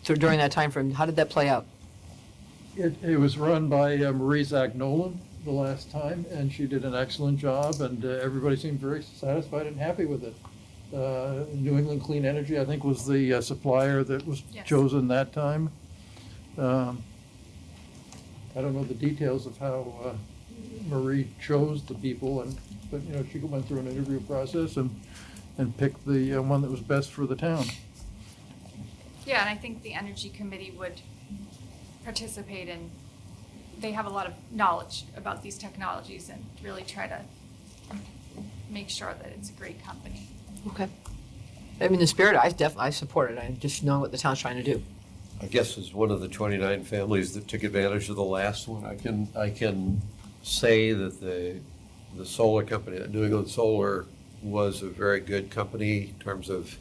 during that time frame. How did that play out? It was run by Marie Zach Nolan the last time, and she did an excellent job, and everybody seemed very satisfied and happy with it. New England Clean Energy, I think, was the supplier that was chosen that time. I don't know the details of how Marie chose the people, but she went through an interview process and picked the one that was best for the town. Yeah, and I think the Energy Committee would participate in, they have a lot of knowledge about these technologies and really try to make sure that it's a great company. Okay. I mean, the spirit, I support it. I just know what the town's trying to do. I guess as one of the 29 families that took advantage of the last one, I can say that the solar company, New England Solar, was a very good company in terms of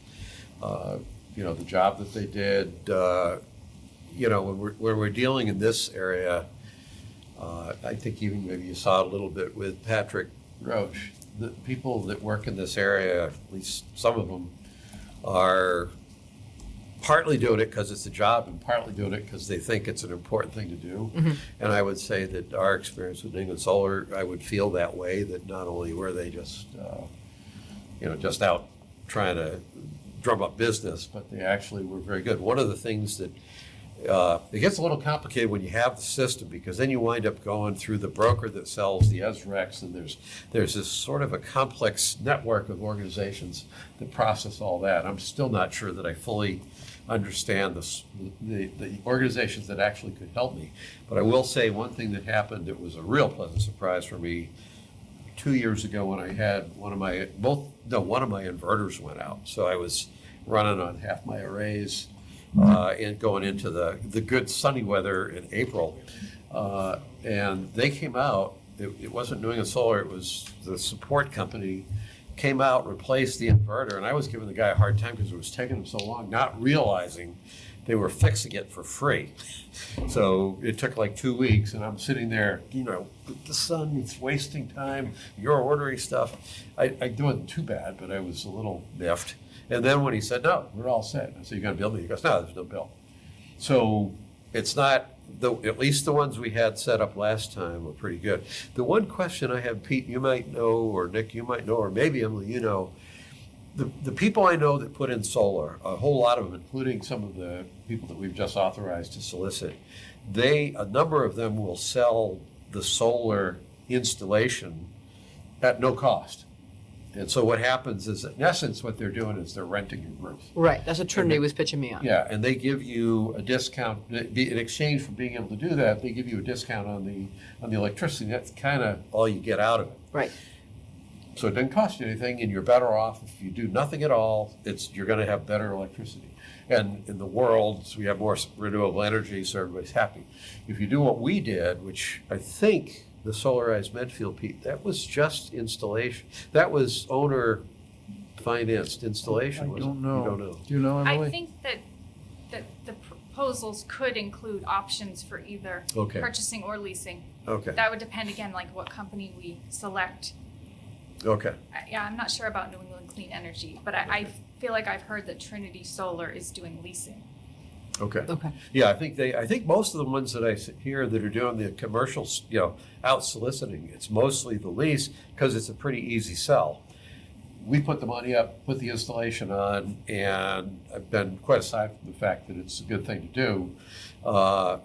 the job that they did. When we're dealing in this area, I think even maybe you saw it a little bit with Patrick Roche. The people that work in this area, at least some of them, are partly doing it because it's a job and partly doing it because they think it's an important thing to do. Mm-hmm. And I would say that our experience with New England Solar, I would feel that way, that not only were they just out trying to drum up business, but they actually were very good. One of the things that it gets a little complicated when you have the system, because then you wind up going through the broker that sells the SRECs, and there's this sort of a complex network of organizations that process all that. I'm still not sure that I fully understand the organizations that actually could help me. But I will say one thing that happened that was a real pleasant surprise for me 2 years ago when I had one of my inverters went out. So I was running on half my arrays and going into the good sunny weather in April. And they came out, it wasn't doing a solar, it was the support company came out, replaced the inverter, and I was giving the guy a hard time because it was taking them so long, not realizing they were fixing it for free. So it took like 2 weeks, and I'm sitting there, the sun, it's wasting time, you're ordering stuff. I wasn't too bad, but I was a little miffed. And then when he said, no, we're all set, I said, you gonna bill me? He goes, no, there's no bill. So it's not, at least the ones we had set up last time were pretty good. The one question I have, Pete, you might know, or Nick, you might know, or maybe Emily, you know, the people I know that put in solar, a whole lot of them, including some of the people that we've just authorized to solicit, a number of them will sell the solar installation at no cost. And so what happens is, in essence, what they're doing is they're renting your roof. Right, that's what Trinity was pitching me on. Yeah, and they give you a discount, in exchange for being able to do that, they give you a discount on the electricity. That's kind of all you get out of it. Right. So it doesn't cost you anything, and you're better off if you do nothing at all. You're going to have better electricity. And in the world, so we have more renewable energy, so everybody's happy. If you do what we did, which I think the solarized Medfield, Pete, that was just installation. That was owner financed installation. I wasn't don't know. You don't know. Do you know, Emily? I think that the proposals could include options for either Okay. purchasing or leasing. Okay. That would depend again, like what company we select. Okay. Yeah, I'm not sure about New England Clean Energy, but I feel like I've heard that Trinity Solar is doing leasing. Okay. Okay. Yeah, I think most of the ones that I hear that are doing the commercials, out soliciting, it's mostly the lease because it's a pretty easy sell. We put the money up, put the installation on, and I've been quite aside from the fact that it's a good thing to do.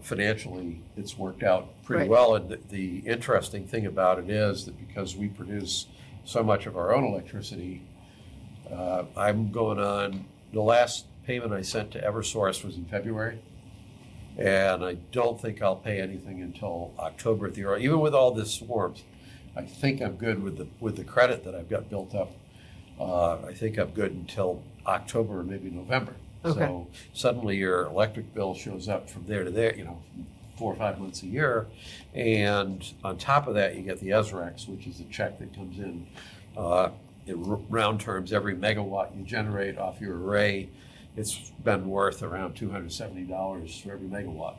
Financially, it's worked out pretty Right. well. And the interesting thing about it is that because we produce so much of our own electricity, I'm going on, the last payment I sent to Eversource was in February. And I don't think I'll pay anything until October at the early, even with all this warmth. I think I'm good with the credit that I've got built up. I think I'm good until October or maybe November. Okay. So suddenly your electric bill shows up from there to there, 4 or 5 months a year. And on top of that, you get the SREX, which is a check that comes in round terms, every megawatt you generate off your array. It's been worth around $270 for every megawatt.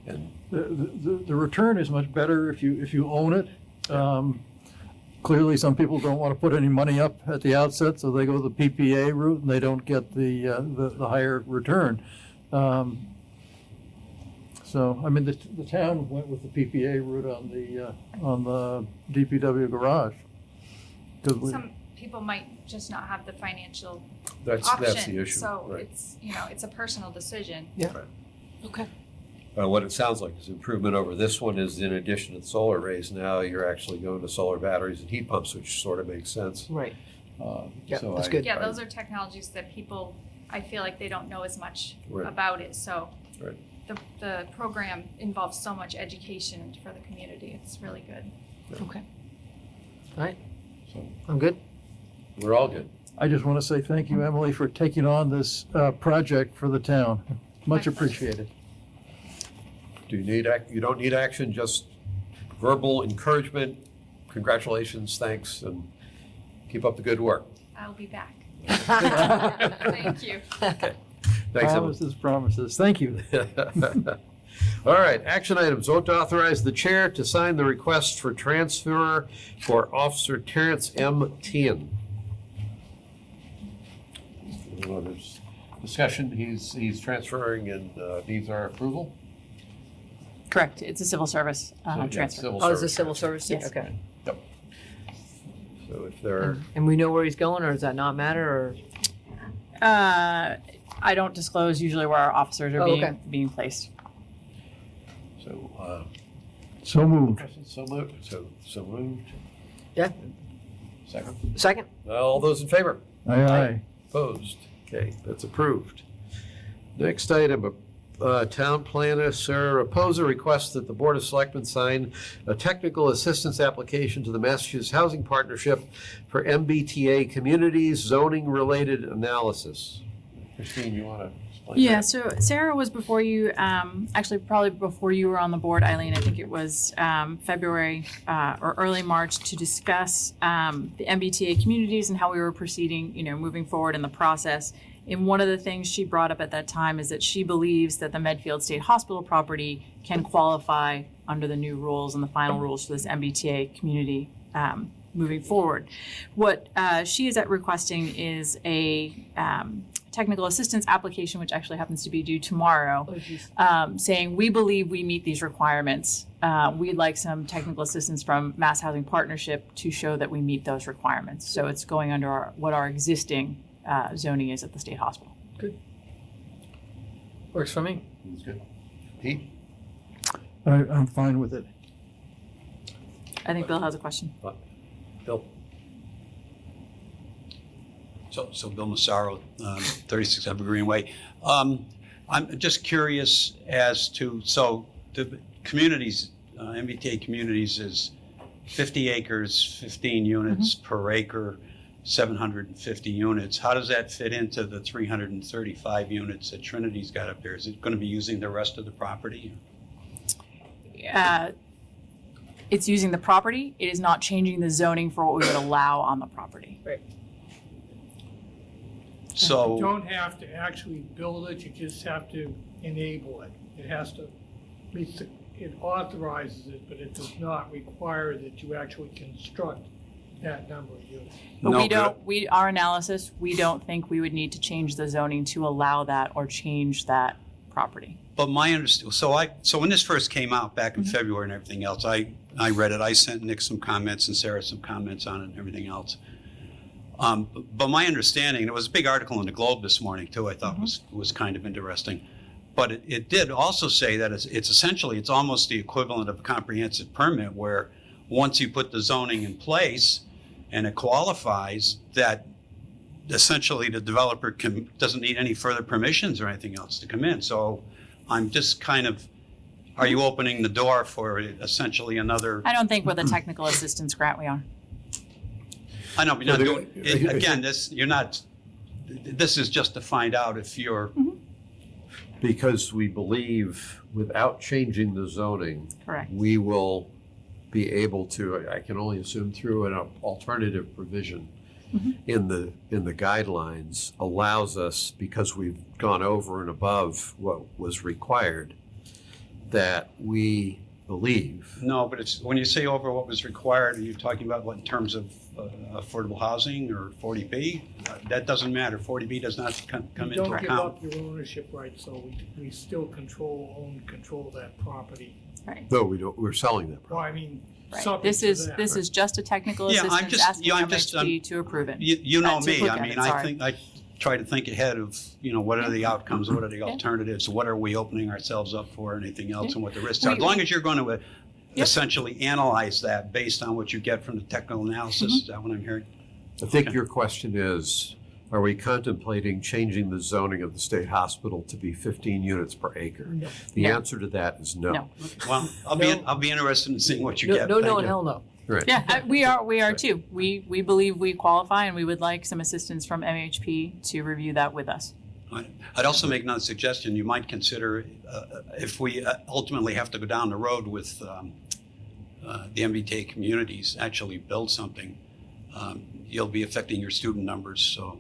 And The return is much better if you own it. Clearly, some people don't want to put any money up at the outset, so they go the PPA route and they don't get the higher return. So, I mean, the town went with the PPA route on the DPW garage. 'Cause Some people might just not have the financial That's option. the issue, So right. it's a personal decision. Yeah. Okay. What it sounds like is improvement over this one is in addition to the solar arrays, now you're actually going to solar batteries and heat pumps, which sort of makes sense. Right. Yeah, that's good. Yeah, those are technologies that people, I feel like they don't know as much Right. about it. So Right. the program involves so much education for the community. It's really good. Okay. All right. So I'm good. we're all good. I just want to say thank you, Emily, for taking on this project for the town. Much appreciated. Do you need, you don't need action, just verbal encouragement, congratulations, thanks, and keep up the good work. I'll be back. Thank you. Okay. Thanks, Emily. Promises. Thank you. All right, action items. Vote to authorize the chair to sign the request for transfer for Officer Terrence M. Tien. There's discussion, he's transferring and needs our approval. Correct, it's a civil service So, yeah, transfer. civil Oh, it's a service civil transfer. service thing? Yes. Okay. Yep. So if there, And we know where he's going, or does that not matter, or? I don't disclose usually where our officers are Oh, okay. being placed. so, So moved. so moved, so moved. Yeah. Second. Second? All those in favor? Aye, aye. Opposed? Okay, that's approved. Next item, Town planner Sarah Reposa requests that the Board of Selectmen sign a technical assistance application to the Massachusetts Housing Partnership for MBTA communities zoning-related analysis. Christine, you want to explain Yeah, that? so Sarah was before you, actually probably before you were on the board, Eileen. I think it was February or early March to discuss the MBTA communities and how we were proceeding, moving forward in the process. And one of the things she brought up at that time is that she believes that the Medfield State Hospital property can qualify under the new rules and the final rules for this MBTA community moving forward. What she is requesting is a technical assistance application, which actually happens to be due tomorrow, saying we believe we meet these requirements. We'd like some technical assistance from Mass Housing Partnership to show that we meet those requirements. So it's going under what our existing zoning is at the state hospital. Good. Works for me. That's good. Pete? I'm fine with it. I think Bill has a question. Bill? So Bill Massaro, 36 Evergreen Way. I'm just curious as to, so the communities, MBTA communities is 50 acres, 15 units per acre, 750 units. How does that fit into the 335 units that Trinity's got up there? Is it going to be using the rest of the property? It's using the property. It is not changing the zoning for what we would allow on the property. Right. So You don't have to actually build it, you just have to enable it. It has to, it authorizes it, but it does not require that you actually construct that number of units. But our analysis, we don't think we would need to change the zoning to allow that or change that property. But my understanding, so when this first came out back in February and everything else, I read it. I sent Nick some comments and Sarah some comments on it and everything else. But my understanding, there was a big article in the Globe this morning too, I thought was kind of interesting. But it did also say that it's essentially, it's almost the equivalent of a comprehensive permit where once you put the zoning in place and it qualifies, that essentially the developer doesn't need any further permissions or anything else to come in. So I'm just kind of, are you opening the door for essentially another? I don't think with a technical assistance grant we are. I know, but you're not doing, again, this is just to find out if you're. Because we believe without changing the zoning. Correct. We will be able to, I can only assume through an alternative provision in the guidelines allows us, because we've gone over and above what was required, that we believe. No, but it's, when you say over what was required, are you talking about what in terms of affordable housing or 40B? That doesn't matter. 40B does not come into account. You don't give up your ownership rights, so we still control that property. Right. No, we don't, we're selling that Well, I mean, Right. subject This to is that. this is just a technical Yeah, assistance asking MHP to approve it. You know To me, look I at mean, it, I sorry. think, I try to think ahead of, what are the outcomes, what are the alternatives, what are we opening ourselves up for, anything else, and what the risks are. As long as you're going to essentially analyze that based on what you get from the technical analysis, is that what I'm hearing? I think your question is, are we contemplating changing the zoning of the state hospital to be 15 units per acre? No. The No. answer to that is no. No. Well, I'll be interested in seeing what you get. No, Thank and you. hell no. Right. Yeah, we are too. We believe we qualify, and we would like some assistance from MHP to review that with us. I'd also make another suggestion. You might consider, if we ultimately have to go down the road with the MBTA communities, actually build something, you'll be affecting your student numbers, so.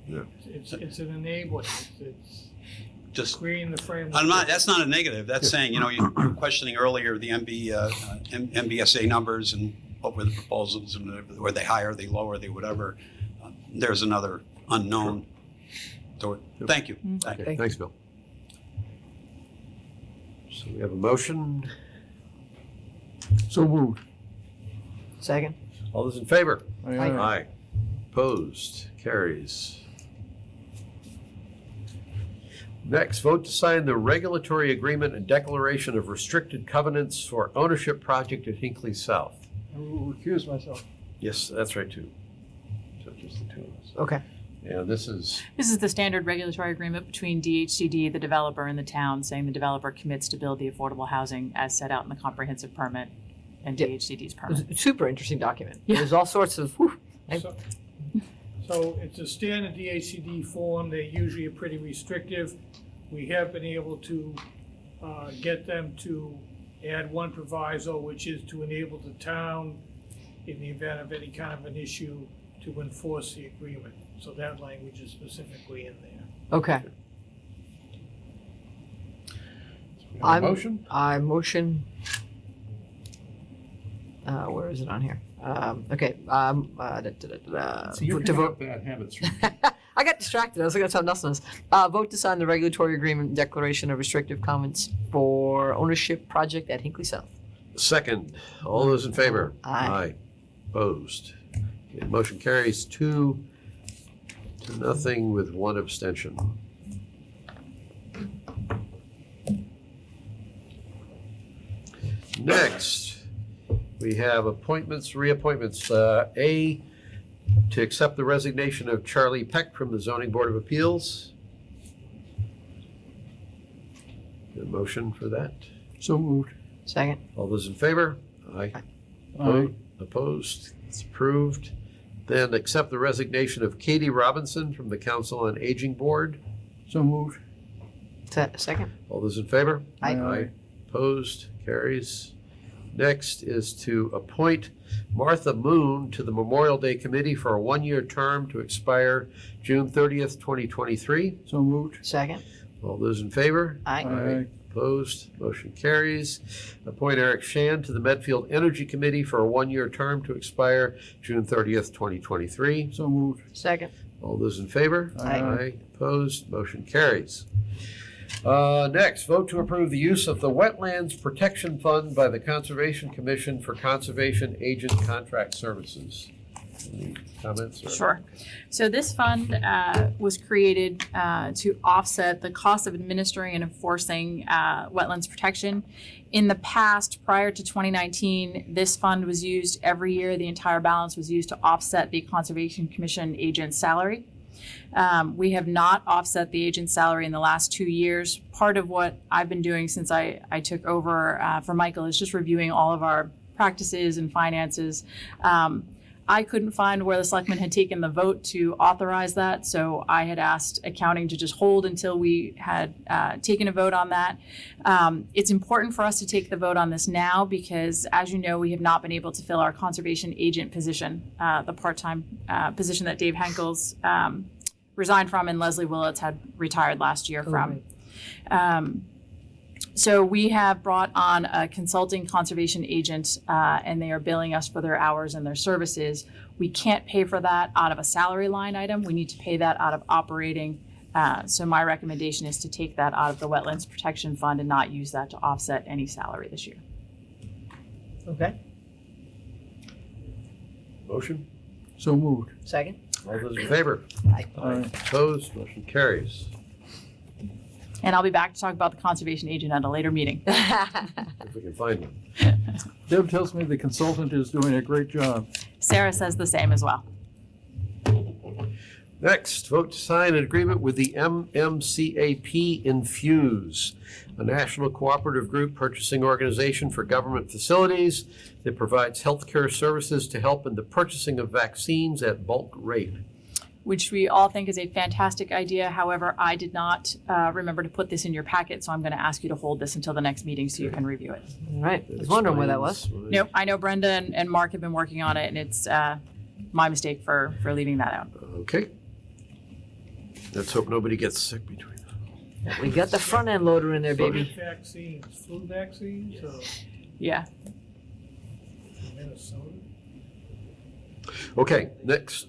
Yeah. It's an enabler. It's Just creating the framework. that's not a negative. That's saying, you were questioning earlier the MBSA numbers and what were the proposals, and were they higher, they lower, they whatever. There's another unknown. So, thank you. Okay, thanks, Bill. So we have a motion. So moved. Second. All those in favor? Aye. Aye. Opposed? Carries. Next, vote to sign the regulatory agreement and declaration of restricted covenants for ownership project at Hinckley South. I will recuse myself. Yes, that's right, too. So just the two of us. Okay. And this is, This is the standard regulatory agreement between DHCD, the developer, and the town, saying the developer commits to build the affordable housing as set out in the comprehensive permit and DHCD's permit. It's a super interesting document. Yeah. There's all sorts of, So it's a standard DHCD form. They usually are pretty restrictive. We have been able to get them to add one proviso, which is to enable the town, in the event of any kind of an issue, to enforce the agreement. So that language is specifically in there. okay. motion? I motion. Where is it on here? Okay. So you're to picking vote. up bad habits. I got distracted. I was looking at something else. Vote to sign the regulatory agreement declaration of restrictive comments for ownership project at Hinckley South. Second, all those in favor? Aye. Opposed? Okay, motion carries 2-0 with 1 abstention. Next, we have appointments, reappointments. A, to accept the resignation of Charlie Peck from the Zoning Board of Appeals. A motion for that? So moved. Second. All those in favor? Aye. Aye. Opposed? It's approved. Then accept the resignation of Katie Robinson from the Council on Aging Board. So moved. Second. All those in favor? Aye. Opposed? Carries. Next is to appoint Martha Moon to the Memorial Day Committee for a 1-year term to expire June 30th, 2023. So moved. Second. All those in favor? Aye. Opposed? Motion carries. Appoint Eric Shan to the Medfield Energy Committee for a 1-year term to expire June 30th, 2023. So moved. Second. All those in favor? Aye. Opposed? Motion carries. Next, vote to approve the use of the Wetlands Protection Fund by the Conservation Commission for Conservation Agent Contract Services. Any comments? Or? Sure. So this fund was created to offset the cost of administering and enforcing wetlands protection. In the past, prior to 2019, this fund was used every year. The entire balance was used to offset the Conservation Commission agent's salary. We have not offset the agent's salary in the last 2 years. Part of what I've been doing since I took over for Michael is just reviewing all of our practices and finances. I couldn't find where the selectmen had taken the vote to authorize that, so I had asked accounting to just hold until we had taken a vote on that. It's important for us to take the vote on this now because, as you know, we have not been able to fill our conservation agent position, the part-time position that Dave Henkel's resigned from and Leslie Willits had retired last year from. So we have brought on a consulting conservation agent, and they are billing us for their hours and their services. We can't pay for that out of a salary line item. We need to pay that out of operating. So my recommendation is to take that out of the Wetlands Protection Fund and not use that to offset any salary this year. Okay. Motion? So moved. Second. All those in favor? Aye. Opposed? Motion carries. And I'll be back to talk about the conservation agent at a later meeting. If we can find one. Deb tells me the consultant is doing a great job. Sarah says the same as well. Next, vote to sign an agreement with the MMCAP Infuse, a national cooperative group purchasing organization for government facilities that provides healthcare services to help in the purchasing of vaccines at bulk rate. Which we all think is a fantastic idea. However, I did not remember to put this in your packet, so I'm going to ask you to hold this until the next meeting so you can review it. All right. I was wondering where that was. Nope, I know Brenda and Mark have been working on it, and it's my mistake for leaving that out. Okay. Let's hope nobody gets sick between them. We got the front end loader in there, baby. Vaccines, flu vaccines, or Yeah. Minnesota? Okay, next.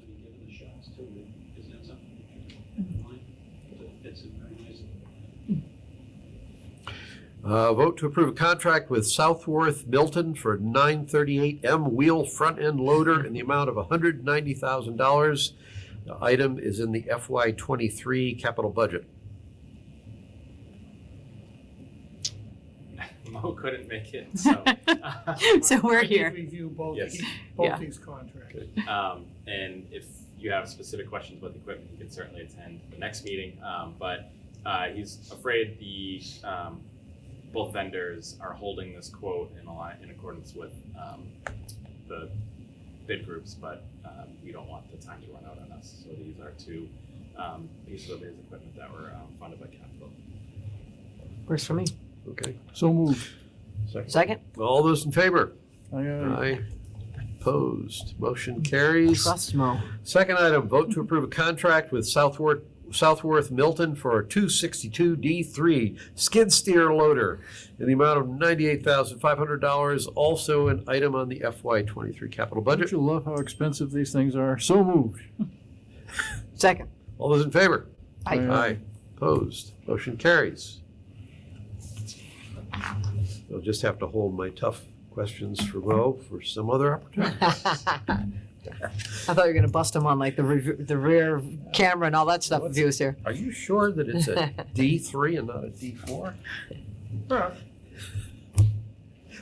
Vote to approve a contract with Southworth Milton for 938M wheel front end loader in the amount of $190,000. The item is in the FY23 capital budget. Mo couldn't make it, so. So we're I did here. review both, Yes. Yeah. these contracts. And if you have specific questions about the equipment, you can certainly attend the next meeting. But he's afraid the both vendors are holding this quote in accordance with the bid groups, but we don't want the time to run out on us. So these are two pieces of his equipment that were funded by capital. Works for me. Okay. So moved. Second? All those in favor? Aye, aye. Aye. Opposed? Motion carries. Trust Mo. Second item, vote to approve a contract with Southworth Milton for a 262D3 skid steer loader in the amount of $98,500, also an item on the FY23 capital Don't budget. you love how expensive these things are? So moved. Second. All those in favor? Aye. Aye. Opposed? Motion carries. I'll just have to hold my tough questions for Mo for some other opportunity. I thought you were going to bust him on like the rear camera and all that stuff if he was here. Are you sure that it's a D3 and not a D4? All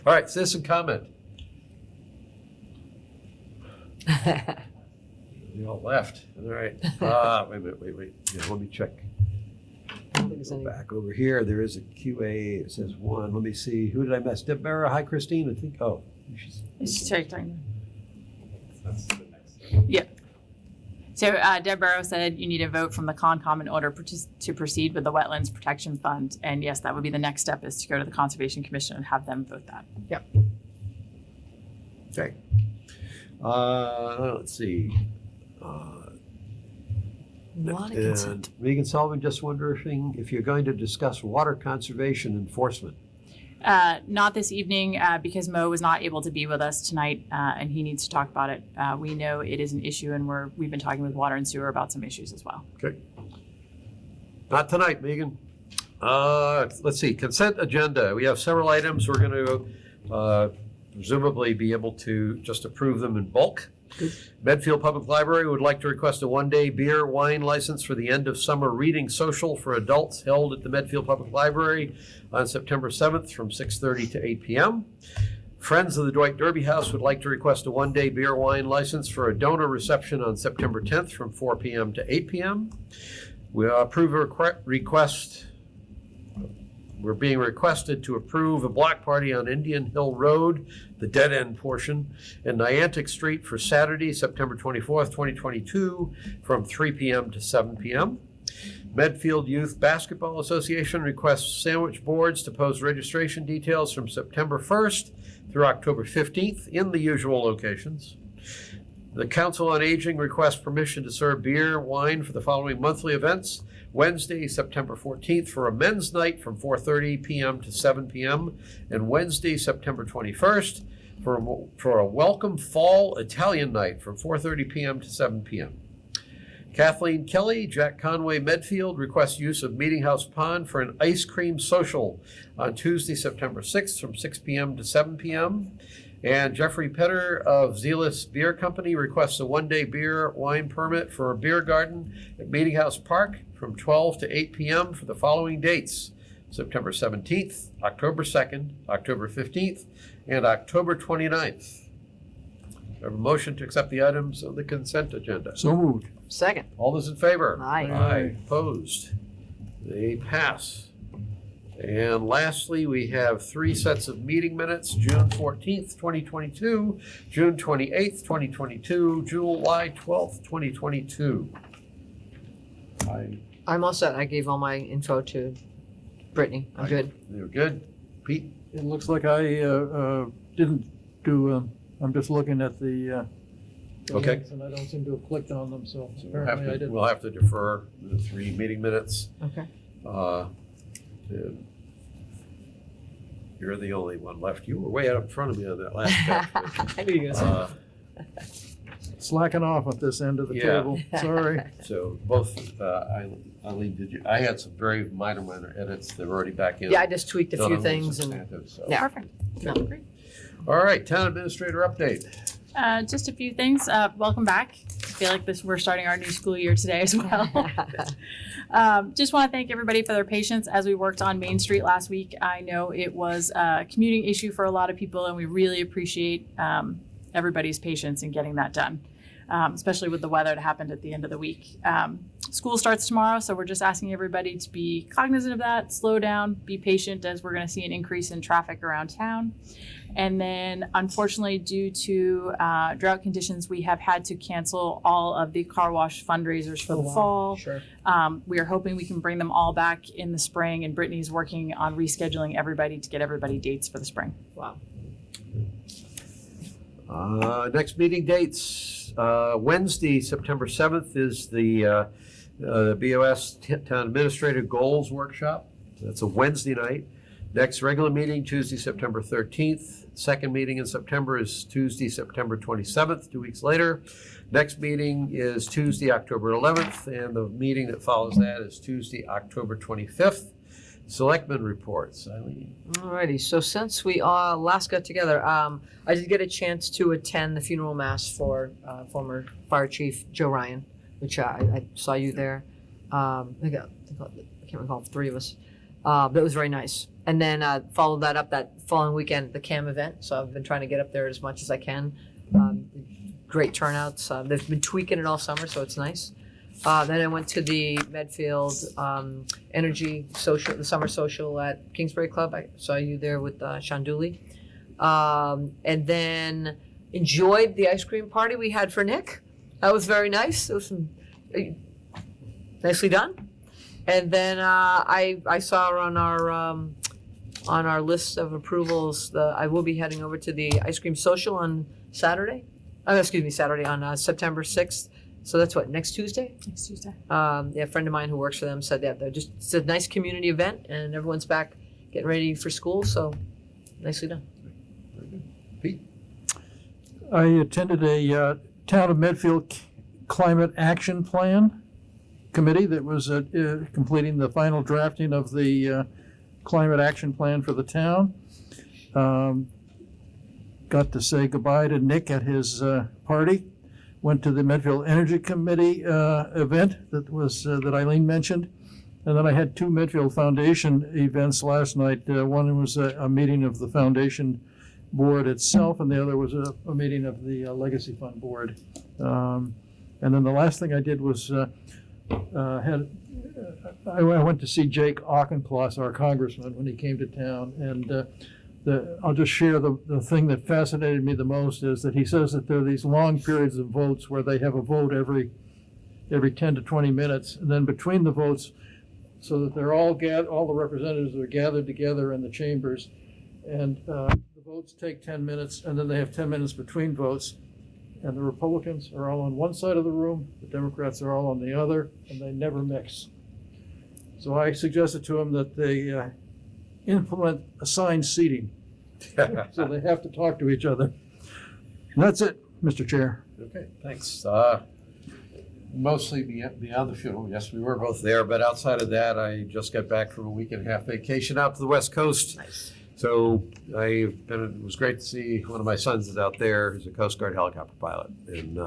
right, citizen comment. They all left. All right. Wait. Yeah, let me check. Go back over here. There is a QA. It says one. Let me see. Who did I miss? Deb Barra. Hi, Christine. I think. Oh, she's. It's checking. That's the next. Yeah. So Deb Barrow said you need a vote from the Concom in order to proceed with the Wetlands Protection Fund. And yes, that would be the next step, is to go to the Conservation Commission and have them vote that. Yep. Okay. Let's see. A lot of And consent. Megan Sullivan just wondering if you're going to discuss water conservation enforcement. Not this evening because Mo was not able to be with us tonight and he needs to talk about it. We know it is an issue and we've been talking with Water and Sewer about some issues as well. Okay. Not tonight, Megan. Let's see, consent agenda. We have several items. We're going to presumably be able to just approve them in bulk. Medfield Public Library would like to request a one-day beer wine license for the end of summer reading social for adults held at the Medfield Public Library on September 7th from 6:30 to 8 p.m. Friends of the Dwight Derby House would like to request a one-day beer wine license for a donor reception on September 10th from 4 p.m. to 8 p.m. We approve a request. We're being requested to approve a block party on Indian Hill Road, the dead end portion, and Niantic Street for Saturday, September 24th, 2022, from 3 p.m. to 7 p.m. Medfield Youth Basketball Association requests sandwich boards to post registration details from September 1st through October 15th in the usual locations. The Council on Aging requests permission to serve beer, wine for the following monthly events. Wednesday, September 14th for a men's night from 4:30 p.m. to 7 p.m. and Wednesday, September 21st for a welcome fall Italian night from 4:30 p.m. to 7 p.m. Kathleen Kelly, Jack Conway Medfield requests use of Meeting House Pond for an ice cream social on Tuesday, September 6th from 6 p.m. to 7 p.m. And Jeffrey Petter of Zealous Beer Company requests a one-day beer wine permit for a beer garden at Meeting House Park from 12 to 8 p.m. for the following dates: September 17th, October 2nd, October 15th, and October 29th. I have a motion to accept the items on the consent agenda. So moved. Second. All those in favor? Aye. Aye. Opposed? They pass. And lastly, we have 3 sets of meeting minutes: June 14th, 2022, June 28th, 2022, July 12th, 2022. I'm all set. I gave all my info to Brittany. I'm good. They're good. Pete? It looks like I didn't do, I'm just looking at the Okay. links and I don't seem to have clicked on them, so apparently I didn't. We'll have to defer the 3 meeting minutes. Okay. And you're the only one left. You were way out in front of me on that last batch. I knew you were gonna say Slacking off at this end of the Yeah. table, sorry. So both, Eileen, did you, I had some very minor edits. They're already back in. Yeah, I just tweaked a None few of them things and, substantive, so. yeah. Perfect. No. All right, town administrator update. Just a few things. Welcome back feel like we're starting our new school year today as well. Just want to thank everybody for their patience as we worked on Main Street last week. I know it was a commuting issue for a lot of people, and we really appreciate everybody's patience in getting that done, especially with the weather that happened at the end of the week. School starts tomorrow, so we're just asking everybody to be cognizant of that, slow down, be patient, as we're going to see an increase in traffic around town. And then, unfortunately, due to drought conditions, we have had to cancel all of the car wash fundraisers for the fall. Sure. We are hoping we can bring them all back in the spring, and Brittany's working on rescheduling everybody to get everybody dates for the spring. Wow. Next meeting dates, Wednesday, September 7th is the BOS Town Administrator Goals Workshop. That's a Wednesday night. Next regular meeting, Tuesday, September 13th. Second meeting in September is Tuesday, September 27th, 2 weeks later. Next meeting is Tuesday, October 11th, and the meeting that follows that is Tuesday, October 25th. Selectmen reports. Eileen. Alrighty, so since we last got together, I did get a chance to attend the funeral mass for former Fire Chief Joe Ryan, which I saw you there. I can't recall, 3 of us. But it was very nice. And then followed that up that following weekend, the CAM event. So I've been trying to get up there as much as I can. Great turnouts. They've been tweaking it all summer, so it's nice. Then I went to the Medfield Energy Social, the summer social at Kingsbury Club. I saw you there with Sean Dooley. And then enjoyed the ice cream party we had for Nick. That was very nice. It was nicely done. And then I saw on our list of approvals, I will be heading over to the ice cream social on Saturday. Saturday on September 6th. So that's what, next Tuesday? Next Tuesday. A friend of mine who works for them said that it's a nice community event, and everyone's back getting ready for school. So nicely done. Pete? I attended a Town of Medfield Climate Action Plan Committee that was completing the final drafting of the Climate Action Plan for the town. Got to say goodbye to Nick at his party. Went to the Medfield Energy Committee event that Eileen mentioned. And then I had 2 Medfield Foundation events last night. One was a meeting of the foundation board itself, and the other was a meeting of the Legacy Fund board. And then the last thing I did was I went to see Jake Auchincloss, our congressman, when he came to town. And I'll just share the thing that fascinated me the most is that he says that there are these long periods of votes where they have a vote every 10 to 20 minutes, and then between the votes, so that they're all the representatives are gathered together in the chambers, and the votes take 10 minutes, and then they have 10 minutes between votes, and the Republicans are all on one side of the room, the Democrats are all on the other, and they never mix. So I suggested to him that they implement assigned seating. So they have to talk to each other. And that's it, Mr. Chair. Okay, thanks. Mostly beyond the funeral, yes, we were both there, but outside of that, I just got back from a week and a half vacation out to the West Coast. Nice. So it was great to see one of my sons is out there. He's a Coast Guard helicopter pilot. And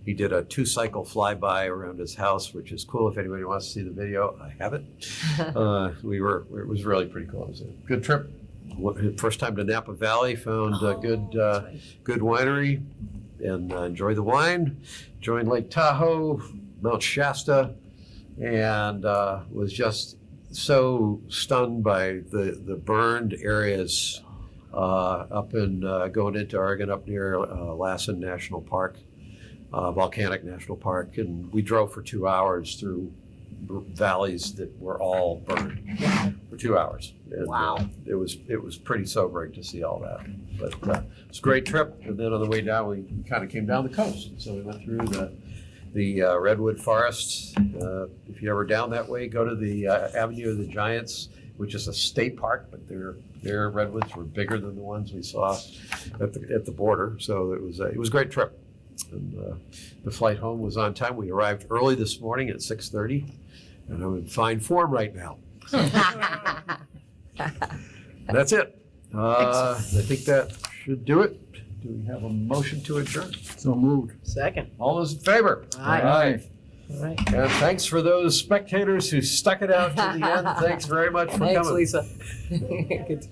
he did a 2-cycle flyby around his house, which is cool. If anybody wants to see the video, I have it. It was really pretty cool. It was a good trip. First time to Napa Valley, found a good winery and enjoyed the wine. Joined Lake Tahoe, Mount Shasta, and was just so stunned by the burned areas up in going into Oregon, up near Lassen National Park, Volcanic National Park, and we drove for 2 hours through valleys that were all burned for 2 hours. And, wow! It was pretty sobering to see all that, but it was a great trip. And then on the way down, we kind of came down the coast, so we went through the redwood forests. If you're ever down that way, go to the Avenue of the Giants, which is a state park, but their redwoods were bigger than the ones we saw at the border. So it was a great trip. And the flight home was on time. We arrived early this morning at 6:30, and I'm in fine form right now. That's it. I think that should do it. Do we have a motion to adjourn? So moved. Second. All those in favor? Aye. All right. And thanks for those spectators who stuck it out to the end. Thanks very much for Thanks, coming. Lisa. Good.